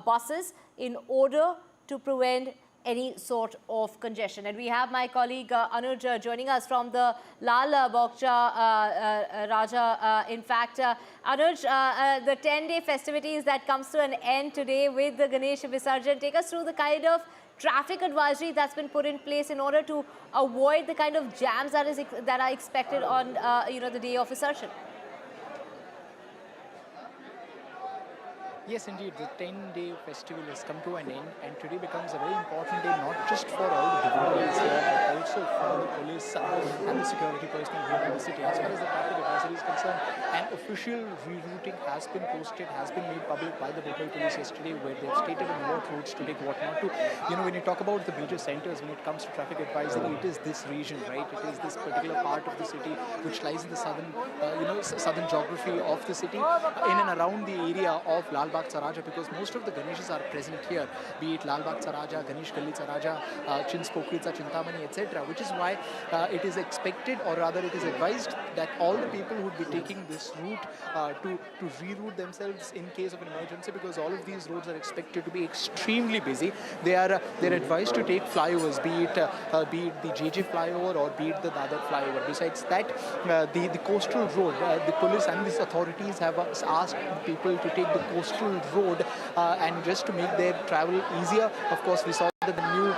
buses in order to prevent any sort of congestion. And we have my colleague Anuj joining us from the Lal Baksha Raja. Anuj, the 10-day festivities that comes to an end today with the Ganesh Visarjan, take us through the kind of traffic advisory that's been put in place in order to avoid the kind of jams that are expected on the day of Visarjan. Yes, indeed, the 10-day festival has come to an end, and today becomes a very important day, not just for all the devotees here, but also for the police and the security personnel here in the city. As far as the traffic advisory is concerned, an official rerouting has been posted, has been made public by the Mumbai police yesterday, where they have stated on what routes to take, what not to. When you talk about the major centers, when it comes to traffic advisory, it is this region, right? It is this particular part of the city which lies in the southern, southern geography of the city, in and around the area of Lal Bagh Saraja, because most of the Ganeshas are present here, be it Lal Bagh Saraja, Ganesh Galli Saraja, Chins Pokritsa, Chintamani, etc., which is why it is expected, or rather it is advised, that all the people who would be taking this route to reroute themselves in case of an emergency, because all of these roads are expected to be extremely busy. They're advised to take flyovers, be it the JJ flyover or be it the Dadar flyover. Besides that, the coastal road, the police and these authorities have asked people to take the coastal road and just to make their travel easier. Of course, we saw that the new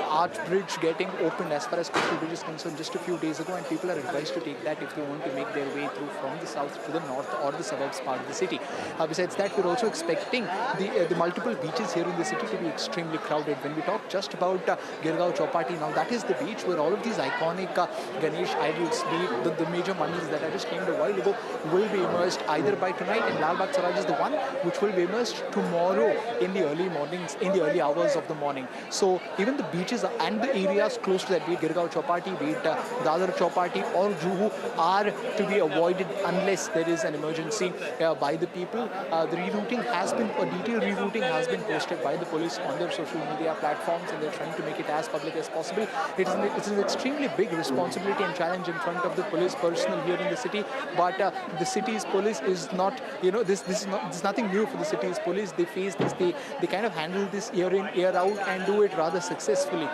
arch bridge getting opened as far as coastal bridge is concerned just a few days ago, and people are advised to take that if they want to make their way through from the south to the north or the suburbs part of the city. Besides that, we're also expecting the multiple beaches here in the city to be extremely crowded. When we talk just about Girgaon Chowpatty, now that is the beach where all of these iconic Ganesh idols, be it the major mandals that I just named a while ago, will be immersed either by tonight, and Lal Bagh Saraj is the one which will be immersed tomorrow in the early mornings, in the early hours of the morning. So even the beaches and the areas close to that, be it Girgaon Chowpatty, be it Dadar Chowpatty or Juhu, are to be avoided unless there is an emergency by the people. The rerouting has been, a detailed rerouting has been posted by the police on their social media platforms, and they're trying to make it as public as possible. It's an extremely big responsibility and challenge in front of the police personnel here in the city, but the city's police is not, this is nothing new for the city's police. They face this, they kind of handle this year in, year out, and do it rather successfully.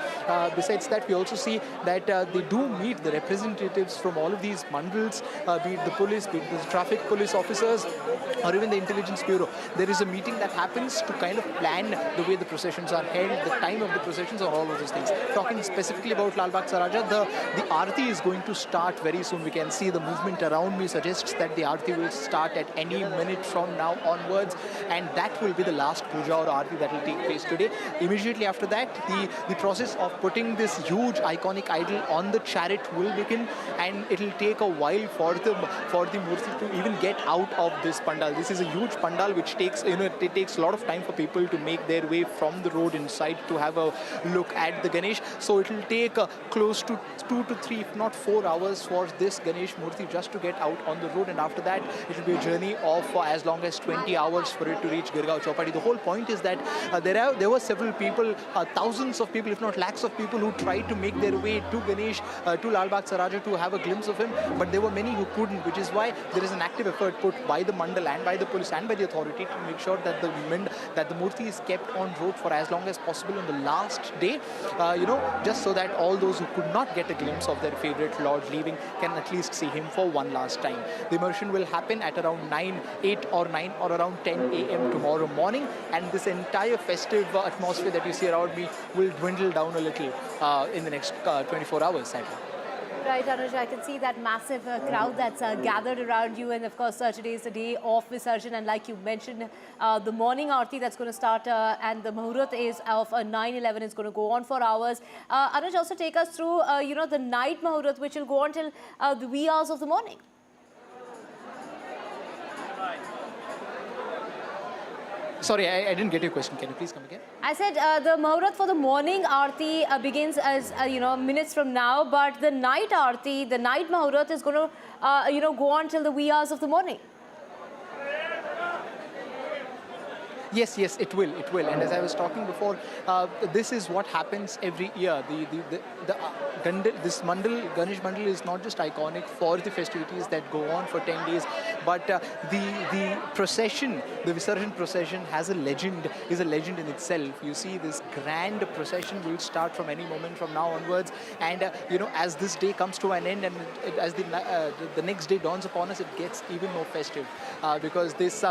Besides that, we also see that they do meet the representatives from all of these mandals, be it the police, be it the traffic police officers, or even the intelligence bureau. There is a meeting that happens to kind of plan the way the processions are held, the time of the processions, or all of those things. Talking specifically about Lal Bagh Raja, the Aarti is going to start very soon. We can see the movement around me suggests that the Aarti will start at any minute from now onwards, and that will be the last puja or Aarti that will take place today. Immediately after that, the process of putting this huge iconic idol on the chariot will begin, and it will take a while for the Murti to even get out of this pandal. This is a huge pandal which takes, it takes a lot of time for people to make their way from the road inside to have a look at the Ganesh. So it will take close to 2 to 3, if not 4 hours for this Ganesh Murti just to get out on the road, and after that it will be a journey of as long as 20 hours for it to reach Girgaon Chowpatty. The whole point is that there were several people, thousands of people, if not lakhs of people, who tried to make their way to Ganesh, to Lal Bagh Raja to have a glimpse of him, but there were many who couldn't, which is why there is an active effort put by the mandal and by the police and by the authority to make sure that the Murti is kept on road for as long as possible on the last day, just so that all those who could not get a glimpse of their favorite Lord leaving can at least see him for one last time. The immersion will happen at around 8 or 9 or around 10 a.m. tomorrow morning, and this entire festive atmosphere that you see around me will dwindle down a little in the next 24 hours, sadly. Right, Anuj, I can see that massive crowd that's gathered around you, and of course today is the day of Visarjan, and like you mentioned, the morning Aarti that's going to start and the Muhurat is of 9-11 is going to go on for hours. Anuj, also take us through, the night Muhurat, which will go on till the wee hours of the morning. Sorry, I didn't get your question. Can you please come again? I said the Muhurat for the morning Aarti begins as, minutes from now, but the night Aarti, the night Muhurat is going to, go on till the wee hours of the morning. Yes, it will. And as I was talking before, this is what happens every year. This Ganesh Mandal is not just iconic for the festivities that go on for 10 days, but the procession, the Visarjan procession is a legend in itself. You see, this grand procession will start from any moment from now onwards, and as this day comes to an end and as the next day dawns upon us, it gets even more festive because this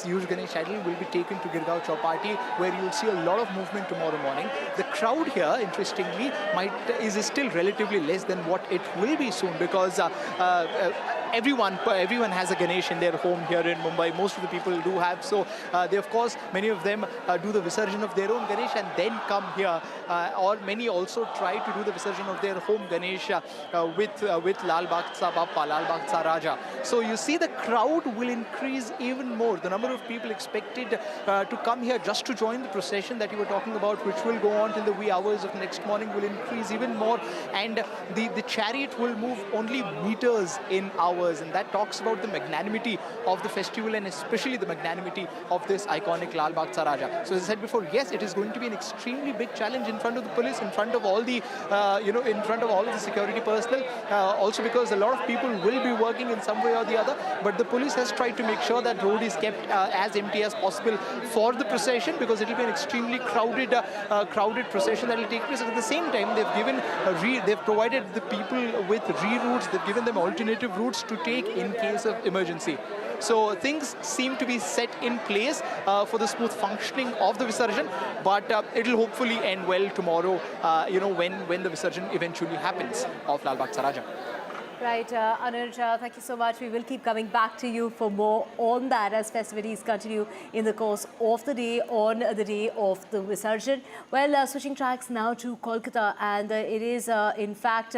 huge Ganesh idol will be taken to Girgaon Chowpatty, where you'll see a lot of movement tomorrow morning. The crowd here, interestingly, is still relatively less than what it will be soon, because everyone has a Ganesh in their home here in Mumbai. Most of the people do have. So they, of course, many of them do the Visarjan of their own Ganesh and then come here. Or many also try to do the Visarjan of their home Ganesh with Lal Bagh Bappa, Lal Bagh Raja. So you see the crowd will increase even more. The number of people expected to come here just to join the procession that you were talking about, which will go on till the wee hours of next morning, will increase even more. And the chariot will move only meters in hours. And that talks about the magnanimity of the festival, and especially the magnanimity of this iconic Lal Bagh Raja. So as I said before, yes, it is going to be an extremely big challenge in front of the police, in front of all the, in front of all of the security personnel. Also because a lot of people will be working in some way or the other. But the police has tried to make sure that road is kept as empty as possible for the procession, because it will be an extremely crowded procession that will take place. At the same time, they've provided the people with reroutes. They've given them alternative routes to take in case of emergency. So things seem to be set in place for the smooth functioning of the Visarjan, but it will hopefully end well tomorrow, when the Visarjan eventually happens of Lal Bagh Raja. Right, Anuj, thank you so much. We will keep coming back to you for more on that as festivities continue in the course of the day on the day of the Visarjan. Well, switching tracks now to Kolkata, and it is, in fact,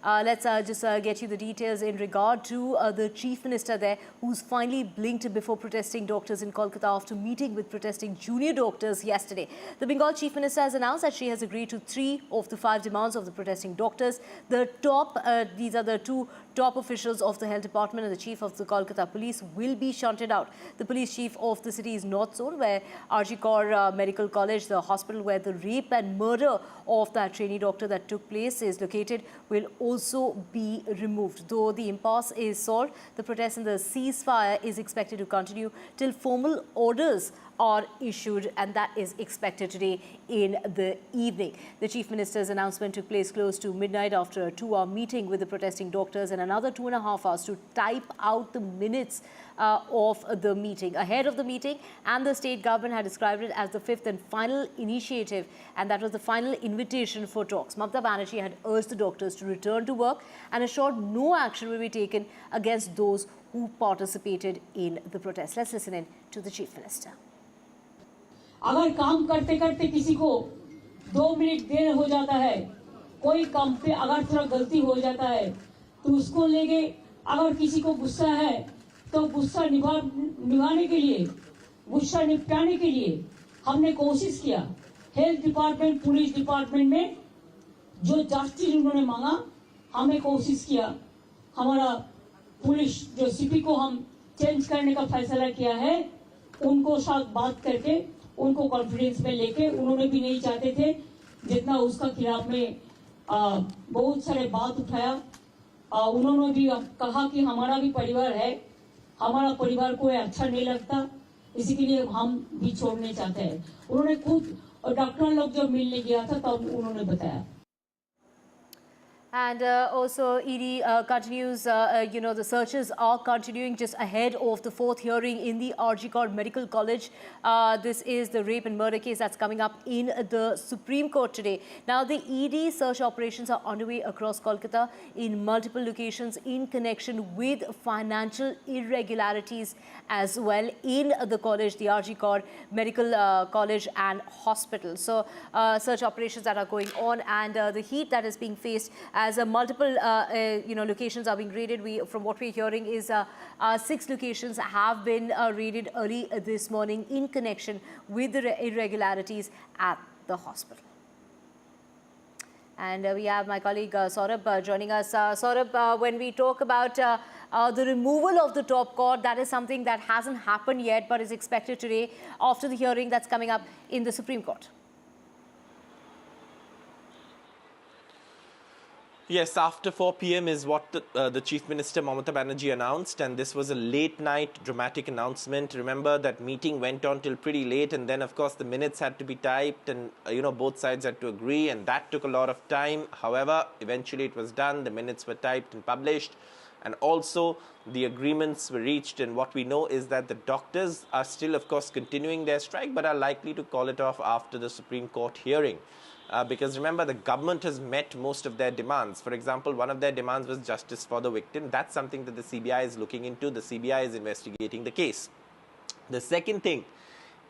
let's just get you the details in regard to the Chief Minister there, who's finally blinked before protesting doctors in Kolkata after meeting with protesting junior doctors yesterday. The Bengal Chief Minister has announced that she has agreed to 3 of the 5 demands of the protesting doctors. The top, these are the 2 top officials of the Health Department and the Chief of the Kolkata Police will be shunted out. The police chief of the city's North Zone, where RG Kaur Medical College, the hospital where the rape and murder of that trainee doctor that took place is located, will also be removed. Though the impasse is solved, the protest and the ceasefire is expected to continue till formal orders are issued, and that is expected today in the evening. The Chief Minister's announcement took place close to midnight after a 2-hour meeting with the protesting doctors and another 2.5 hours to type out the minutes of the meeting. Ahead of the meeting, and the state government had described it as the 5th and final initiative, and that was the final invitation for talks. Mamata Banerjee had urged the doctors to return to work and assured no action will be taken against those who participated in the protest. Let's listen in to the Chief Minister. अगर काम करते करते किसी को 2 minute देर हो जाता है, कोई काम पे अगर थोड़ा गलती हो जाता है, तो उसको लेके अगर किसी को गुस्सा है तो गुस्सा निभाने के लिए, गुस्सा निपटाने के लिए हमने कोशिश किया। हेल्थ डिपार्टमेंट, पुलिस डिपार्टमेंट में जो जस्टिस उन्होंने मांगा, हमें कोशिश किया। हमारा पुलिस जो सीपी को हम चेंज करने का फैसला किया है, उनको साथ बात करके उनको कॉन्फिडेंस में लेके, उन्होंने भी नहीं चाहते थे जितना उसका खिलाफ में बहुत सारे बात उठाया। उन्होंने भी कहा कि हमारा भी परिवार है, हमारा परिवार को अच्छा नहीं लगता, इसी के लिए हम भी छोड़ने चाहते हैं। उन्होंने खुद डॉक्टर लोग जब मिलने गया था तब उन्होंने बताया। And also, ED continues, the searches are continuing just ahead of the 4th hearing in the RG Kaur Medical College. This is the rape and murder case that's coming up in the Supreme Court today. Now, the ED search operations are underway across Kolkata in multiple locations in connection with financial irregularities as well in the college, the RG Kaur Medical College and Hospital. So, search operations that are going on, and the heat that is being faced as multiple locations are being raided. From what we're hearing is 6 locations have been raided early this morning in connection with the irregularities at the hospital. And we have my colleague Saurabh joining us. Saurabh, when we talk about the removal of the top court, that is something that hasn't happened yet but is expected today after the hearing that's coming up in the Supreme Court. Yes, after 4 p.m. is what the Chief Minister Mamata Banerjee announced, and this was a late night dramatic announcement. Remember that meeting went on till pretty late, and then of course the minutes had to be typed, and both sides had to agree, and that took a lot of time. However, eventually it was done, the minutes were typed and published, and also the agreements were reached. And what we know is that the doctors are still of course continuing their strike, but are likely to call it off after the Supreme Court hearing. Because remember, the government has met most of their demands. For example, one of their demands was justice for the victim. That's something that the CBI is looking into. The CBI is investigating the case. The second thing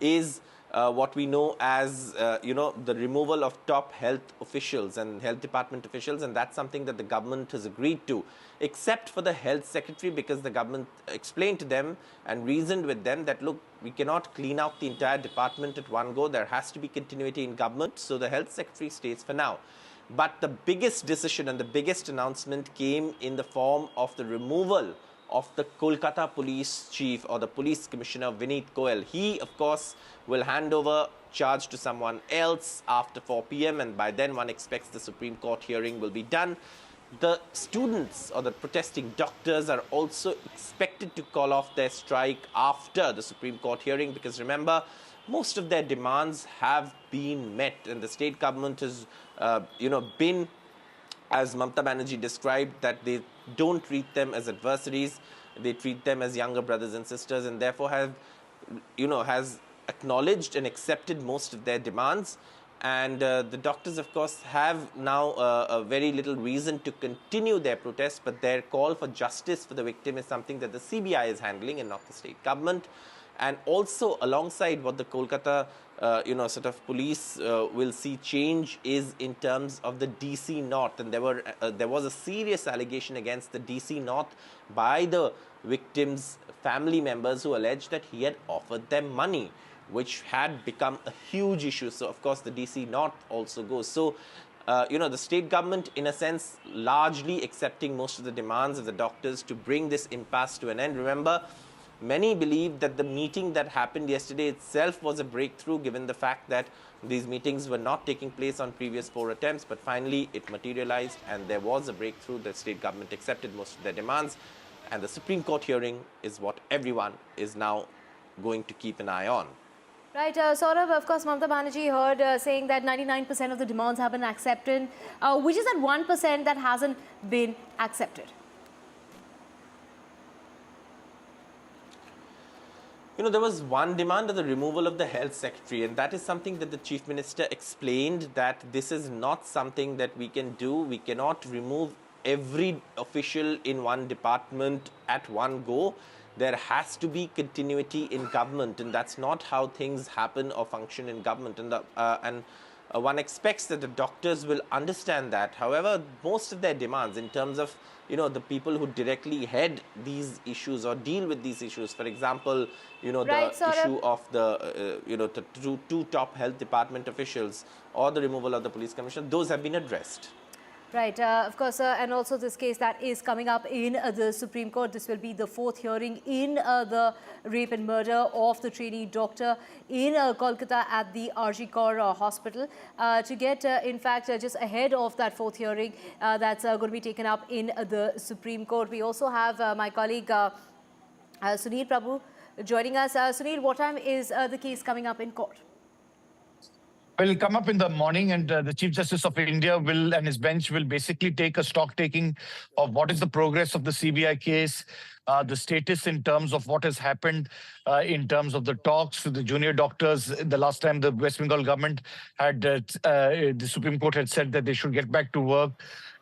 is what we know as, the removal of top health officials and health department officials, and that's something that the government has agreed to, except for the health secretary, because the government explained to them and reasoned with them that, look, we cannot clean out the entire department at one go. There has to be continuity in government, so the health secretary stays for now. But the biggest decision and the biggest announcement came in the form of the removal of the Kolkata police chief, or the police commissioner, Vineet Goyal. He, of course, will hand over charge to someone else after 4 p.m. and by then one expects the Supreme Court hearing will be done. The students or the protesting doctors are also expected to call off their strike after the Supreme Court hearing, because remember, most of their demands have been met, and the state government has, been, as Mamata Banerjee described, that they don't treat them as adversaries, they treat them as younger brothers and sisters, and therefore has acknowledged and accepted most of their demands. And the doctors, of course, have now a very little reason to continue their protest, but their call for justice for the victim is something that the CBI is handling and not the state government. And also, alongside what the Kolkata, sort of police will see change is in terms of the DC North. And there was a serious allegation against the DC North by the victims' family members who alleged that he had offered them money, which had become a huge issue. So, of course, the DC North also goes. So, the state government, in a sense, largely accepting most of the demands of the doctors to bring this impasse to an end. Remember, many believe that the meeting that happened yesterday itself was a breakthrough, given the fact that these meetings were not taking place on previous 4 attempts, but finally it materialized and there was a breakthrough. The state government accepted most of their demands, and the Supreme Court hearing is what everyone is now going to keep an eye on. Right, Saurabh, of course, Mamata Banerjee heard saying that 99% of the demands have been accepted. Which is that 1% that hasn't been accepted? There was one demand of the removal of the health secretary, and that is something that the chief minister explained, that this is not something that we can do. We cannot remove every official in one department at one go. There has to be continuity in government, and that's not how things happen or function in government. And one expects that the doctors will understand that. However, most of their demands in terms of, the people who directly head these issues or deal with these issues, for example, the issue of the, the two top health department officials or the removal of the police commissioner, those have been addressed. Right, of course, and also this case that is coming up in the Supreme Court. This will be the 4th hearing in the rape and murder of the trainee doctor in Kolkata at the RG Kaur Hospital. To get, in fact, just ahead of that 4th hearing that's going to be taken up in the Supreme Court. We also have my colleague Sunil Prabhu joining us. Sunil, what time is the case coming up in court? Will come up in the morning, and the Chief Justice of India and his bench will basically take a stock taking of what is the progress of the CBI case, the status in terms of what has happened in terms of the talks to the junior doctors. The last time the West Bengal government had, the Supreme Court had said that they should get back to work.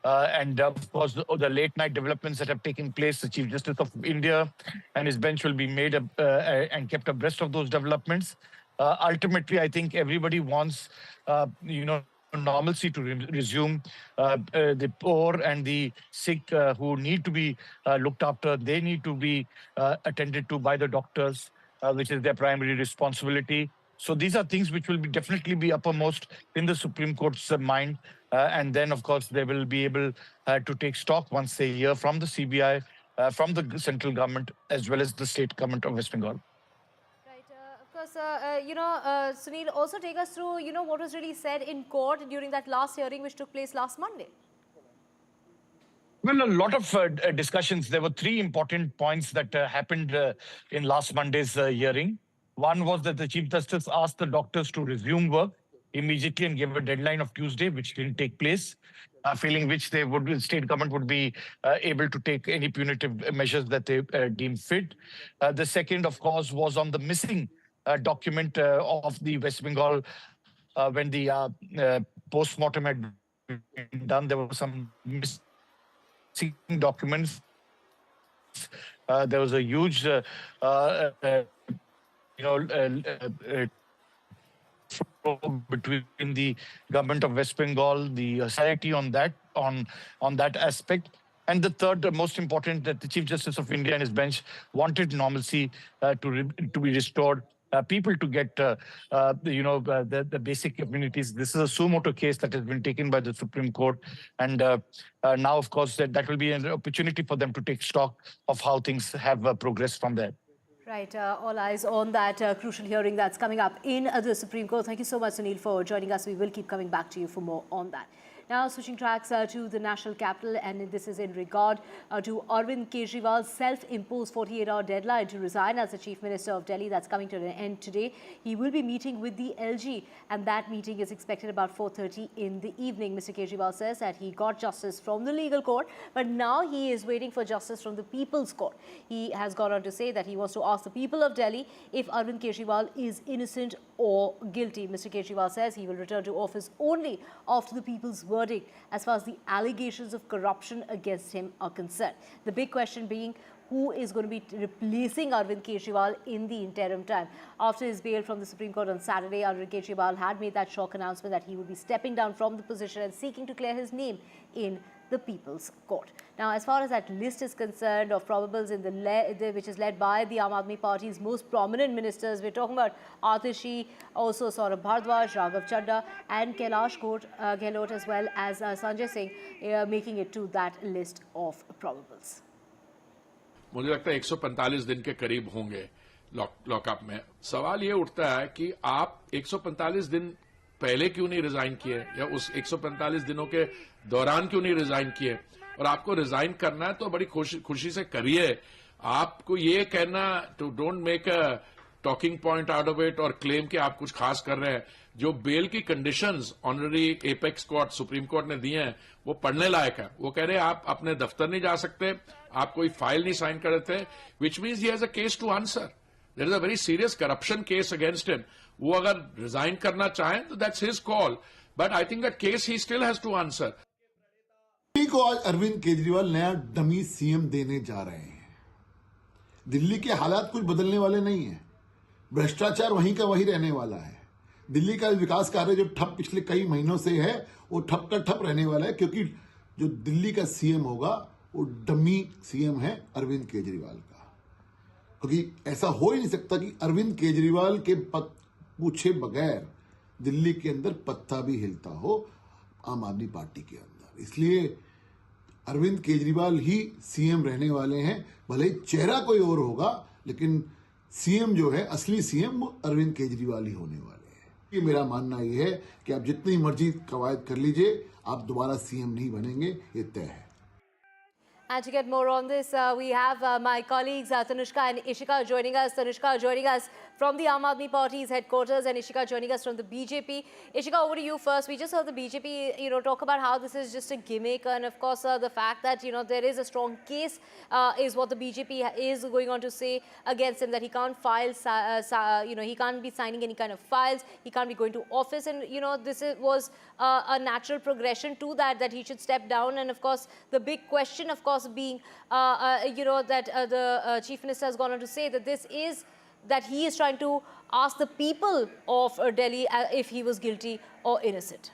And of course, the late night developments that have taken place, the Chief Justice of India and his bench will be made and kept abreast of those developments. Ultimately, I think everybody wants, normalcy to resume. The poor and the sick who need to be looked after, they need to be attended to by the doctors, which is their primary responsibility. So these are things which will definitely be uppermost in the Supreme Court's mind. And then, of course, they will be able to take stock once they hear from the CBI, from the central government, as well as the state government of West Bengal. Sunil, also take us through, what was really said in court during that last hearing which took place last Monday. Well, a lot of discussions. There were 3 important points that happened in last Monday's hearing. One was that the Chief Justice asked the doctors to resume work immediately and gave a deadline of Tuesday, which didn't take place, feeling which the state government would be able to take any punitive measures that they deem fit. The second, of course, was on the missing document of the West Bengal when the post-mortem had been done. There were some missing documents. There was a huge, between the government of West Bengal, the society on that aspect. And the third, most important, that the Chief Justice of India and his bench wanted normalcy to be restored. People to get, the basic communities. This is a suo motu case that has been taken by the Supreme Court. And now, of course, that will be an opportunity for them to take stock of how things have progressed from there. Right, all eyes on that crucial hearing that's coming up in the Supreme Court. Thank you so much, Sunil, for joining us. We will keep coming back to you for more on that. Now, switching tracks to the national capital, and this is in regard to Arvind Kejriwal's self-imposed 48-hour deadline to resign as the Chief Minister of Delhi. That's coming to an end today. He will be meeting with the LG, and that meeting is expected about 4:30 in the evening. Mr. Kejriwal says that he got justice from the legal court, but now he is waiting for justice from the People's Court. He has gone on to say that he wants to ask the people of Delhi if Arvind Kejriwal is innocent or guilty. Mr. Kejriwal says he will return to office only after the people's verdict as far as the allegations of corruption against him are concerned. The big question being, who is going to be replacing Arvind Kejriwal in the interim time? After his bail from the Supreme Court on Saturday, Arvind Kejriwal had made that shock announcement that he would be stepping down from the position and seeking to clear his name in the People's Court. Now, as far as that list is concerned of probables in which is led by the Aam Aadmi Party's most prominent ministers, we're talking about Atishi, also Saurabh Bhardwaj, Raghav Chadha and Kailash Gehlot as well as Sanjay Singh making it to that list of probables. मुझे लगता है 145 दिन के करीब होंगे lockup में। सवाल ये उठता है कि आप 145 दिन पहले क्यों नहीं रिजाइन किए या उस 145 दिनों के दौरान क्यों नहीं रिजाइन किए, और आपको रिजाइन करना है तो बड़ी खुशी से करिए। आपको ये कहना to don't make a talking point out of it और क्लेम कि आप कुछ खास कर रहे हैं। जो बेल की conditions honorary apex court supreme court ने दिए हैं वो पढ़ने लायक है। वो कह रहे हैं आप अपने दफ्तर नहीं जा सकते, आप कोई फाइल नहीं साइन कर रहे थे, which means he has a case to answer. There is a very serious corruption case against him. वो अगर रिजाइन करना चाहें तो that's his call, but I think that case he still has to answer. को आज अरविंद केजरीवाल नया dummy CM देने जा रहे हैं। दिल्ली के हालात कुछ बदलने वाले नहीं है, भ्रष्टाचार वहीं का वहीं रहने वाला है। दिल्ली का विकास कार्य जो ठप पिछले कई महीनों से है वो ठप का ठप रहने वाला है, क्योंकि जो दिल्ली का सीएम होगा वो डमी सीएम है अरविंद केजरीवाल का। क्योंकि ऐसा हो ही नहीं सकता कि अरविंद केजरीवाल के पूछे बगैर दिल्ली के अंदर पत्ता भी हिलता हो आम आदमी पार्टी के अंदर। इसलिए अरविंद केजरीवाल ही सीएम रहने वाले हैं। भले ही चेहरा कोई और होगा, लेकिन सीएम जो है असली सीएम वो अरविंद केजरीवाल ही होने वाले हैं। ये मेरा मानना ये है कि आप जितनी मर्जी कवायद कर लीजिए, आप दोबारा सीएम नहीं बनेंगे, ये तय है। And to get more on this, we have my colleagues Tanushka and Ishika joining us. Tanushka joining us from the Aam Aadmi Party's headquarters and Ishika joining us from the BJP. Ishika, over to you first. We just heard the BJP, talk about how this is just a gimmick, and of course the fact that, there is a strong case is what the BJP is going on to say against him, that he can't file, he can't be signing any kind of files, he can't be going to office, and, this was a natural progression to that he should step down. And of course, the big question, of course, being, that the Chief Minister has gone on to say that he is trying to ask the people of Delhi if he was guilty or innocent.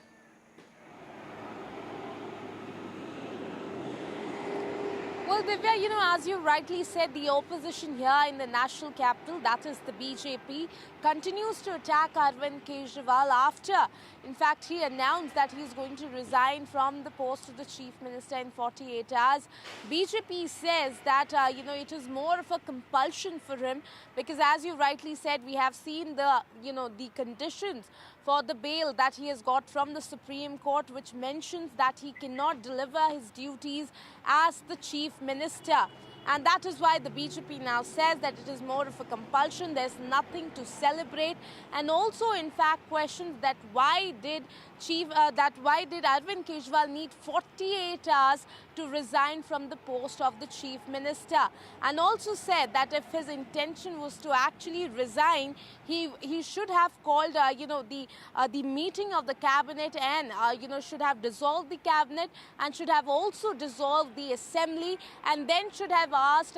Well, Divya, as you rightly said, the opposition here in the national capital, that is the BJP, continues to attack Arvind Kejriwal after, in fact, he announced that he is going to resign from the post of the Chief Minister in 48 hours. BJP says that, it is more of a compulsion for him because, as you rightly said, we have seen the, the conditions for the bail that he has got from the Supreme Court, which mentions that he cannot deliver his duties as the Chief Minister. And that is why the BJP now says that it is more of a compulsion. There's nothing to celebrate. And also, in fact, questions that why did Arvind Kejriwal need 48 hours to resign from the post of the Chief Minister, and also said that if his intention was to actually resign, he should have called the meeting of the cabinet and should have dissolved the cabinet and should have also dissolved the assembly, and then should have asked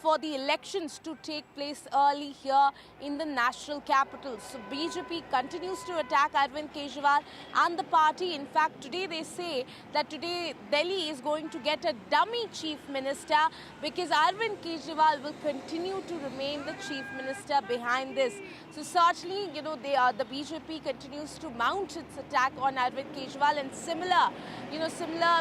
for the elections to take place early here in the national capital. So BJP continues to attack Arvind Kejriwal and the party. In fact, today they say that today Delhi is going to get a dummy Chief Minister because Arvind Kejriwal will continue to remain the Chief Minister behind this. So certainly, the BJP continues to mount its attack on Arvind Kejriwal, and similar,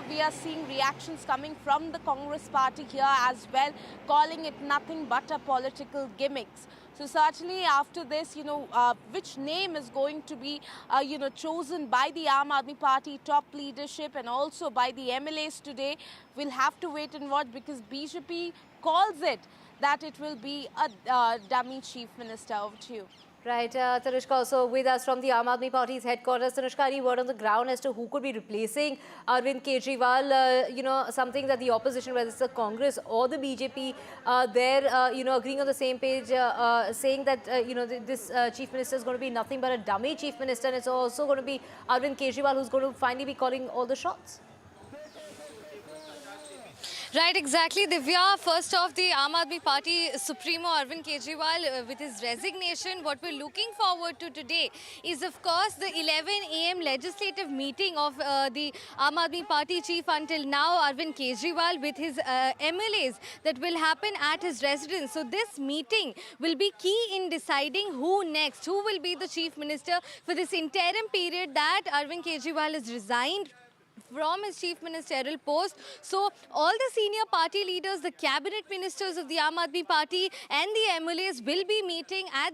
we are seeing reactions coming from the Congress party here as well, calling it nothing but a political gimmicks. So certainly after this, which name is going to be, chosen by the Aam Aadmi Party top leadership and also by the MLAs today, we'll have to wait and watch, because BJP calls it that it will be a dummy Chief Minister. Over to you. Right, Tanushka also with us from the Aam Aadmi Party's headquarters. Tanushka, any word on the ground as to who could be replacing Arvind Kejriwal? Something that the opposition, whether it's the Congress or the BJP, they're, agreeing on the same page, saying that, this chief minister is going to be nothing but a dummy chief minister, and it's also going to be Arvind Kejriwal who's going to finally be calling all the shots. Right, exactly, Divya. First off, the Aam Aadmi Party Supremo Arvind Kejriwal with his resignation, what we're looking forward to today is, of course, the 11 a.m. legislative meeting of the Aam Aadmi Party chief until now, Arvind Kejriwal, with his MLAs that will happen at his residence. So this meeting will be key in deciding who next, who will be the chief minister for this interim period that Arvind Kejriwal has resigned from his chief ministerial post. So all the senior party leaders, the cabinet ministers of the Aam Aadmi Party and the MLAs will be meeting at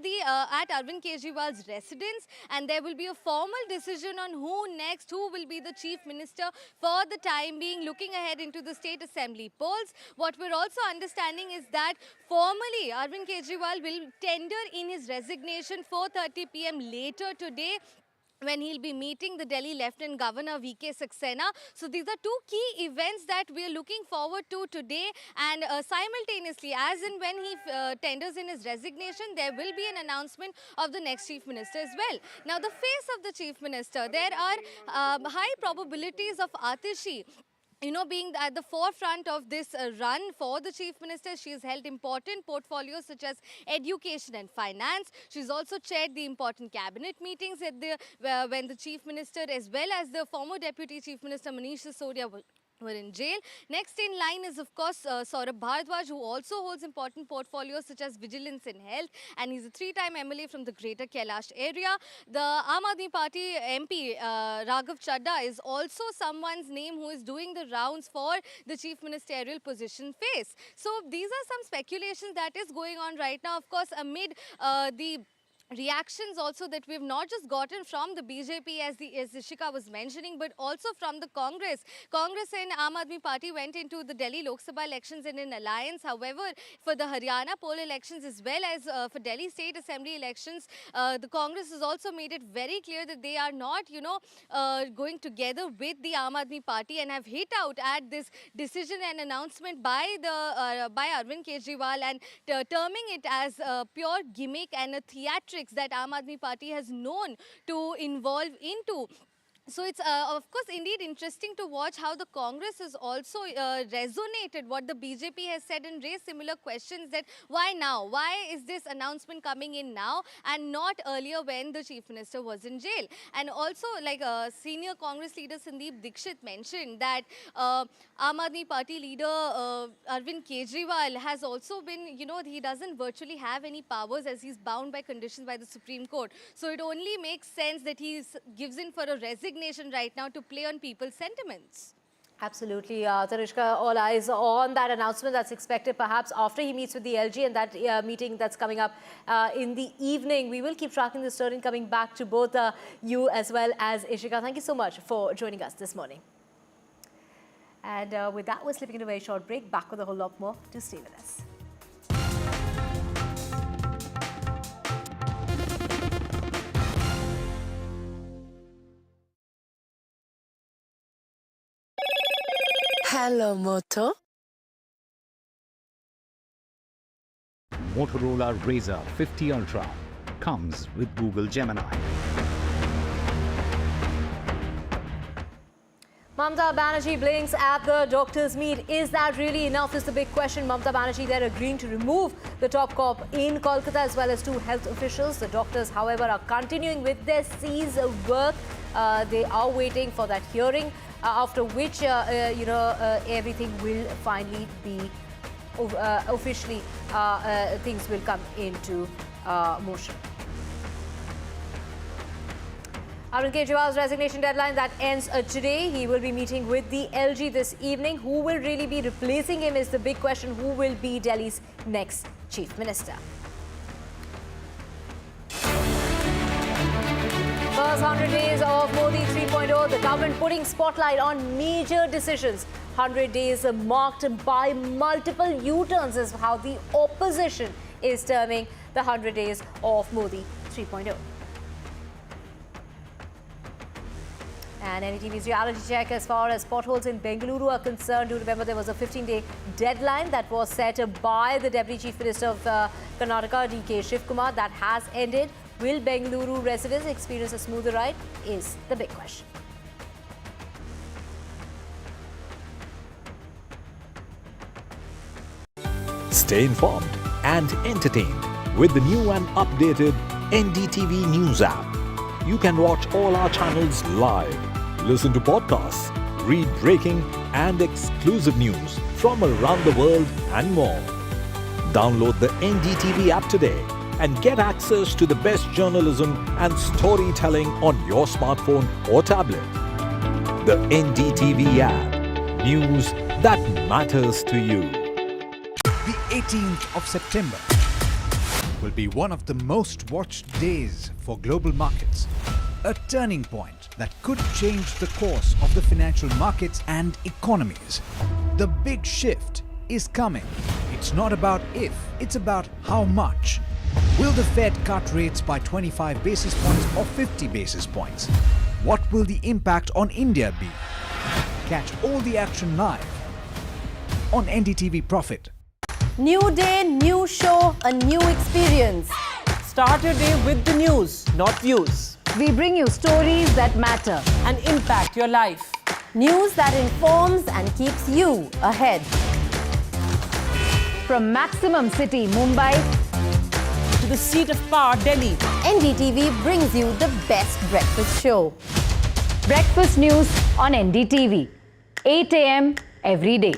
Arvind Kejriwal's residence, and there will be a formal decision on who next, who will be the chief minister for the time being, looking ahead into the state assembly polls. What we're also understanding is that formally Arvind Kejriwal will tender in his resignation 4:30 p.m. later today, when he'll be meeting the Delhi Lieutenant Governor V.K. Saxena. So these are two key events that we are looking forward to today, and simultaneously, as and when he tenders in his resignation, there will be an announcement of the next chief minister as well. Now, the face of the chief minister, there are high probabilities of Atishi being at the forefront of this run for the chief minister. She has held important portfolios such as education and finance. She's also chaired the important cabinet meetings at when the chief minister, as well as the former deputy chief minister Manish Sisodia were in jail. Next in line is, of course, Saurabh Bharadwaj, who also holds important portfolios such as vigilance and health, and he's a three-time MLA from the Greater Kailash area. The Aam Aadmi Party MP, Raghav Chadha, is also someone's name who is doing the rounds for the chief ministerial position face. So these are some speculations that is going on right now, of course, amid the reactions also that we've not just gotten from the BJP, as Ishika was mentioning, but also from the Congress. Congress and Aam Aadmi Party went into the Delhi Lok Sabha elections in an alliance. However, for the Haryana poll elections as well as for Delhi State Assembly elections, the Congress has also made it very clear that they are not, going together with the Aam Aadmi Party, and have hit out at this decision and announcement by Arvind Kejriwal, and terming it as a pure gimmick and a theatrics that Aam Aadmi Party has known to involve into. So it's, of course, indeed interesting to watch how the Congress has also resonated what the BJP has said and raised similar questions that why now? Why is this announcement coming in now and not earlier when the chief minister was in jail? And also, like senior Congress leader Sandeep Dixit mentioned that Aam Aadmi Party leader Arvind Kejriwal has also been, he doesn't virtually have any powers as he's bound by conditions by the Supreme Court. So it only makes sense that he gives in for a resignation right now to play on people's sentiments. Absolutely, Tanushka, all eyes on that announcement that's expected perhaps after he meets with the LG, and that meeting that's coming up in the evening. We will keep tracking this story and coming back to both you as well as Ishika. Thank you so much for joining us this morning. And with that, we're slipping into a very short break. Back with a whole lot more. Do stay with us. Hello, Moto. Motorola Razr 50 Ultra comes with Google Gemini. Mamata Banerjee blinks at the doctors' meet. Is that really enough is the big question. Mamata Banerjee, they're agreeing to remove the top cop in Kolkata as well as two health officials. The doctors, however, are continuing with their cease work. They are waiting for that hearing, after which, everything will finally be officially, things will come into motion. Arvind Kejriwal's resignation deadline that ends today. He will be meeting with the LG this evening. Who will really be replacing him is the big question. Who will be Delhi's next chief minister? First 100 days of Modi 3.0, the government putting spotlight on major decisions. 100 days marked by multiple U-turns is how the opposition is terming the 100 days of Modi 3.0. And NDTV's reality check as far as potholes in Bengaluru are concerned. Do remember there was a 15-day deadline that was set by the Deputy Chief Minister of Karnataka, D.K. Shivkumar. That has ended. Will Bengaluru residents experience a smoother ride is the big question. Stay informed and entertained with the new and updated NDTV News app. You can watch all our channels live, listen to podcasts, read breaking and exclusive news from around the world and more. Download the NDTV app today and get access to the best journalism and storytelling on your smartphone or tablet. The NDTV app. News that matters to you. The 18th of September will be one of the most watched days for global markets. A turning point that could change the course of the financial markets and economies. The big shift is coming. It's not about if, it's about how much. Will the Fed cut rates by 25 basis points or 50 basis points? What will the impact on India be? Catch all the action live on NDTV Profit. New day, new show, a new experience. Start your day with the news, not views. We bring you stories that matter and impact your life. News that informs and keeps you ahead. From Maximum City, Mumbai, to the seat of power, Delhi, NDTV brings you the best breakfast show. breakfast news on NDTV, 8 a.m. every day.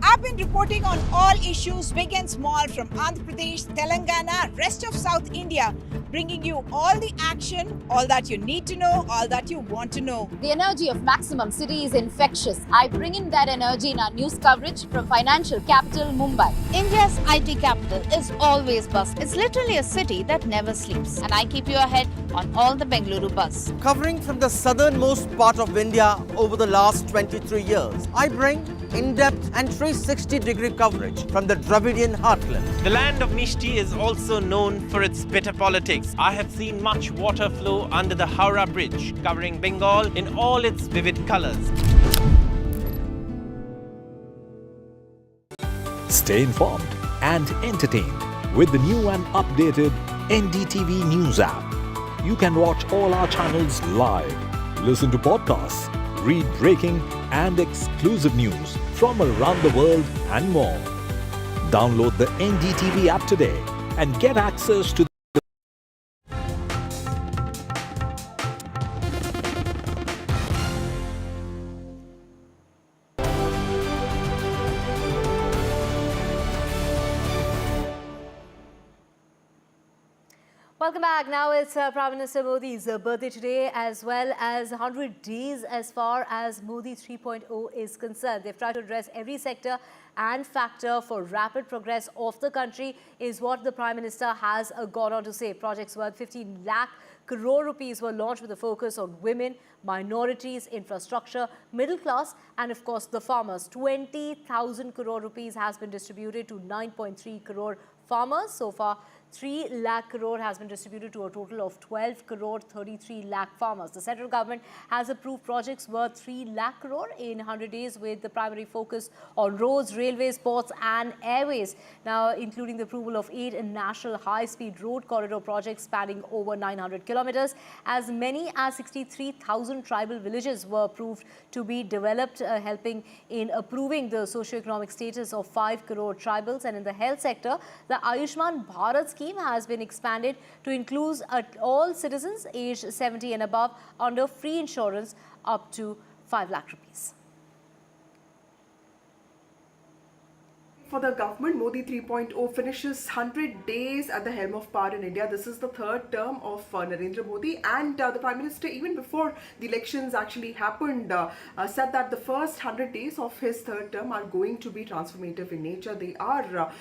I've been reporting on all issues big and small from Andhra Pradesh, Telangana, rest of South India, bringing you all the action, all that you need to know, all that you want to know. The energy of Maximum City is infectious. I bring in that energy in our news coverage from financial capital Mumbai. India's IT capital is always buzz. It's literally a city that never sleeps. And I keep you ahead on all the Bengaluru buzz. Covering from the southernmost part of India over the last 23 years, I bring in-depth and 360-degree coverage from the Dravidian heartland. The land of Mishti is also known for its bitter politics. I have seen much water flow under the Howrah Bridge, covering Bengal in all its vivid colors. Stay informed and entertained with the new and updated NDTV News app. You can watch all our channels live, listen to podcasts, read breaking and exclusive news from around the world and more. Download the NDTV app today and get access to Welcome back. Now it's Prime Minister Modi's birthday today, as well as 100 days as far as Modi 3.0 is concerned. They've tried to address every sector and factor for rapid progress of the country, is what the Prime Minister has gone on to say. Projects worth 15 lakh crore rupees were launched with a focus on women, minorities, infrastructure, middle class, and of course the farmers. 20,000 crore rupees has been distributed to 9.3 crore farmers. So far, 3 lakh crore has been distributed to a total of 12 crore 33 lakh farmers. The central government has approved projects worth 3 lakh crore in 100 days, with the primary focus on roads, railways, ports and airways. Now, including the approval of 8 national high-speed road corridor projects spanning over 900 kilometers. As many as 63,000 tribal villages were approved to be developed, helping in improving the socio-economic status of 5 crore tribals. And in the health sector, the Ayushman Bharat scheme has been expanded to include all citizens aged 70 and above under free insurance up to 5 lakh rupees. For the government, Modi 3.0 finishes 100 days at the helm of power in India. This is the third term of Narendra Modi, and the Prime Minister, even before the elections actually happened, said that the first 100 days of his third term are going to be transformative in nature. They are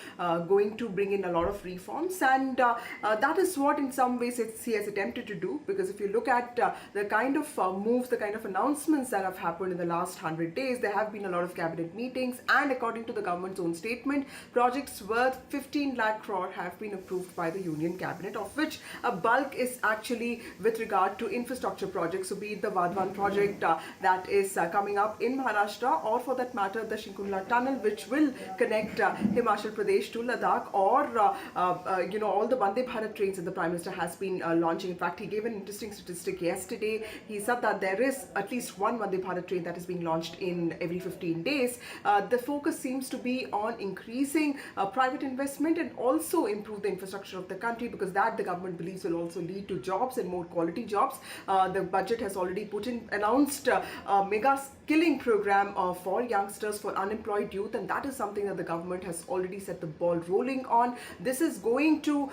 going to bring in a lot of reforms, and that is what in some ways he has attempted to do, because if you look at the kind of moves, the kind of announcements that have happened in the last 100 days, there have been a lot of cabinet meetings, and according to the government's own statement, abatement. Projects worth 15 lakh crore have been approved by the Union Cabinet, of which a bulk is actually with regard to infrastructure projects. So be it the Vadhavan project that is coming up in Maharashtra, or for that matter the Shinkundla tunnel, which will connect Himachal Pradesh to Ladakh, or all the Vande Bharat trains that the Prime Minister has been launching. In fact, he gave an interesting statistic yesterday. He said that there is at least one Vande Bharat train that is being launched in every 15 days. The focus seems to be on increasing private investment and also improve the infrastructure of the country, because that the government believes will also lead to jobs and more quality jobs. The budget has already announced a mega skilling program for youngsters, for unemployed youth, and that is something that the government has already set the ball rolling on. This is going to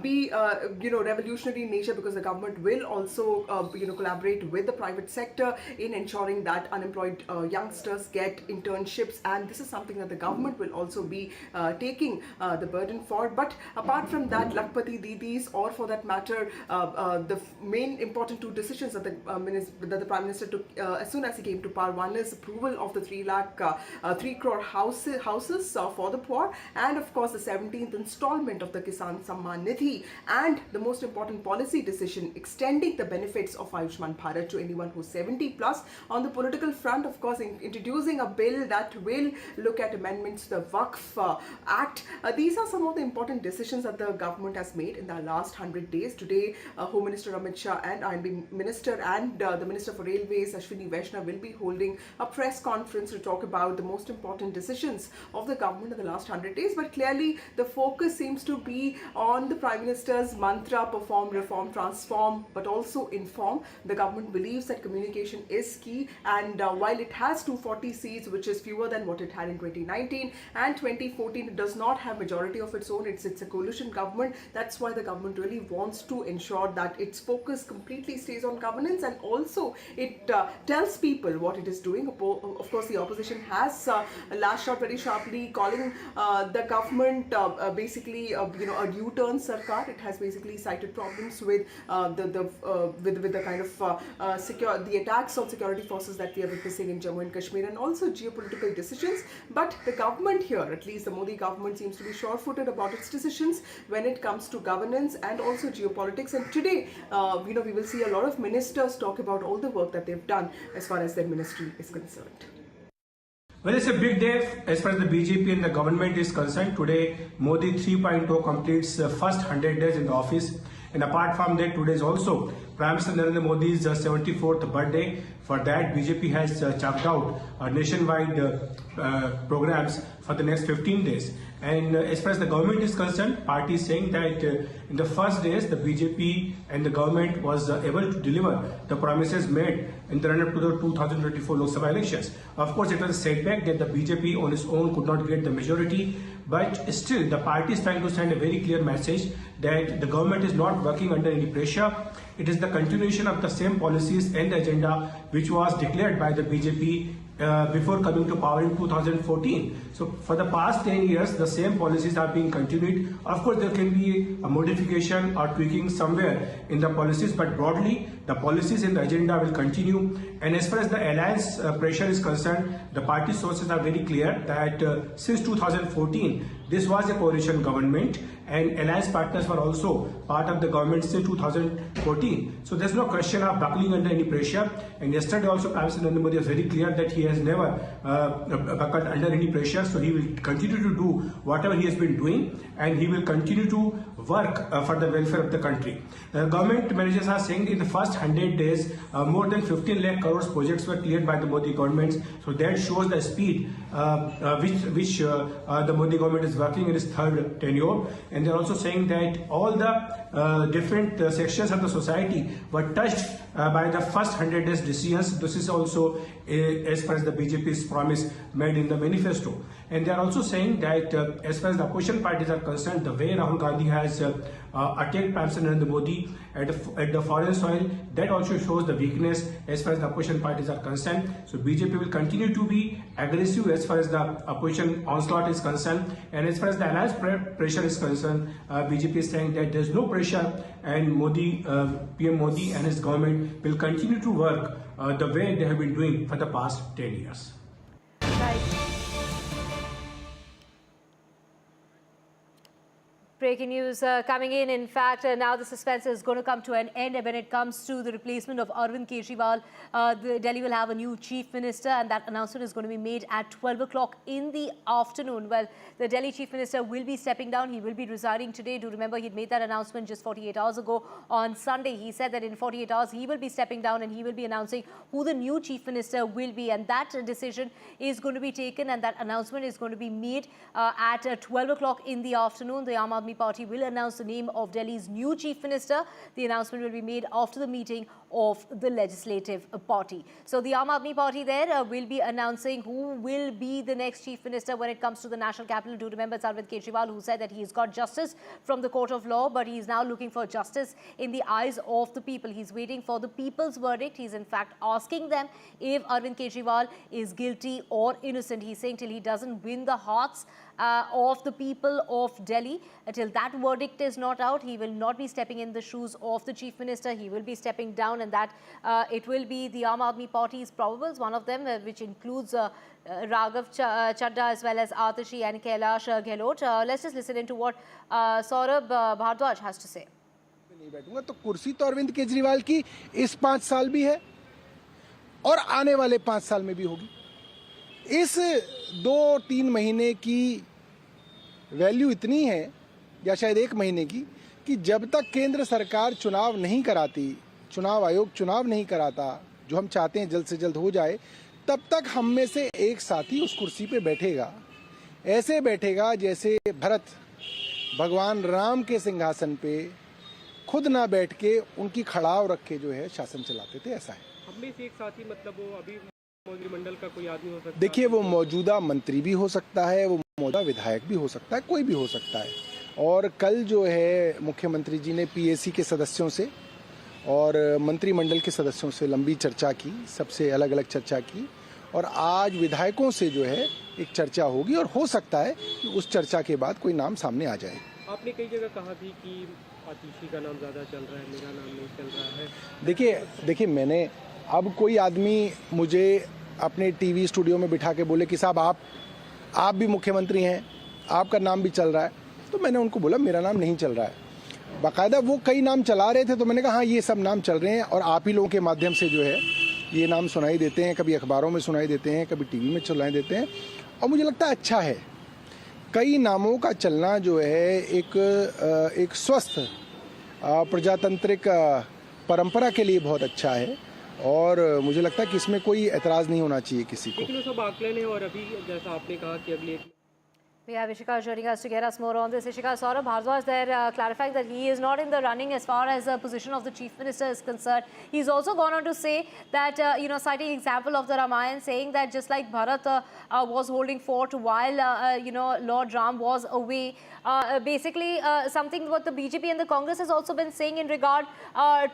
be revolutionary in nature, because the government will also collaborate with the private sector in ensuring that unemployed youngsters get internships, and this is something that the government will also be taking the burden for. But apart from that, Lakpati Didis, or for that matter the main important two decisions that the Prime Minister took as soon as he came to power. One is approval of the 3 crore houses for the poor, and of course the 17th installment of the Kisan Samman Nidhi, and the most important policy decision, extending the benefits of Ayushman Bharat to anyone who's 70 plus. On the political front, of course, introducing a bill that will look at amendments to the Waqf Act. These are some of the important decisions that the government has made in the last 100 days. Today, Home Minister Amit Shah and IMB Minister and the Minister for Railways, Ashwini Vaishnav, will be holding a press conference to talk about the most important decisions of the government in the last 100 days. But clearly, the focus seems to be on the Prime Minister's mantra: perform, reform, transform, but also inform. The government believes that communication is key, and while it has 240 seats, which is fewer than what it had in 2019 and 2014, it does not have majority of its own. It's a coalition government. That's why the government really wants to ensure that its focus completely stays on governance, and also it tells people what it is doing. Of course, the opposition has lashed out very sharply, calling the government basically a U-turn sarkar. It has basically cited problems with the kind of the attacks on security forces that we are witnessing in Jammu and Kashmir, and also geopolitical decisions. But the government here, at least the Modi government, seems to be sure-footed about its decisions when it comes to governance and also geopolitics. And today, we will see a lot of ministers talk about all the work that they've done as far as their ministry is concerned. Well, it's a big day as far as the BJP and the government is concerned. Today, Modi 3.0 completes the first 100 days in the office. And apart from that, today is also Prime Minister Narendra Modi's 74th birthday. For that, BJP has chalked out nationwide programs for the next 15 days. And as far as the government is concerned, party is saying that in the first days, the BJP and the government was able to deliver the promises made in the run-up to the 2024 Lok Sabha elections. Of course, it was a setback that the BJP on its own could not get the majority, but still the party is trying to send a very clear message that the government is not working under any pressure. It is the continuation of the same policies and the agenda which was declared by the BJP before coming to power in 2014. So for the past 10 years, the same policies are being continued. Of course, there can be a modification or tweaking somewhere in the policies, but broadly, the policies and the agenda will continue. And as far as the alliance pressure is concerned, the party sources are very clear that since 2014, this was a coalition government, and alliance partners were also part of the government since 2014. So there's no question of buckling under any pressure. And yesterday also, Prime Minister Narendra Modi was very clear that he has never buckled under any pressure. So he will continue to do whatever he has been doing, and he will continue to work for the welfare of the country. Government managers are saying in the first 100 days, more than 15 lakh crores projects were cleared by the Modi government. So that shows the speed which the Modi government is working in its third tenure. And they're also saying that all the different sections of the society were touched by the first 100 days decisions. This is also as far as the BJP's promise made in the manifesto. And they are also saying that as far as the opposition parties are concerned, the way Rahul Gandhi has attacked Prime Minister Narendra Modi at the foreign soil, that also shows the weakness as far as the opposition parties are concerned. So BJP will continue to be aggressive as far as the opposition onslaught is concerned. And as far as the alliance pressure is concerned, BJP is saying that there is no pressure, and Modi, PM Modi and his government will continue to work the way they have been doing for the past 10 years. breaking news coming in. In fact, now the suspense is going to come to an end when it comes to the replacement of Arvind Kejriwal. Delhi will have a new chief minister, and that announcement is going to be made at 12 o'clock in the afternoon. Well, the Delhi chief minister will be stepping down. He will be resigning today. Do remember, he'd made that announcement just 48 hours ago. On Sunday, he said that in 48 hours, he will be stepping down and he will be announcing who the new chief minister will be. And that decision is going to be taken, and that announcement is going to be made at 12 o'clock in the afternoon. The Aam Aadmi Party will announce the name of Delhi's new chief minister. The announcement will be made after the meeting of the legislative party. So the Aam Aadmi Party there will be announcing who will be the next chief minister when it comes to the national capital. Do remember, it's Arvind Kejriwal who said that he's got justice from the court of law, but he's now looking for justice in the eyes of the people. He's waiting for the people's verdict. He's in fact asking them if Arvind Kejriwal is guilty or innocent. He's saying till he doesn't win the hearts of the people of Delhi, until that verdict is not out, he will not be stepping in the shoes of the chief minister. He will be stepping down, and that it will be the Aam Aadmi Party's probables, one of them which includes Raghav Chadda as well as Atashi and Kailash Gehlot. Let's just listen into what Saurabh Bhardwaj has to say. नहीं बैठूंगा तो कुर्सी तो अरविंद केजरीवाल की इस 5 साल भी है और आने वाले 5 साल में भी होगी. इस 2-3 महीने की वैल्यू इतनी है, या शायद 1 महीने की, कि जब तक केंद्र सरकार चुनाव नहीं कराती, चुनाव आयोग चुनाव नहीं कराता, जो हम चाहते हैं जल्द से जल्द हो जाए, तब तक हम में से एक साथी उस कुर्सी पे बैठेगा. ऐसे बैठेगा जैसे भरत भगवान राम के सिंहासन पे खुद ना बैठ के उनकी खड़ाव रख के जो है शासन चलाते थे. ऐसा है. हम में से एक साथी मतलब वो अभी मंत्रिमंडल का कोई आदमी हो सकता है. देखिए, वो मौजूदा मंत्री भी हो सकता है, वो मौजूदा विधायक भी हो सकता है, कोई भी हो सकता है. और कल जो है मुख्यमंत्री जी ने पीएसी के सदस्यों से और मंत्रिमंडल के सदस्यों से लंबी चर्चा की, सबसे अलग अलग चर्चा की, और आज विधायकों से जो है एक चर्चा होगी, और हो सकता है कि उस चर्चा के बाद कोई नाम सामने आ जाए. आपने कई जगह कहा भी कि आतिशी का नाम ज़्यादा चल रहा है, मेरा नाम नहीं चल रहा है. देखिए मैंने, अब कोई आदमी मुझे अपने टीवी स्टूडियो में बिठा के बोले कि साहब आप भी मुख्यमंत्री हैं, आपका नाम भी चल रहा है, तो मैंने उनको बोला मेरा नाम नहीं चल रहा है. बाकायदा वो कई नाम चला रहे थे, तो मैंने कहा हाँ, ये सब नाम चल रहे हैं, और आप ही लोगों के माध्यम से जो है ये नाम सुनाई देते हैं, कभी अखबारों में सुनाई देते हैं, कभी टीवी में सुनाई देते हैं, और मुझे लगता है अच्छा है. कई नामों का चलना जो है एक स्वस्थ प्रजातांत्रिक परंपरा के लिए बहुत अच्छा है, और मुझे लगता है कि इसमें कोई एतराज़ नहीं होना चाहिए किसी को. लेकिन सब आकलन है, और अभी जैसा आपने कहा कि अगले We have Ishika joining us to get us more on this. Ishika, Saurabh Bhardwaj there clarifying that he is not in the running as far as the position of the chief minister is concerned. He's also gone on to say that, citing example of the Ramayan, saying that just like Bharat was holding fort while, Lord Ram was away, basically something what the BJP and the Congress has also been saying in regard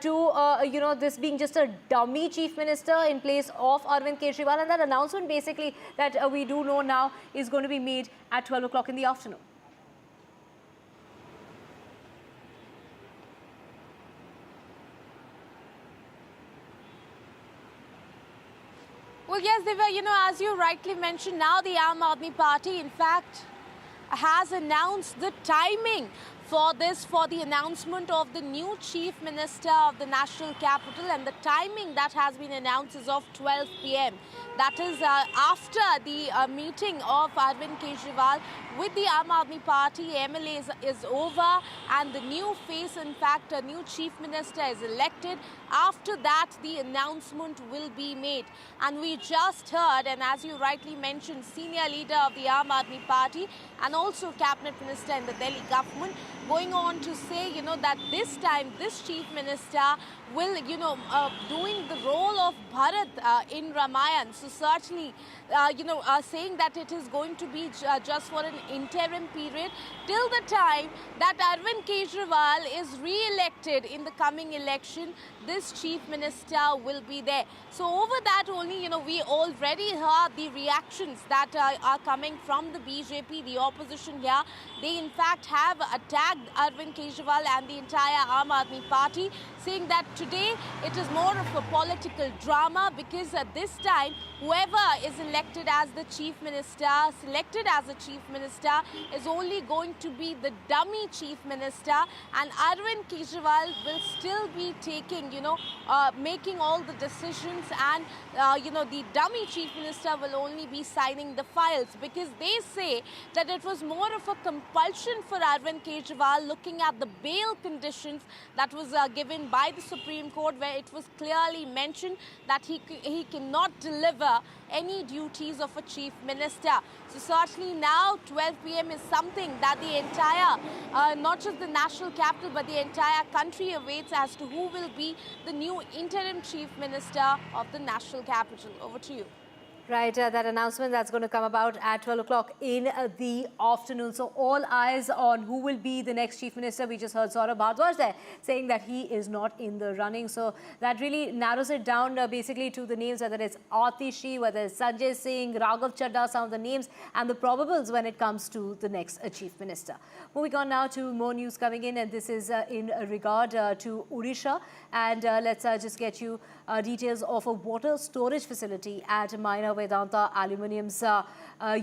to, this being just a dummy chief minister in place of Arvind Kejriwal, and that announcement basically that we do know now is going to be made at 12 o'clock in the afternoon. Well, yes, Divya, as you rightly mentioned, now the Aam Aadmi Party, in fact, has announced the timing for the announcement of the new chief minister of the national capital, and the timing that has been announced is of 12 p.m. That is after the meeting of Arvind Kejriwal with the Aam Aadmi Party MLAs is over, and the new face, in fact, a new chief minister is elected. After that, the announcement will be made. And we just heard, and as you rightly mentioned, senior leader of the Aam Aadmi Party and also cabinet minister in the Delhi government, going on to say, that this time, this chief minister will, doing the role of Bharat in Ramayan. So certainly, saying that it is going to be just for an interim period till the time that Arvind Kejriwal is re-elected in the coming election. This chief minister will be there. So over that only, we already heard the reactions that are coming from the BJP, the opposition here. They in fact have attacked attacked Arvind Kejriwal and the entire Aam Aadmi party, saying that today it is more of a political drama because at this time, whoever is elected as the chief minister, selected as the chief minister, is only going to be the dummy chief minister, and Arvind Kejriwal will still be taking, making all the decisions, and, the dummy chief minister will only be signing the files, because they say that it was more of a compulsion for Arvind Kejriwal, looking at the bail conditions that was given by the Supreme Court, where it was clearly mentioned that he cannot deliver any duties of a chief minister. So certainly now 12 p.m. is something that the entire, not just the national capital, but the entire country awaits as to who will be the new interim chief minister of the national capital. Over to you. Right, that announcement that's going to come about at 12 o'clock in the afternoon. So all eyes on who will be the next chief minister. We just heard Saurabh Bhardwaj there saying that he is not in the running. So that really narrows it down basically to the names, whether it's Atishi, whether it's Sanjay Singh, Raghav Chadha, some of the names and the probables when it comes to the next chief minister. Moving on now to more news coming in, and this is in regard to Odisha. And let's just get you details of a water storage facility at Minor Vedanta Aluminium's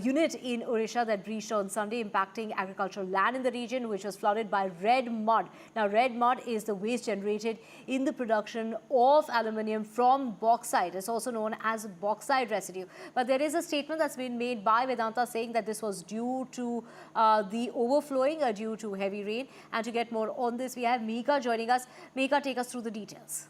unit in Odisha that breached on Sunday, impacting agricultural land in the region, which was flooded by red mud. Now, red mud is the waste generated in the production of aluminium from bauxite. It's also known as bauxite residue. But there is a statement that's been made by Vedanta saying that this was due to the overflowing due to heavy rain. And to get more on this, we have Mihika joining us. Mihika, take us through the details.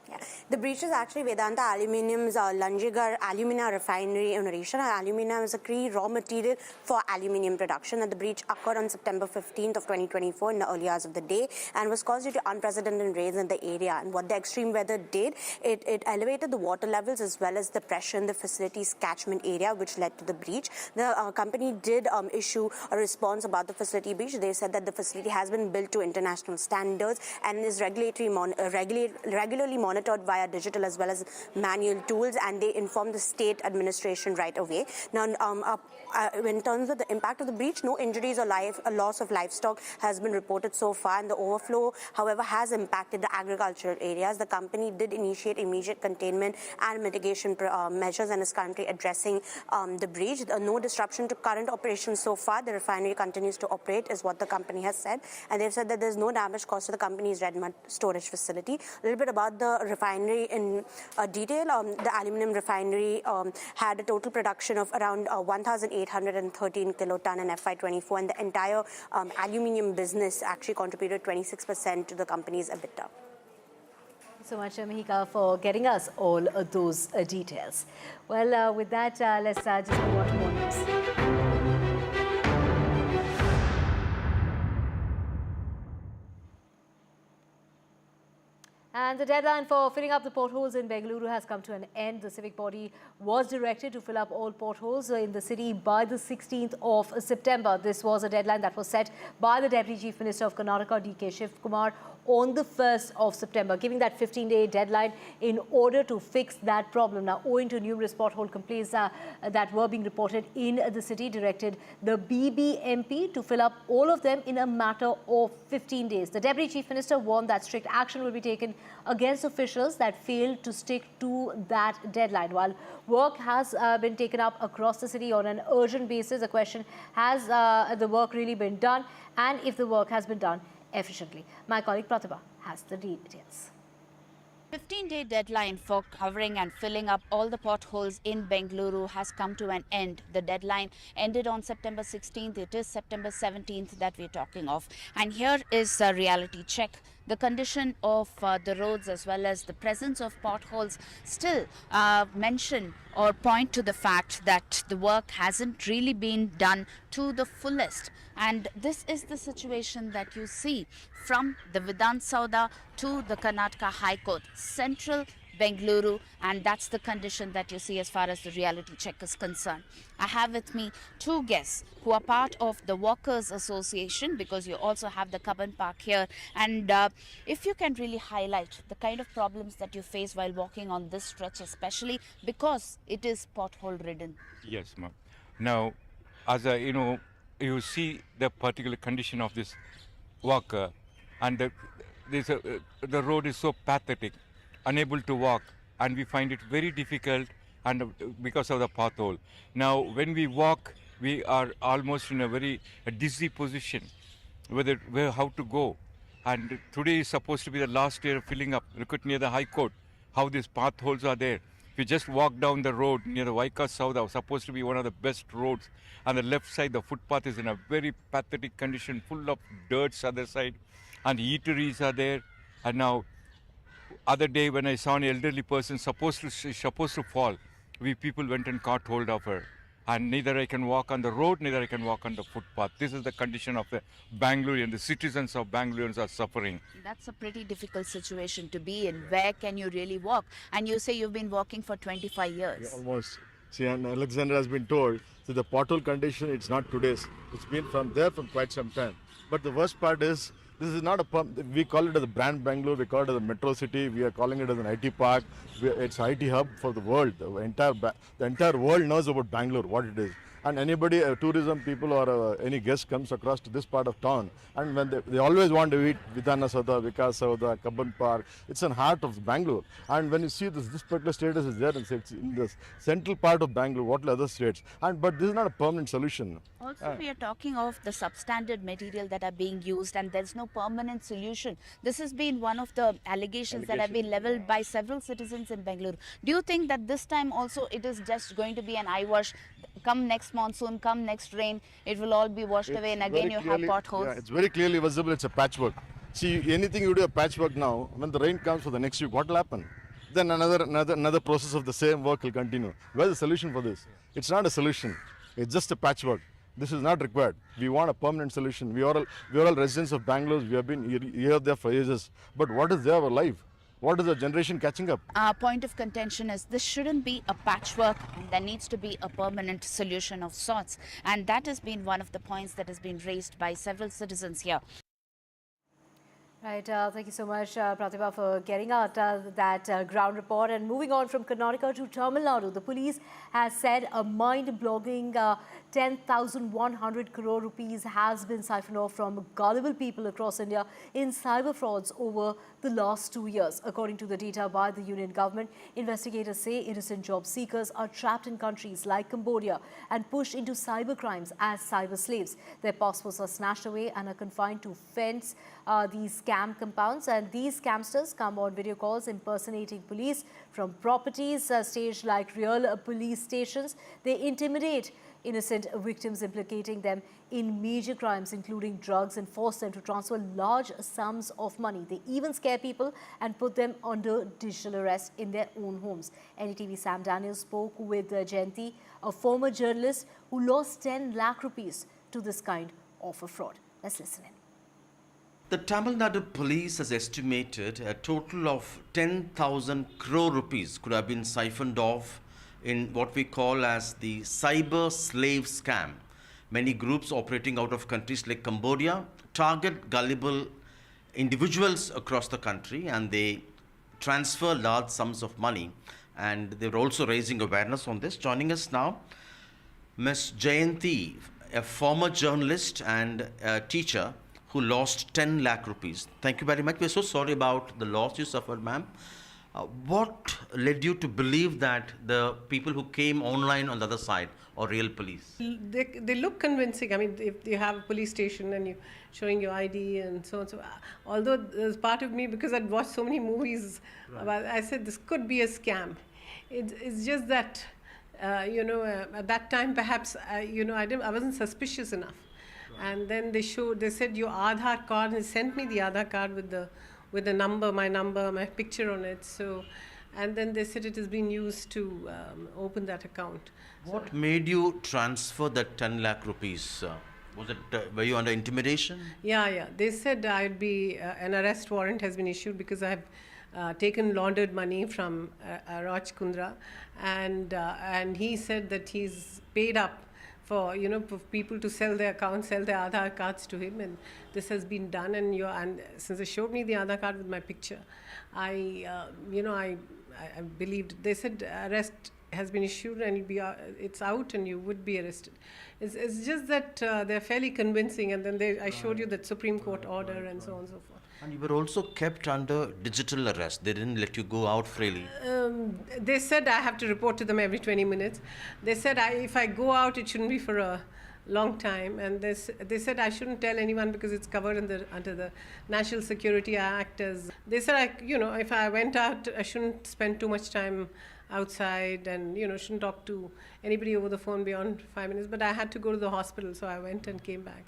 Yeah. The breach is actually Vedanta Aluminium's Lanjigar Alumina refinery in Odisha. Alumina is a key raw material for aluminium production, and the breach occurred on September 15th of 2024 in the early hours of the day and was caused due to unprecedented rains in the area. And what the extreme weather did, it elevated the water levels as well as the pressure in the facility's catchment area, which led to the breach. The company did issue a response about the facility breach. They said that the facility has been built to international standards and is regularly monitored via digital as well as manual tools, and they informed the state administration right away. Now, in terms of the impact of the breach, no injuries or loss of livestock has been reported so far, and the overflow, however, has impacted the agricultural areas. The company did initiate immediate containment and mitigation measures and is currently addressing the breach. No disruption to current operations so far. The refinery continues to operate, is what the company has said, and they've said that there's no damage caused to the company's red mud storage facility. A little bit about the refinery in detail. The aluminium refinery had a total production of around 1,813 kiloton in FY24, and the entire aluminium business actually contributed 26% to the company's EBITDA. Thank you so much, Mihika, for getting us all those details. Well, with that, let's just move on to more news. And the deadline for filling up the potholes in Bengaluru has come to an end. The civic body was directed to fill up all potholes in the city by the 16th of September. This was a deadline that was set by the Deputy Chief Minister of Karnataka, D.K. Shivkumar, on the 1st of September, giving that 15-day deadline in order to fix that problem. Now, owing to numerous pothole complaints that were being reported in the city, directed the BBMP to fill up all of them in a matter of 15 days. The Deputy Chief Minister warned that strict action will be taken against officials that failed to stick to that deadline. While work has been taken up across the city on an urgent basis, the question, has the work really been done, and if the work has been done efficiently? My colleague Pratibha has the details. 15-day deadline for covering and filling up all the potholes in Bengaluru has come to an end. The deadline ended on September 16th. It is September 17th that we're talking of. And here is a reality check. The condition of the roads as well as the presence of potholes still mention or point to the fact that the work hasn't really been done to the fullest. And this is the situation that you see from the Vidhan Sauda to the Karnataka High Court, central Bengaluru, and that's the condition that you see as far as the reality check is concerned. I have with me two guests who are part of the Walkers Association, because you also have the Cubbon Park here, and if you can really highlight the kind of problems that you face while walking on this stretch, especially because it is pothole ridden. Yes, ma'am. Now, as a, you see the particular condition of this walker, and the road is so pathetic, unable to walk, and we find it very difficult, and because of the pothole. Now, when we walk, we are almost in a very dizzy position, how to go. And today is supposed to be the last day of filling up. Look at near the High Court, how these potholes are there. If you just walk down the road near the Vaika Sauda, supposed to be one of the best roads, on the left side, the footpath is in a very pathetic condition, full of dirts other side, and eateries are there. And now, other day when I saw an elderly person supposed to fall, we people went and caught hold of her. And neither I can walk on the road, neither I can walk on the footpath. This is the condition of the Bangalorean. The citizens of Bangaloreans are suffering. That's a pretty difficult situation to be in. Where can you really walk? And you say you've been walking for 25 years. Yeah, almost. See, and Alexander has been told, so the pothole condition, it's not today's. It's been from there from quite some time. But the worst part is, this is not we call it as a brand Bangalore, we call it as a metro city, we are calling it as an IT park, it's an IT hub for the world. The entire world knows about Bangalore, what it is. And anybody, tourism people or any guest comes across to this part of town, and when they always want to eat Vidhana Sauda, Vikas Sauda, Kabban Park, it's in heart of Bangalore. And when you see this particular status is there, it's in the central part of Bangalore, what are other states? But this is not a permanent solution. Also, we are talking of the substandard material that are being used, and there's no permanent solution. This has been one of the allegations that have been leveled by several citizens in Bangalore. Do you think that this time also it is just going to be an eyewash? Come next monsoon, come next rain, it will all be washed away, and again you have potholes. Yeah, it's very clearly visible, it's a patchwork. See, anything you do a patchwork now, when the rain comes for the next week, what will happen? Then another process of the same work will continue. Where's the solution for this? It's not a solution, it's just a patchwork. This is not required. We want a permanent solution. We are all residents of Bangalore. We have been here there for ages. But what is their life? What is the generation catching up? Our point of contention is this shouldn't be a patchwork. There needs to be a permanent solution of sorts. And that has been one of the points that has been raised by several citizens here. Right, thank you so much, Pratibha, for getting out that ground report. And moving on from Karnataka to Tamil Nadu, the police has said a mind-blogging 10,100 crore rupees has been siphoned off from gullible people across India in cyber frauds over the last 2 years. According to the data by the union government, investigators say innocent job seekers are trapped in countries like Cambodia and pushed into cyber crimes as cyber slaves. Their passports are snatched away and are confined to fence these scam compounds, and these scamsters come on video calls impersonating police from properties staged like real police stations. They intimidate innocent victims, implicating them in major crimes including drugs, and force them to transfer large sums of money. They even scare people and put them under digital arrest in their own homes. NDTV Sam Daniels spoke with Jayanti, a former journalist who lost 10 lakh rupees to this kind of a fraud. Let's listen in. The Tamil Nadu police has estimated a total of 10,000 crore rupees could have been siphoned off in what we call as the cyber slave scam. Many groups operating out of countries like Cambodia target gullible individuals across the country, and they transfer large sums of money, and they're also raising awareness on this. Joining us now, Ms. Jayanti, a former journalist and a teacher who lost 10 lakh rupees. Thank you very much. We're so sorry about the loss you suffered, ma'am. What led you to believe that the people who came online on the other side are real police? They look convincing. I mean, if you have a police station and you're showing your ID and so on. So, although there's part of me, because I'd watched so many movies, right, I said this could be a scam. It's just that, at that time perhaps, I wasn't suspicious enough. Right. And then they said your Aadhaar card, and they sent me the Aadhaar card with the number, my picture on it. So, and then they said it has been used to open that account. What made you transfer that 10 lakh rupees? Were you under intimidation? Yeah. They said I'd be, an arrest warrant has been issued because I've taken laundered money from Raj Kundra, and he said that he's paid up for people to sell their accounts, sell their Aadhaar cards to him, and this has been done. And since they showed me the Aadhaar card with my picture, I believed. They said arrest has been issued and it's out and you would be arrested. It's just that they're fairly convincing, and then I showed you that Supreme Court order and so on and so forth. And you were also kept under digital arrest. They didn't let you go out freely. They said I have to report to them every 20 minutes. They said if I go out, it shouldn't be for a long time. And they said I shouldn't tell anyone because it's covered under the National Security Act. They said, if I went out, I shouldn't spend too much time outside and, shouldn't talk to anybody over the phone beyond 5 minutes. But I had to go to the hospital, so I went and came back.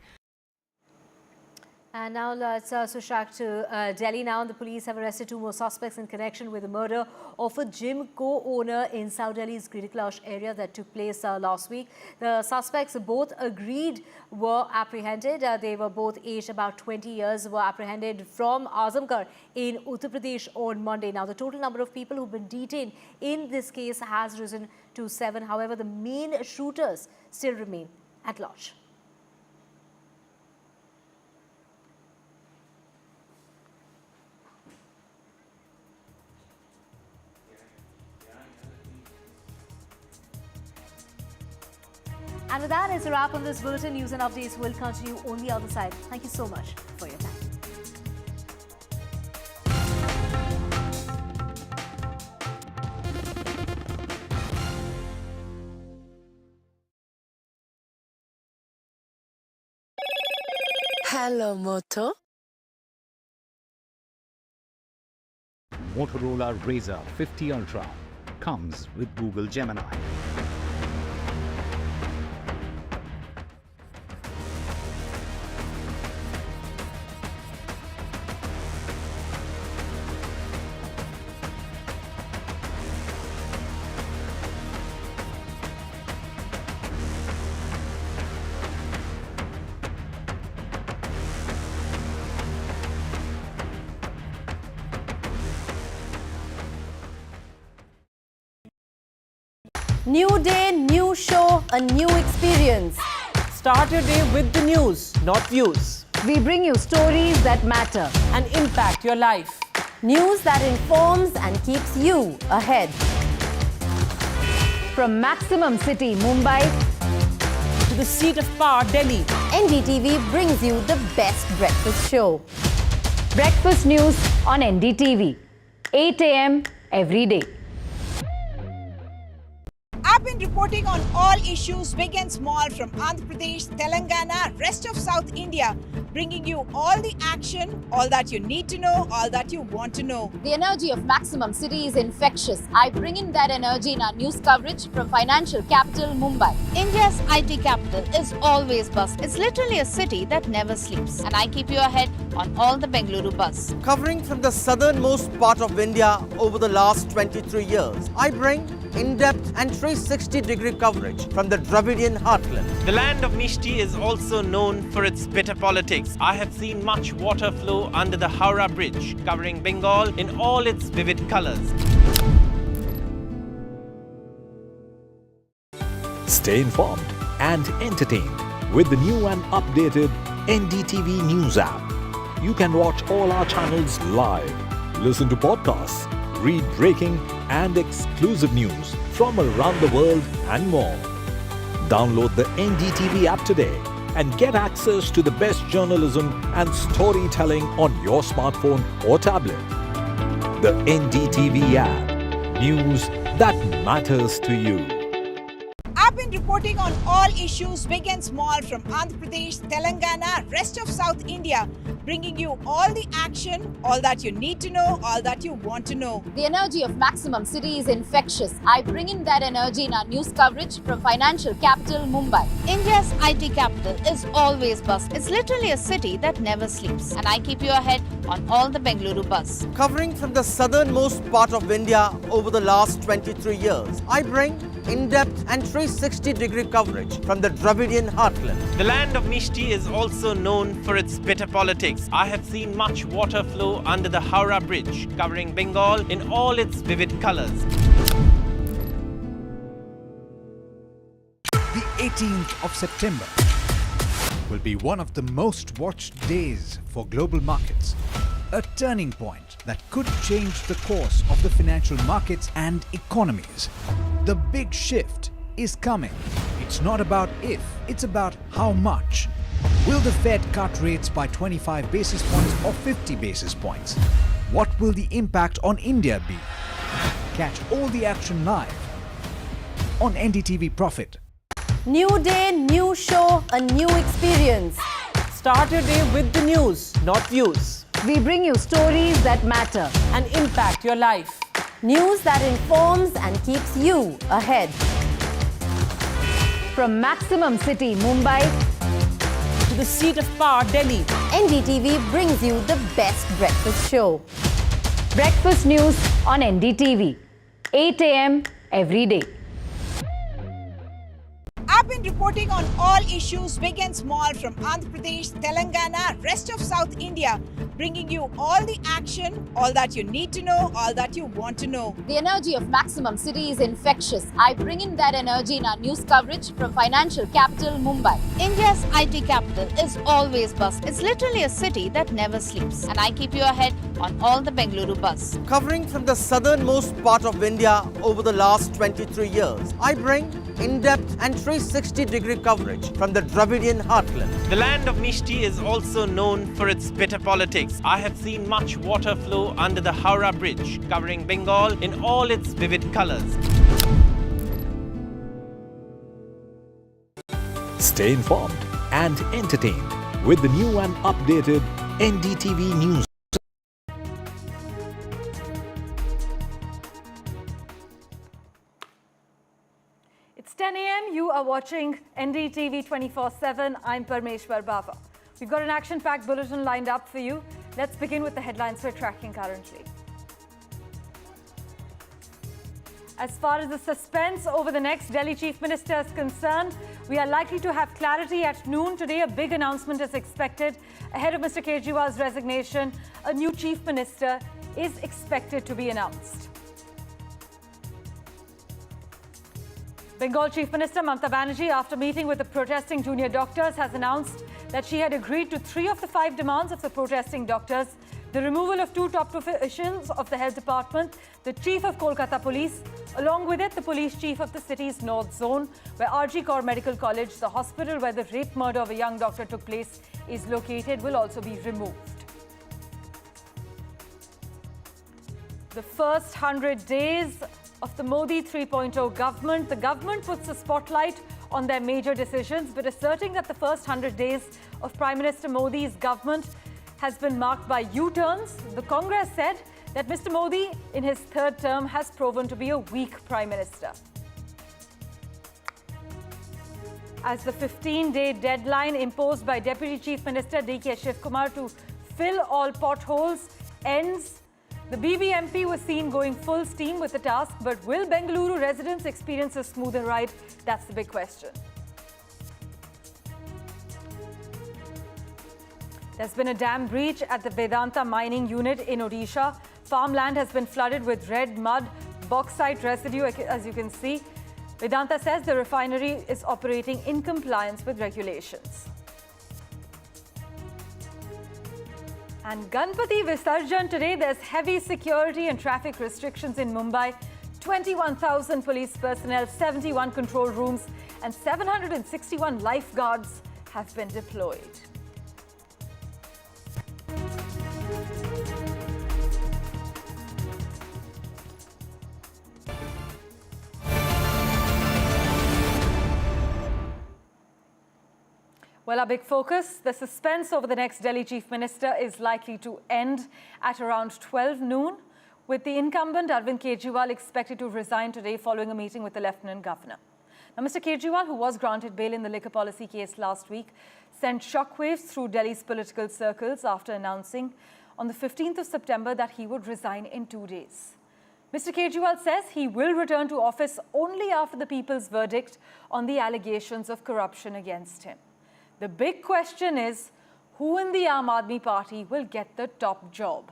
And now let's switch back to Delhi now. The police have arrested 2 more suspects in connection with the murder of a gym co-owner in South Delhi's Giriklash area that took place last week. The suspects, both agreed, were apprehended. They were both aged about 20 years, were apprehended from Azamgarh in Uttar Pradesh on Monday. Now, the total number of people who've been detained in this case has risen to 7. However, the main shooters still remain at large. And with that, it's a wrap on this bulletin. News and updates will continue on the other side. Thank you so much for your time. Hello, Moto. Motorola Razr 50 Ultra comes with Google Gemini. New day, new show, a new experience. Start your day with the news, not views. We bring you stories that matter and impact your life. News that informs and keeps you ahead. From Maximum City, Mumbai, to the seat of power, Delhi, NDTV brings you the best breakfast show. Breakfast news on NDTV, 8 a.m. every day. I've been reporting on all issues, big and small, from Andhra Pradesh, Telangana, rest of South India, bringing you all the action, all that you need to know, all that you want to know. The energy of Maximum City is infectious. I bring in that energy in our news coverage from financial capital Mumbai. India's IT capital is always buzz. It's literally a city that never sleeps. And I keep you ahead on all the Bengaluru buzz. Covering from the southernmost part of India over the last 23 years, I bring in-depth and 360-degree coverage from the Dravidian heartland. The land of Mishti is also known for its bitter politics. I have seen much water flow under the Howrah Bridge, covering Bengal in all its vivid colors. Stay informed and entertained with the new and updated NDTV News app. You can watch all our channels live, listen to podcasts, read breaking and exclusive news from around the world and more. Download the NDTV app today and get access to the best journalism and storytelling on your smartphone or tablet. The NDTV app. News that matters to you. I've been reporting on all issues, big and small, from Andhra Pradesh, Telangana, rest of South India, bringing you all the action, all that you need to know, all that you want to know. The energy of Maximum City is infectious. I bring in that energy in our news coverage from financial capital Mumbai. India's IT capital is always buzz. It's literally a city that never sleeps. And I keep you ahead on all the Bengaluru buzz. Covering from the southernmost part of India over the last 23 years, I bring in-depth and 360-degree coverage from the Dravidian heartland. The land of Mishti is also known for its bitter politics. I have seen much water flow under the Howrah Bridge, covering Bengal in all its vivid colors. The 18th of September will be one of the most watched days for global markets. A turning point that could change the course of the financial markets and economies. The big shift is coming. It's not about if, it's about how much. Will the Fed cut rates by 25 basis points or 50 basis points? What will the impact on India be? Catch all the action live on NDTV Profit. New day, new show, a new experience. Start your day with the news, not views. We bring you stories that matter and impact your life. News that informs and keeps you ahead. From Maximum City, Mumbai, to the seat of power, Delhi, NDTV brings you the best breakfast show. Breakfast news on NDTV, 8 a.m. every day. I've been reporting on all issues big and small from Andhra Pradesh, Telangana, rest of South India, bringing you all the action, all that you need to know, all that you want to know. The energy of Maximum City is infectious. I bring in that energy in our news coverage from financial capital Mumbai. India's IT capital is always buzz. It's literally a city that never sleeps. And I keep you ahead on all the Bengaluru buzz. Covering from the southernmost part of India over the last 23 years, I bring in-depth and 360-degree coverage from the Dravidian heartland. The land of Mishti is also known for its bitter politics. I have seen much water flow under the Howrah Bridge, covering Bengal in all its vivid colors. Stay informed and entertained with the new and updated NDTV News. It's 10 a.m. You are watching NDTV 24/7. I'm Parmeshwar Bava. We've got an action-packed bulletin lined up for you. Let's begin with the headlines we're tracking currently. As far as the suspense over the next Delhi Chief Minister is concerned, we are likely to have clarity at noon today. A big announcement is expected ahead of Mr. Kejriwal's resignation. A new Chief Minister is expected to be announced. Bengal Chief Minister Mamta Banerjee, after meeting with the protesting junior doctors, has announced that she had agreed to 3 of the 5 demands of the protesting doctors: the removal of 2 top officials of the health department, the chief of Kolkata Police, along with it the police chief of the city's North Zone, where RG Kaur Medical College, the hospital where the rape murder of a young doctor took place, is located, will also be removed. The first 100 days of the Modi 3.0 government, the government puts a spotlight on their major decisions, but asserting that the first 100 days of Prime Minister Modi's government has been marked by U-turns. The Congress said that Mr. Modi, in his 3rd term, has proven to be a weak Prime Minister. As the 15-day deadline imposed by Deputy Chief Minister D.K. Shivkumar to fill all potholes ends, the BBMP was seen going full steam with the task, but will Bengaluru residents experience a smoother ride? That's the big question. There's been a dam breach at the Vedanta mining unit in Odisha. Farmland has been flooded with red mud, bauxite residue, as you can see. Vedanta says the refinery is operating in compliance with regulations. And Ganpati Visarjan today, there's heavy security and traffic restrictions in Mumbai. 21,000 police personnel, 71 control rooms, and 761 lifeguards have been deployed. Well, our big focus, the suspense over the next Delhi Chief Minister is likely to end at around 12 noon, with the incumbent Arvind Kejriwal expected to resign today following a meeting with the Lieutenant Governor. Now, Mr. Kejriwal, who was granted bail in the liquor policy case last week, sent shockwaves through Delhi's political circles after announcing on the 15th of September that he would resign in 2 days. Mr. Kejriwal says he will return to office only after the people's verdict on the allegations of corruption against him. The big question is, who in the Aadmi party will get the top job?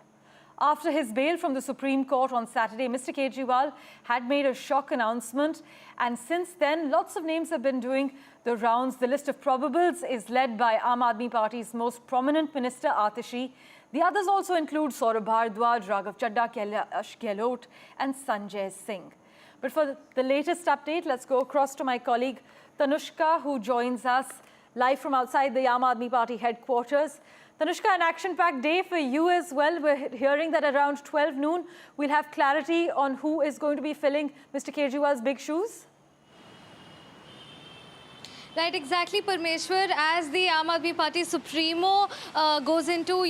After his bail from the Supreme Court on Saturday, Mr. Kejriwal had made a shock announcement, and since then, lots of names have been doing the rounds. The list of probables is led by Aadmi Party's most prominent minister, Atishi. The others also include Saurabh Bhardwaj, Raghav Chadda, Kailash Gehlot and Sanjay Singh. But for the latest update, let's go across to my colleague Tanushka, who joins us live from outside the Aam Aadmi Party headquarters. Tanushka, an action-packed day for you as well. We're hearing that around 12 noon, we'll have clarity on who is going to be filling Mr. Kejriwal's big shoes. Right, exactly, Parmeshwar. As the Aam Aadmi Party Supremo goes into,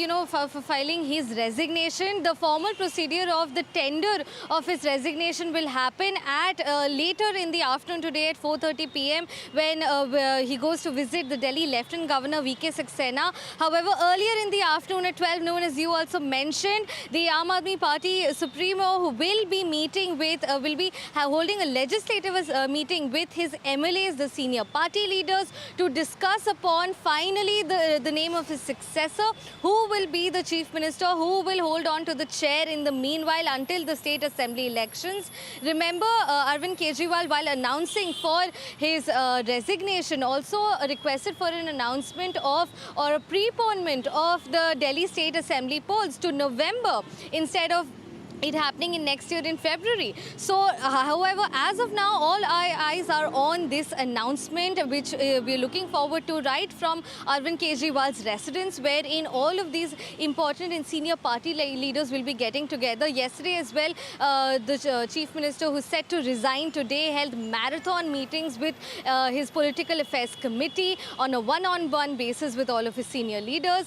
filing his resignation, the formal procedure of the tender of his resignation will happen at later in the afternoon today at 4:30 p.m. when he goes to visit the Delhi Lieutenant Governor V.K. Saxena. However, earlier in the afternoon at 12 noon, as you also mentioned, the Aam Aadmi Party Supremo who will be meeting with, will be holding a legislative meeting with his MLAs, the senior party leaders, to discuss upon finally the name of his successor, who will be the chief minister, who will hold on to the chair in the meanwhile until the state assembly elections. Remember, Arvind Kejriwal, while announcing for his resignation, also requested for an announcement of or a preponement of the Delhi state assembly polls to November instead of it happening in next year in February. So, however, as of now, all eyes are on this announcement, which we're looking forward to right from Arvind Kejriwal's residence, wherein all of these important and senior party leaders will be getting together. Yesterday as well, the chief minister, who's set to resign today, held marathon meetings with his political affairs committee on a one-on-one basis with all of his senior leaders.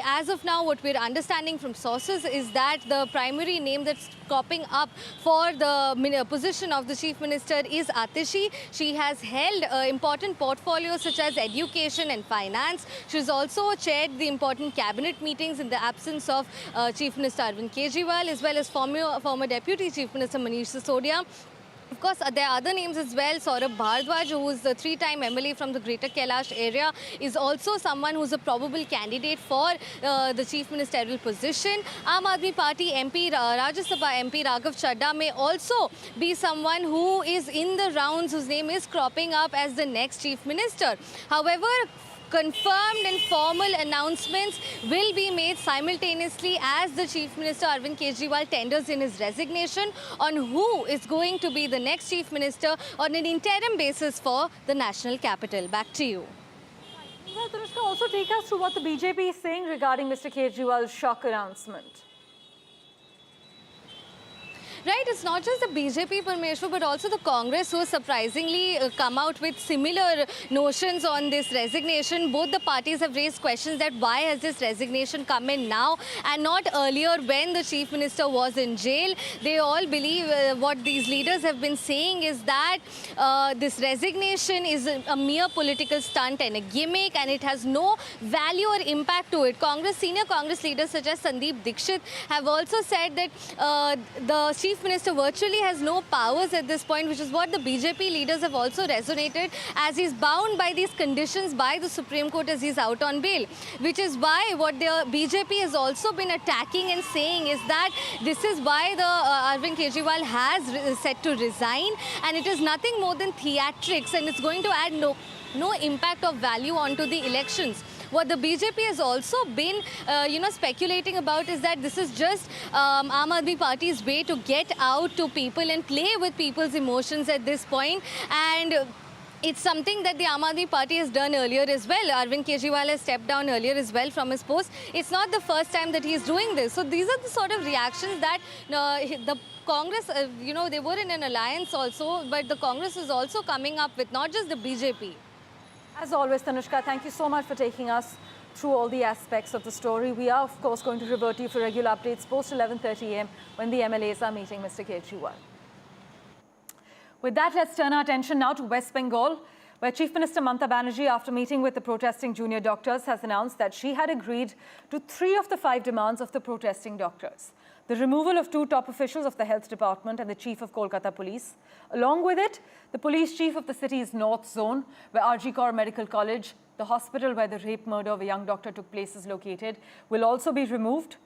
As of now, what we're understanding from sources is that the primary name that's cropping up for the position of the chief minister is Atishi. She has held important portfolios such as education and finance. She's also chaired the important cabinet meetings in the absence of Chief Minister Arvind Kejriwal, as well as former Deputy Chief Minister Manish Sisodia. Of course, there are other names as well. Saurabh Bhardwaj, who is the three-time MLA from the Greater Kailash area, is also someone who's a probable candidate for the chief ministerial position. Aam Aadmi Party MP, Rajya Sabha MP Raghav Chadda may also be someone who is in the rounds, whose name is cropping up as the next chief minister. However, confirmed and formal announcements will be made simultaneously as the Chief Minister Arvind Kejriwal tenders in his resignation on who is going to be the next Chief Minister on an interim basis for the national capital. Back to you. Well, Tanushka, also take us through what the BJP is saying regarding Mr. Kejriwal's shock announcement. Right, it's not just the BJP, Parmeshwar, but also the Congress who surprisingly come out with similar notions on this resignation. Both the parties have raised questions that why has this resignation come in now and not earlier when the Chief Minister was in jail. They all believe what these leaders have been saying is that this resignation is a mere political stunt and a gimmick, and it has no value or impact to it. Senior Congress leaders such as Sandeep Dixit have also said that the Chief Minister virtually has no powers at this point, which is what the BJP leaders have also resonated, as he's bound by these conditions by the Supreme Court as he's out on bail. Which is why what the BJP has also been attacking and saying is that this is why the Arvind Kejriwal has set to resign, and it is nothing more than theatrics, and it's going to add no impact of value onto the elections. What the BJP has also been, speculating about is that this is just Aam Aadmi Party's way to get out to people and play with people's emotions at this point. And it's something that the Aam Aadmi Party has done earlier as well. Arvind Kejriwal has stepped down earlier as well from his post. It's not the first time that he's doing this. So these are the sort of reactions that the Congress, they were in an alliance also, but the Congress is also coming up with, not just the BJP. As always, Tanushka, thank you so much for taking us through all the aspects of the story. We are, of course, going to revert to you for regular updates post 11:30 a.m. when the MLAs are meeting Mr. Kejriwal. With that, let's turn our attention now to West Bengal, where Chief Minister Mamta Banerjee, after meeting with the protesting junior doctors, has announced that she had agreed to 3 of the 5 demands of the protesting doctors. The removal of 2 top officials of the health department and the chief of Kolkata police. Along with it, the police chief of the city's north zone, where RG Kaur Medical College, the hospital where the rape murder of a young doctor took place, is located, will also be removed.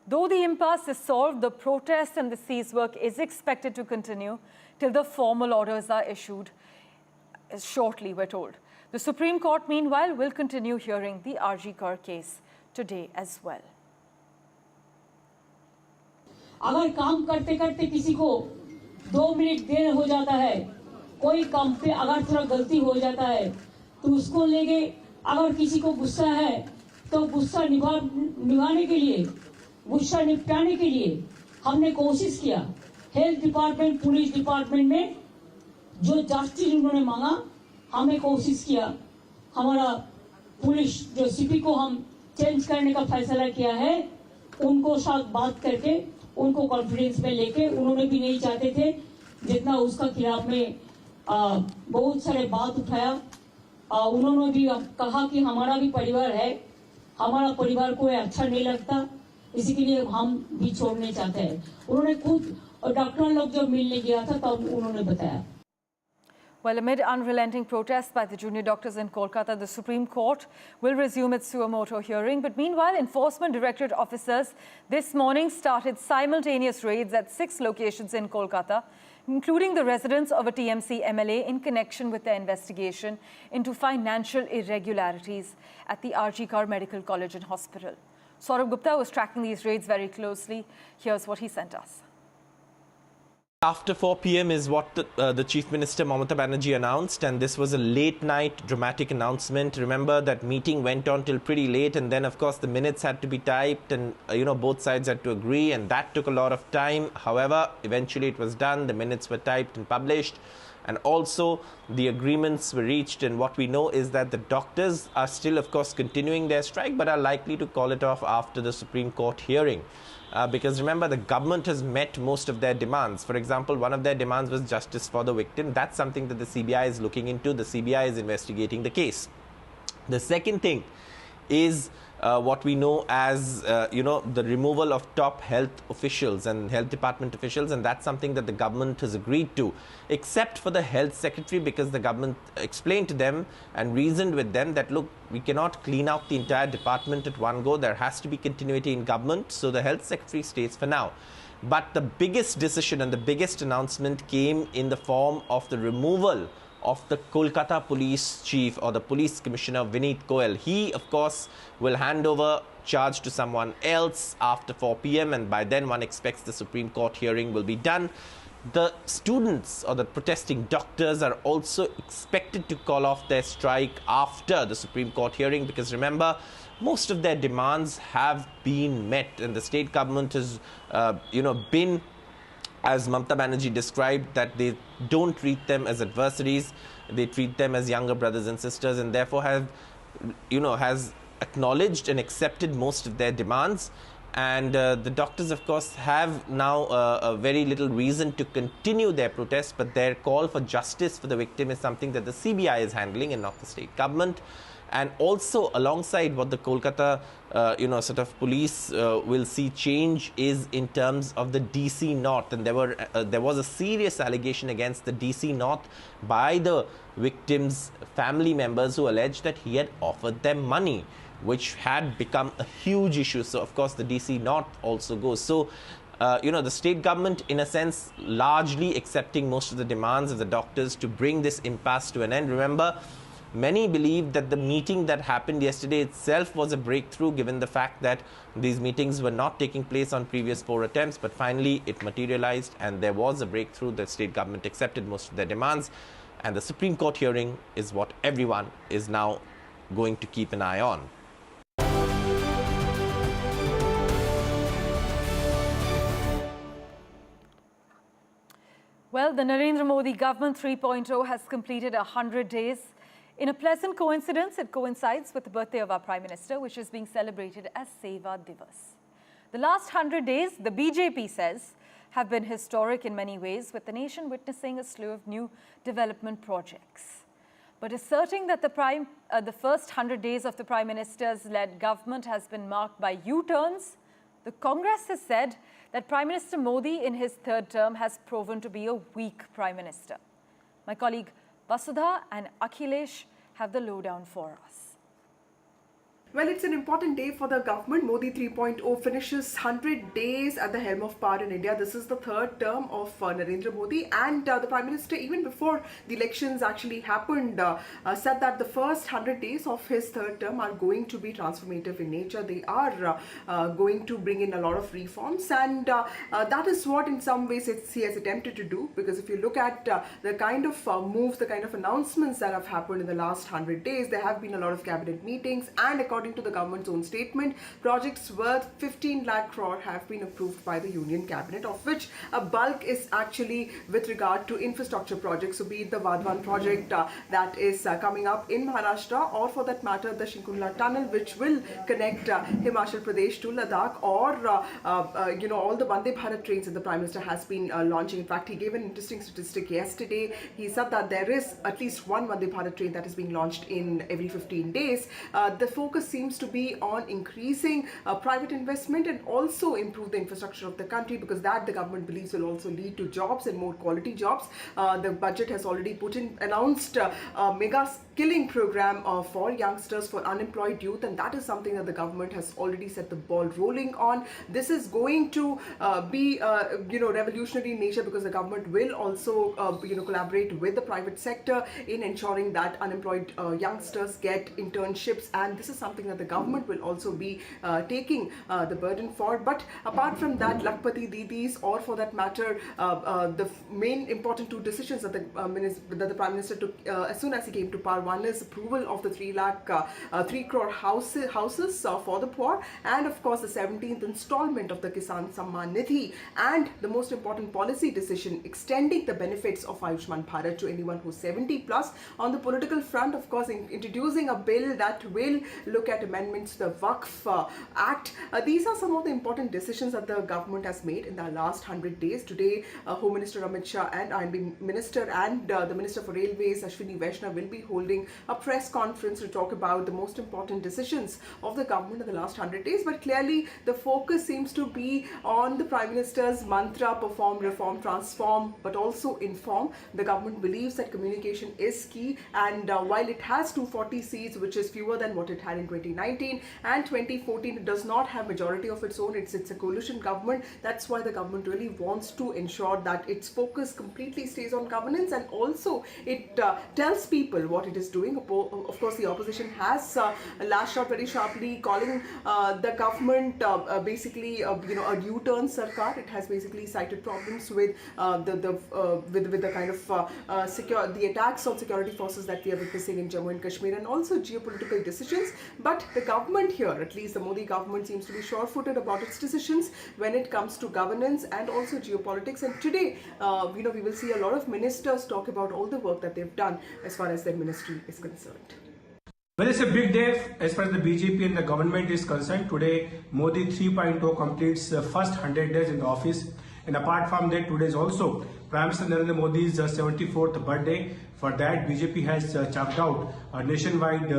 Though the impasse is solved, the protest and the cease work is expected to continue till the formal orders are issued shortly, we're told. The Supreme Court, meanwhile, will continue hearing the RG Kaur case today as well. अगर काम करते करते किसी को 2 minute देर हो जाता है, कोई काम पे अगर थोड़ा गलती हो जाता है तो उसको लेके अगर किसी को गुस्सा है तो गुस्सा निभाने के लिए, गुस्सा निपटाने के लिए हमने कोशिश किया। हेल्थ डिपार्टमेंट, पुलिस डिपार्टमेंट में जो जस्टिस उन्होंने मांगा, हमने कोशिश किया। हमारा पुलिस जो सीपी को हम चेंज करने का फैसला किया है, उनको साथ बात करके उनको कॉन्फिडेंस में लेके, उन्होंने भी नहीं चाहते थे जितना उसका खिलाफ में बहुत सारे बात उठाया। उन्होंने भी कहा कि हमारा भी परिवार है, हमारा परिवार को अच्छा नहीं लगता, इसी के लिए हम भी छोड़ने चाहते हैं। उन्होंने खुद डॉक्टर लोग जब मिलने गया था तब उन्होंने बताया। Well, amid unrelenting protests by the junior doctors in Kolkata, the Supreme Court will resume its suo motu hearing. But meanwhile, Enforcement Directorate officers this morning started simultaneous raids at 6 locations in Kolkata, including the residence of a TMC MLA in connection with their investigation into financial irregularities at the RG Kar Medical College and Hospital. Saurabh Gupta was tracking these raids very closely. Here's what he sent us. After 4 p.m. is what the Chief Minister Mamata Banerjee announced, and this was a late night dramatic announcement. Remember that meeting went on till pretty late, and then of course the minutes had to be typed, and both sides had to agree, and that took a lot of time. However, eventually it was done, the minutes were typed and published, and also the agreements were reached. And what we know is that the doctors are still of course continuing their strike, but are likely to call it off after the Supreme Court hearing. Because remember, the government has met most of their demands. For example, one of their demands was justice for the victim. That's something that the CBI is looking into. The CBI is investigating the case. The second thing is what we know as, the removal of top health officials and health department officials, and that's something that the government has agreed to, except for the health secretary, because the government explained to them and reasoned with them that, look, we cannot clean out the entire department at one go. There has to be continuity in government, so the health secretary stays for now. But the biggest decision and the biggest announcement came in the form of the removal of the Kolkata police chief, or the police commissioner, Vineet Goyal. He, of course, will hand over charge to someone else after 4 p.m. and by then one expects the Supreme Court hearing will be done. The students or the protesting doctors are also expected to call off their strike after the Supreme Court hearing, because remember, most of their demands have been met, and the state government has, been, as Mamata Banerjee described, that they don't treat them as adversaries, they treat them as younger brothers and sisters, and therefore has acknowledged and accepted most of their demands. And the doctors, of course, have now a very little reason to continue their protest, but their call for justice for the victim is something that the CBI is handling and not the state government. And also, alongside what the Kolkata, police will see change is in terms of the DC North. And there was a serious allegation against the DC North by the victims' family members who alleged that he had offered them money, which had become a huge issue. So, of course, the DC North also goes. So, the state government, in a sense, largely accepting most of the demands of the doctors to bring this impasse to an end. Remember, many believe that the meeting that happened yesterday itself was a breakthrough, given the fact that these meetings were not taking place on previous 4 attempts, but finally it materialized and there was a breakthrough. The state government accepted most of their demands, and the Supreme Court hearing is what everyone is now going to keep an eye on. Well, the Narendra Modi government 3.0 has completed 100 days. In a pleasant coincidence, it coincides with the birthday of our Prime Minister, which is being celebrated as Seva Divas. The last 100 days, the BJP says, have been historic in many ways, with the nation witnessing a slew of new development projects. But asserting that the first 100 days of the Prime Minister's led government has been marked by U-turns, the Congress has said that Prime Minister Modi in his third term has proven to be a weak Prime Minister. My colleague Vasudha and Akhilesh have the lowdown for us. Well, it's an important day for the government. Modi 3.0 finishes 100 days at the helm of power in India. This is the third term of Narendra Modi, and the Prime Minister, even before the elections actually happened, said that the first 100 days of his third term are going to be transformative in nature. They are going to bring in a lot of reforms, and that is what in some ways he has attempted to do, because if you look at the kind of moves, the kind of announcements that have happened in the last 100 days, there have been a lot of cabinet meetings, and according to the government's own statement, projects worth 15 lakh crore have been approved by the Union Cabinet, of which a bulk is actually with regard to infrastructure projects. So be it the Vadhavan project that is coming up in Maharashtra, or for that matter the Shinkunla tunnel, which will connect Himachal Pradesh to Ladakh, or all the Vande Bharat trains that the Prime Minister has been launching. In fact, he gave an interesting statistic yesterday. He said that there is at least one Vande Bharat train that is being launched in every 15 days. The focus seems to be on increasing private investment and also improve the infrastructure of the country, because that the government believes will also lead to jobs and more quality jobs. The budget has already announced a mega skilling program for youngsters, for unemployed youth, and that is something that the government has already set the ball rolling on. This is going to be revolutionary in nature, because the government will also collaborate with the private sector in ensuring that unemployed youngsters get internships, and this is something that the government will also be taking the burden for. But apart from that, Lakpati Didis, or for that matter the main important two decisions that the Prime Minister took as soon as he came to power, one is approval of the 3 crore houses for the poor, and of course the 17th installment of the Kisan Samman Nidhi, and the most important policy decision, extending the benefits of Ayushman Bharat to anyone who's 70 plus. On the political front, of course, introducing a bill that will look at amendments to the Waqf Act. These are some of the important decisions that the government has made in the last 100 days. Today, Home Minister Amit Shah and INB Minister and the Minister for Railways, Ashwini Vaishnav, will be holding a press conference to talk about the most important decisions of the government in the last 100 days. But clearly, the focus seems to be on the Prime Minister's mantra: perform, reform, transform, but also inform. The government believes that communication is key, and while it has 240 seats, which is fewer than what it had in 2019 and 2014, it does not have majority of its own. It's a coalition government. That's why the government really wants to ensure that its focus completely stays on governance, and also it tells people what it is doing. Of course, the opposition has lashed out very sharply, calling the government basically a U-turn sarkar. It has basically cited problems with the kind of the attacks on security forces that we are witnessing in Jammu and Kashmir, and also geopolitical decisions. But the government here, at least the Modi government, seems to be sure-footed about its decisions when it comes to governance and also geopolitics. And today, we will see a lot of ministers talk about all the work that they've done as far as their ministry is concerned. Well, it's a big day as far as the BJP and the government is concerned. Today, Modi 3.0 completes the first 100 days in the office. And apart from that, today is also Prime Minister Narendra Modi's 74th birthday. For that, BJP has chalked out nationwide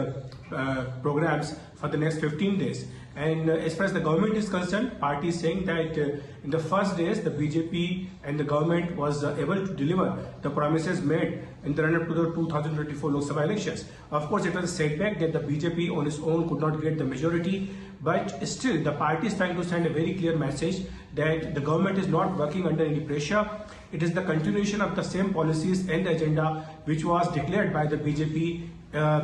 programs for the next 15 days. And as far as the government is concerned, party is saying that in the first days, the BJP and the government was able to deliver the promises made in the run-up to the 2024 Lok Sabha elections. Of course, it was a setback that the BJP on its own could not get the majority, but still the party is trying to send a very clear message that the government is not working under any pressure. It is the continuation of the same policies and the agenda which was declared by the BJP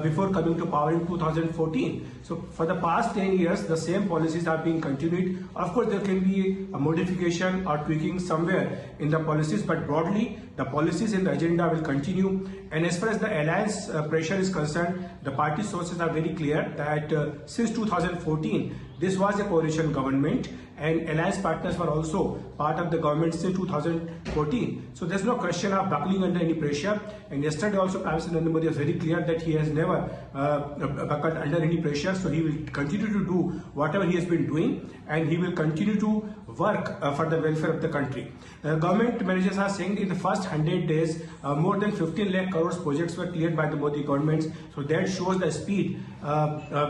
before coming to power in 2014. So for the past 10 years, the same policies are being continued. Of course, there can be a modification or tweaking somewhere in the policies, but broadly, the policies and the agenda will continue. And as far as the alliance pressure is concerned, the party sources are very clear that since 2014, this was a coalition government, and alliance partners were also part of the government since 2014. So there's no question of buckling under any pressure. And yesterday also Prime Minister Narendra Modi was very clear that he has never buckled under any pressure. So he will continue to do whatever he has been doing, and he will continue to work for the welfare of the country. Government managers are saying in the first 100 days, more than 15 lakh crores projects were cleared by the Modi government. So that shows the speed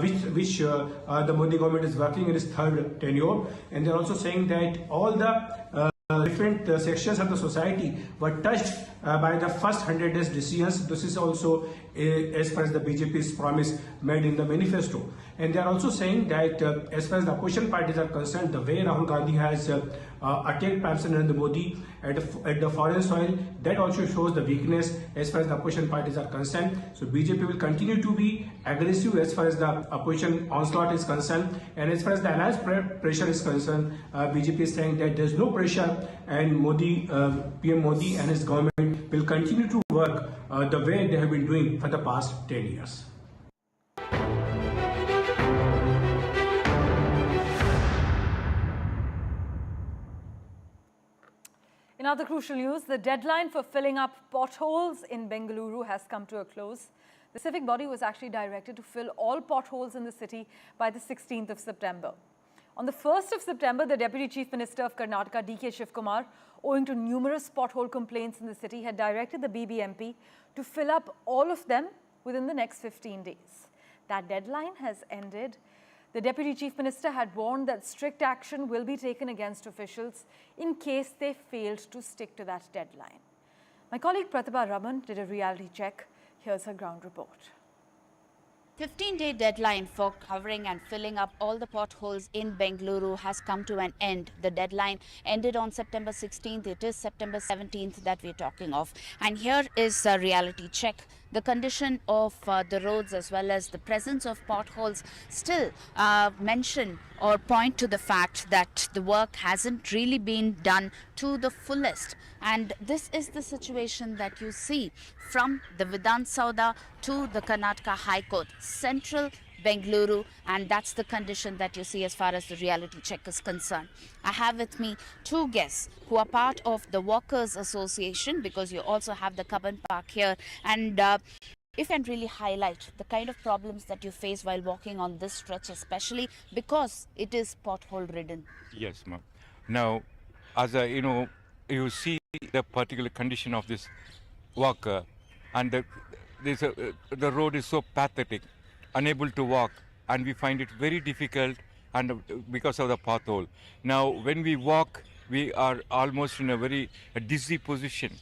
which the Modi government is working in its third tenure. And they're also saying that all the different sections of the society were touched by the first 100 days decisions. This is also as far as the BJP's promise made in the manifesto. And they are also saying that as far as the opposition parties are concerned, the way Rahul Gandhi has attacked Prime Minister Narendra Modi at the foreign soil, that also shows the weakness as far as the opposition parties are concerned. So BJP will continue to be aggressive as far as the opposition onslaught is concerned. And as far as the alliance pressure is concerned, BJP is saying that there is no pressure, and PM Modi and his government will continue to work the way they have been doing for the past 10 years. In other crucial news, the deadline for filling up potholes in Bengaluru has come to a close. The civic body was actually directed to fill all potholes in the city by the 16th of September. On the 1st of September, the Deputy Chief Minister of Karnataka, D.K. Shivkumar, owing to numerous pothole complaints in the city, had directed the BBMP to fill up all of them within the next 15 days. That deadline has ended. The Deputy Chief Minister had warned that strict action will be taken against officials in case they failed to stick to that deadline. My colleague Pratibha Raman did a reality check. Here's her ground report. 15-day deadline for covering and filling up all the potholes in Bengaluru has come to an end. The deadline ended on September 16th. It is September 17th that we're talking of. And here is a reality check. The condition of the roads as well as the presence of potholes still mention or point to the fact that the work hasn't really been done to the fullest. And this is the situation that you see from the Vidhan Sauda to the Karnataka High Court, central Bengaluru, and that's the condition that you see as far as the reality check is concerned. I have with me two guests who are part of the Walkers Association, because you also have the Kaban Park here, and if you can really highlight the kind of problems that you face while walking on this stretch, especially because it is pothole ridden. Yes, ma'am. Now, as you see the particular condition of this walker, and the road is so pathetic, unable to walk, and we find it very difficult, and because of the pothole. Now, when we walk, we are almost in a very dizzy position,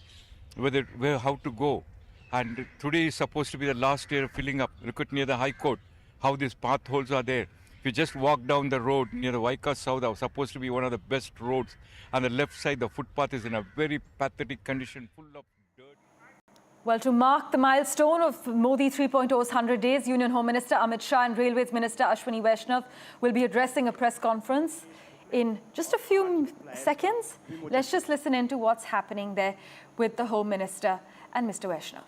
how to go. And today is supposed to be the last day of filling up. Look at near the High Court, how these potholes are there. If you just walk down the road near the Vikas Sauda, supposed to be one of the best roads, on the left side, the footpath is in a very pathetic condition, full of dirt. Well, to mark the milestone of Modi 3.0's 100 days, Union Home Minister Amit Shah and Railways Minister Ashwini Vaishnav will be addressing a press conference in just a few seconds. Let's just listen in to what's happening there with the Home Minister and Mr. Vaishnav.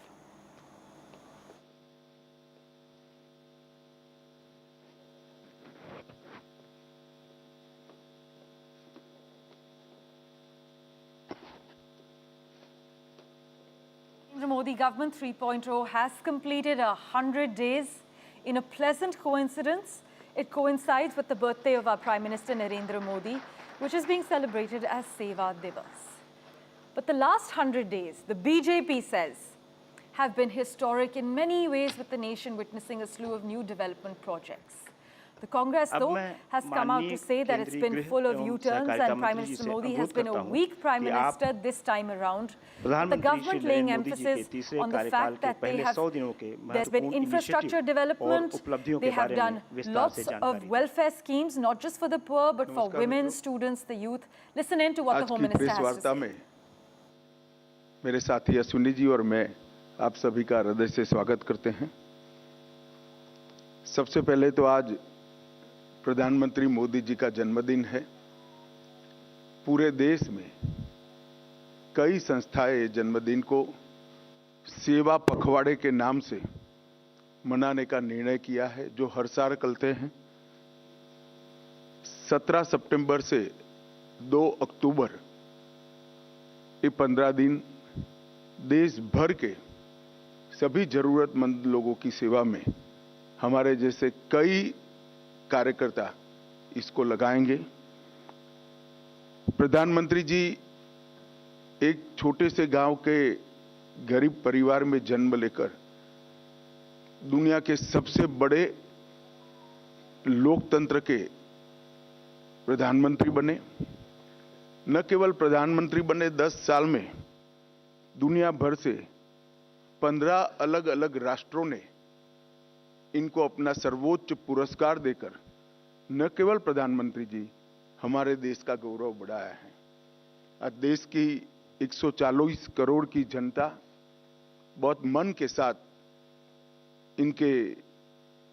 The Modi government 3.0 has completed 100 days. In a pleasant coincidence, it coincides with the birthday of our Prime Minister Narendra Modi, which is being celebrated as Seva Divas. But the last 100 days, the BJP says, have been historic in many ways, with the nation witnessing a slew of new development projects. The Congress, though, has come out to say that it's been full of U-turns and Prime Minister Modi has been a weak Prime Minister this time around. But the government laying emphasis on the fact that there's been infrastructure development, they have done lots of welfare schemes, not just for the poor, but for women, students, the youth. Listen in to what the Home Minister has to say. मेरे साथी अश्विनी जी और मैं आप सभी का हृदय से स्वागत करते हैं। सबसे पहले तो आज प्रधानमंत्री मोदी जी का जन्मदिन है। पूरे देश में कई संस्थाएं जन्मदिन को सेवा पखवाड़े के नाम से मनाने का निर्णय किया है, जो हर साल करते हैं। 17 सितंबर से 2 अक्टूबर ये 15 दिन देश भर के सभी जरूरतमंद लोगों की सेवा में हमारे जैसे कई कार्यकर्ता इसको लगाएंगे। प्रधानमंत्री जी एक छोटे से गांव के गरीब परिवार में जन्म लेकर दुनिया के सबसे बड़े लोकतंत्र के प्रधानमंत्री बने। न केवल प्रधानमंत्री बने 10 साल में दुनिया भर से 15 अलग अलग राष्ट्रों ने इनको अपना सर्वोच्च पुरस्कार देकर न केवल प्रधानमंत्री जी हमारे देश का गौरव बढ़ाया है। आज देश की 140 करोड़ की जनता बहुत मन के साथ इनके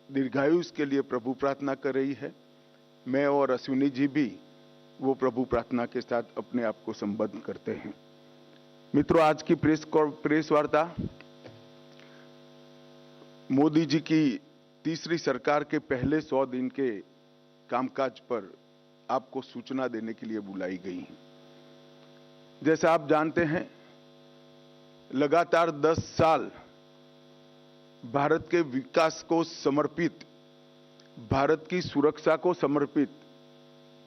दीर्घायुष के लिए प्रभु प्रार्थना कर रही है। मैं और अश्विनी जी भी वो प्रभु प्रार्थना के साथ अपने आप को संबद्ध करते हैं। मित्रों, आज की प्रेस वार्ता मोदी जी की तीसरी सरकार के पहले 100 दिन के कामकाज पर आपको सूचना देने के लिए बुलाई गई है। जैसा आप जानते हैं, लगातार 10 साल भारत के विकास को समर्पित, भारत की सुरक्षा को समर्पित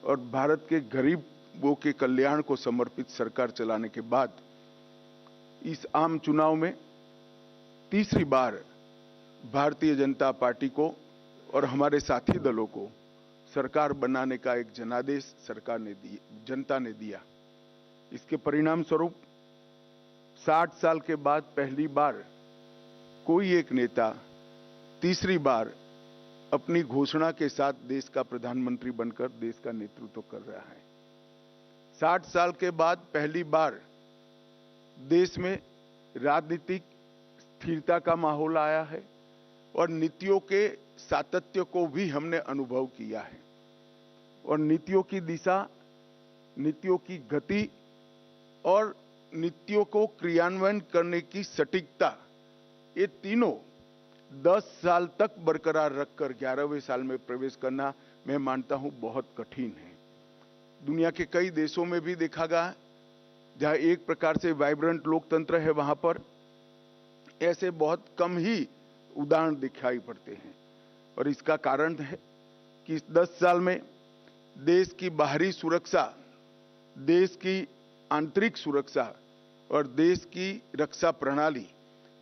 और भारत के गरीबों के कल्याण को समर्पित सरकार चलाने के बाद इस आम चुनाव में तीसरी बार भारतीय जनता पार्टी को और हमारे साथी दलों को सरकार बनाने का एक जनादेश जनता ने दिया। इसके परिणाम स्वरूप 60 साल के बाद पहली बार कोई एक नेता तीसरी बार अपनी घोषणा के साथ देश का प्रधानमंत्री बनकर देश का नेतृत्व कर रहा है। 60 साल के बाद पहली बार देश में राजनीतिक स्थिरता का माहौल आया है और नीतियों के सातत्य को भी हमने अनुभव किया है। और नीतियों की दिशा, नीतियों की गति और नीतियों को क्रियान्वयन करने की सटीकता, ये तीनों 10 साल तक बरकरार रखकर 11वें साल में प्रवेश करना मैं मानता हूं बहुत कठिन है। दुनिया के कई देशों में भी देखा गया, जहां एक प्रकार से वाइब्रेंट लोकतंत्र है, वहां पर ऐसे बहुत कम ही उदाहरण दिखाई पड़ते हैं। और इसका कारण है कि इस 10 साल में देश की बाहरी सुरक्षा, देश की आंतरिक सुरक्षा और देश की रक्षा प्रणाली,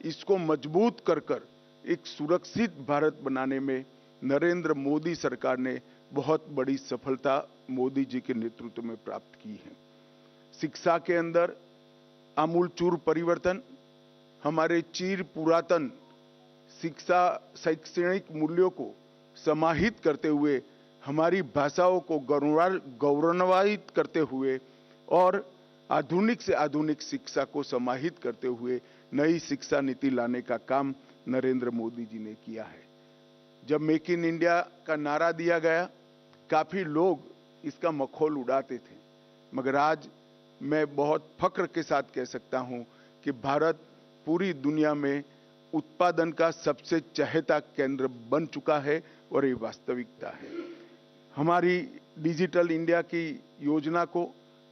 इसको मजबूत कर एक सुरक्षित भारत बनाने में नरेंद्र मोदी सरकार ने बहुत बड़ी सफलता मोदी जी के नेतृत्व में प्राप्त की है। शिक्षा के अंदर आमूलचूर परिवर्तन, हमारे चिर पुरातन शिक्षा शैक्षणिक मूल्यों को समाहित करते हुए, हमारी भाषाओं को गौरवान्वित करते हुए और आधुनिक से आधुनिक शिक्षा को समाहित करते हुए नई शिक्षा नीति लाने का काम नरेंद्र मोदी जी ने किया है। जब मेक इन इंडिया का नारा दिया गया, काफी लोग इसका मखौल उड़ाते थे, मगर आज मैं बहुत फख्र के साथ कह सकता हूं कि भारत पूरी दुनिया में उत्पादन का सबसे चहेता केंद्र बन चुका है और ये वास्तविकता है। हमारी डिजिटल इंडिया की योजना को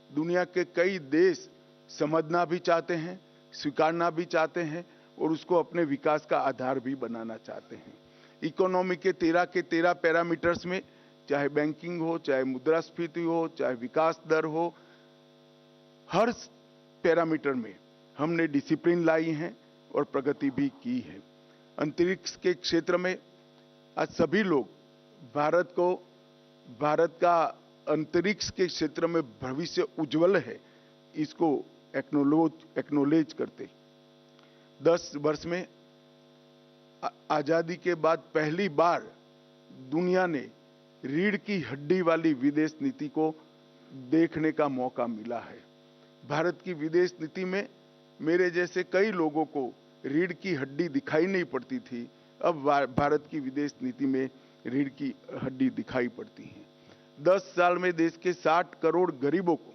दुनिया के कई देश समझना भी चाहते हैं, स्वीकारना भी चाहते हैं और उसको अपने विकास का आधार भी बनाना चाहते हैं। इकोनॉमी के 13 पैरामीटर्स में, चाहे बैंकिंग हो, चाहे मुद्रास्फीति हो, चाहे विकास दर हो, हर पैरामीटर में हमने डिसिप्लिन लाई है और प्रगति भी की है। अंतरिक्ष के क्षेत्र में आज सभी लोग भारत का अंतरिक्ष के क्षेत्र में भविष्य उज्जवल है, इसको एक्नोलेज करते। 10 वर्ष में आजादी के बाद पहली बार दुनिया ने रीढ़ की हड्डी वाली विदेश नीति को देखने का मौका मिला है। भारत की विदेश नीति में मेरे जैसे कई लोगों को रीढ़ की हड्डी दिखाई नहीं पड़ती थी, अब भारत की विदेश नीति में रीढ़ की हड्डी दिखाई पड़ती है। 10 साल में देश के 60 करोड़ गरीबों को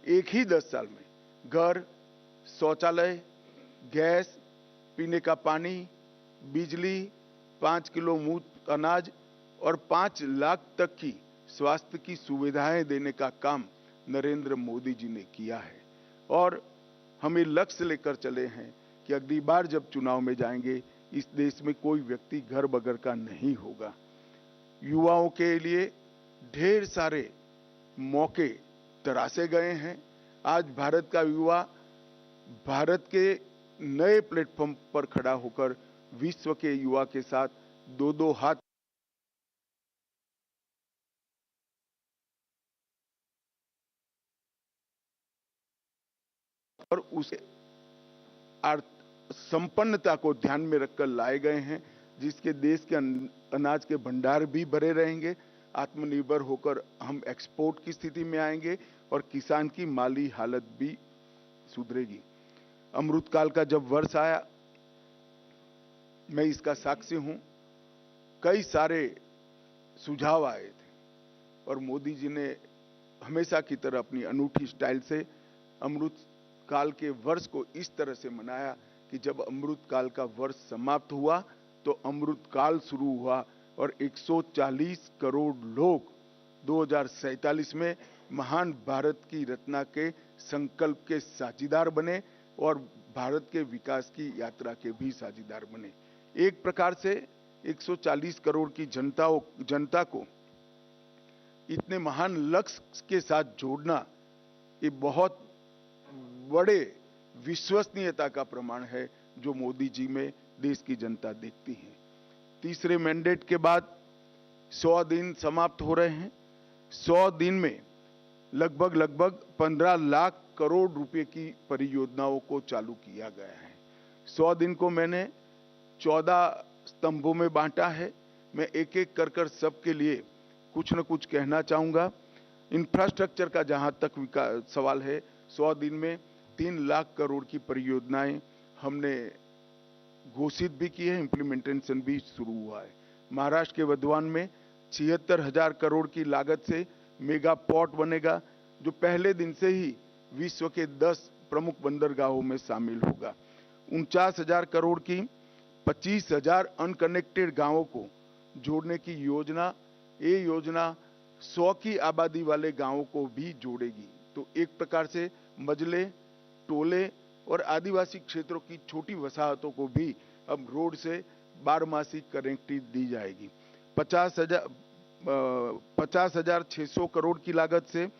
एक ही 10 साल में घर, शौचालय, गैस, पीने का पानी, बिजली, 5 किलो मुफ्त अनाज और 5 लाख तक की स्वास्थ्य की सुविधाएं देने का काम नरेंद्र मोदी जी ने किया है। और हमें लक्ष्य लेकर चले हैं कि अगली बार जब चुनाव में जाएंगे, इस देश में कोई व्यक्ति घर बगैर का नहीं होगा। युवाओं के लिए ढेर सारे मौके तराशे गए हैं। आज भारत का युवा भारत के नए प्लेटफॉर्म पर खड़ा होकर विश्व के युवा के साथ दो हाथ और उसे संपन्नता को ध्यान में रखकर लाए गए हैं, जिसके देश के अनाज के भंडार भी भरे रहेंगे, आत्मनिर्भर होकर हम एक्सपोर्ट की स्थिति में आएंगे और किसान की माली हालत भी सुधरेगी। अमृतकाल का जब वर्ष आया, मैं इसका साक्षी हूं, कई सारे सुझाव आए थे और मोदी जी ने हमेशा की तरह अपनी अनूठी स्टाइल से अमृत काल के वर्ष को इस तरह से मनाया कि जब अमृत काल का वर्ष समाप्त हुआ तो अमृत काल शुरू हुआ और 140 करोड़ लोग 2047 में महान भारत की रचना के संकल्प के साझीदार बने और भारत के विकास की यात्रा के भी साझीदार बने। एक प्रकार से 140 करोड़ की जनता को इतने महान लक्ष्य के साथ जोड़ना ये बहुत बड़े विश्वसनीयता का प्रमाण है जो मोदी जी में देश की जनता देखती है। तीसरे मैंडेट के बाद 100 दिन समाप्त हो रहे हैं। 100 दिन में लगभग 15 लाख करोड़ रुपए की परियोजनाओं को चालू किया गया है। 100 दिन को मैंने 14 स्तंभों में बांटा है। मैं एक एक कर सबके लिए कुछ न कुछ कहना चाहूंगा। इंफ्रास्ट्रक्चर का जहां तक सवाल है, 100 दिन में 3 लाख करोड़ की परियोजनाएं हमने घोषित भी की है, इम्प्लीमेंटेशन भी शुरू हुआ है। महाराष्ट्र के वधवान में 76,000 करोड़ की लागत से मेगा पोर्ट बनेगा, जो पहले दिन से ही विश्व के 10 प्रमुख बंदरगाहों में शामिल होगा। 49,000 करोड़ की 25,000 अनकनेक्टेड गांवों को जोड़ने की योजना, ये योजना 100 की आबादी वाले गांवों को भी जोड़ेगी। तो एक प्रकार से मजले, टोले और आदिवासी क्षेत्रों की छोटी वसाहतों को भी अब रोड से 12मासी कनेक्टिविटी दी जाएगी। 50,600 करोड़ की लागत से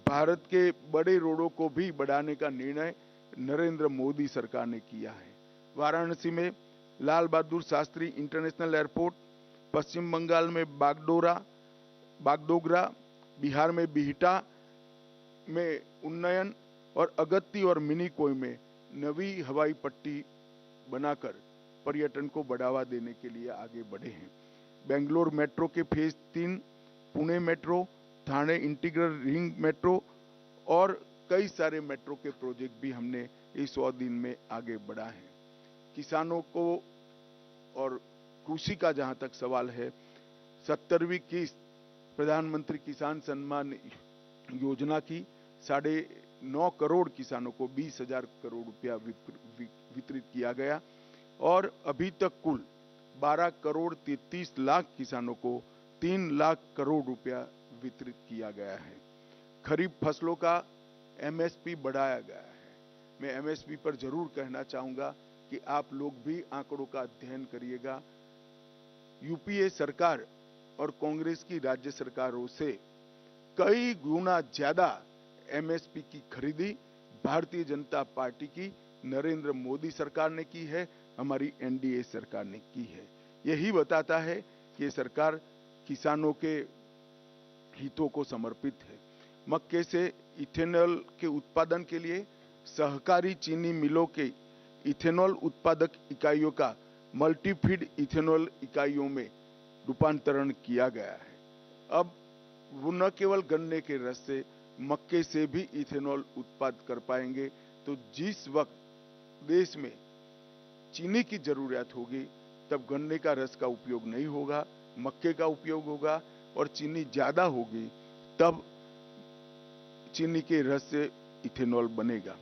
भारत के बड़े रोडों को भी बढ़ाने का निर्णय नरेंद्र मोदी सरकार ने किया है। वाराणसी में लाल बहादुर शास्त्री इंटरनेशनल एयरपोर्ट, पश्चिम बंगाल में बागडोगरा, बिहार में बिहटा में उन्नयन और अगत्ती और मिनीकोय में नवी हवाई पट्टी बनाकर पर्यटन को बढ़ावा देने के लिए आगे बढ़े हैं। बेंगलोर मेट्रो के phase 3, Pune metro, Thane integral ring metro और कई सारे मेट्रो के प्रोजेक्ट भी हमने इस 100 दिन में आगे बढ़ा है। किसानों को और कृषि का जहां तक सवाल है, 70वीं किस्त प्रधानमंत्री किसान सम्मान योजना की 9.5 करोड़ किसानों को 20,000 करोड़ रुपया वितरित किया गया और अभी तक कुल 12 करोड़ 33 लाख किसानों को 3 लाख करोड़ रुपया वितरित किया गया है। खरीफ फसलों का एमएसपी बढ़ाया गया है। मैं एमएसपी पर जरूर कहना चाहूंगा कि आप लोग भी आंकड़ों का अध्ययन करिएगा। यूपीए सरकार और कांग्रेस की राज्य सरकारों से कई गुना ज्यादा एमएसपी की खरीदी भारतीय जनता पार्टी की नरेंद्र मोदी सरकार ने की है, हमारी एनडीए सरकार ने की है। यही बताता है कि ये सरकार किसानों के हितों को समर्पित है। मक्के से इथेनॉल के उत्पादन के लिए सहकारी चीनी मिलों के इथेनॉल उत्पादक इकाइयों का मल्टीफीड इथेनॉल इकाइयों में रूपांतरण किया गया है। अब वो न केवल गन्ने के रस से, मक्के से भी इथेनॉल उत्पादन कर पाएंगे। तो जिस वक्त देश में चीनी की जरूरत होगी तब गन्ने का रस का उपयोग नहीं होगा, मक्के का उपयोग होगा, और चीनी ज्यादा होगी तब चीनी के रस से इथेनॉल बनेगा।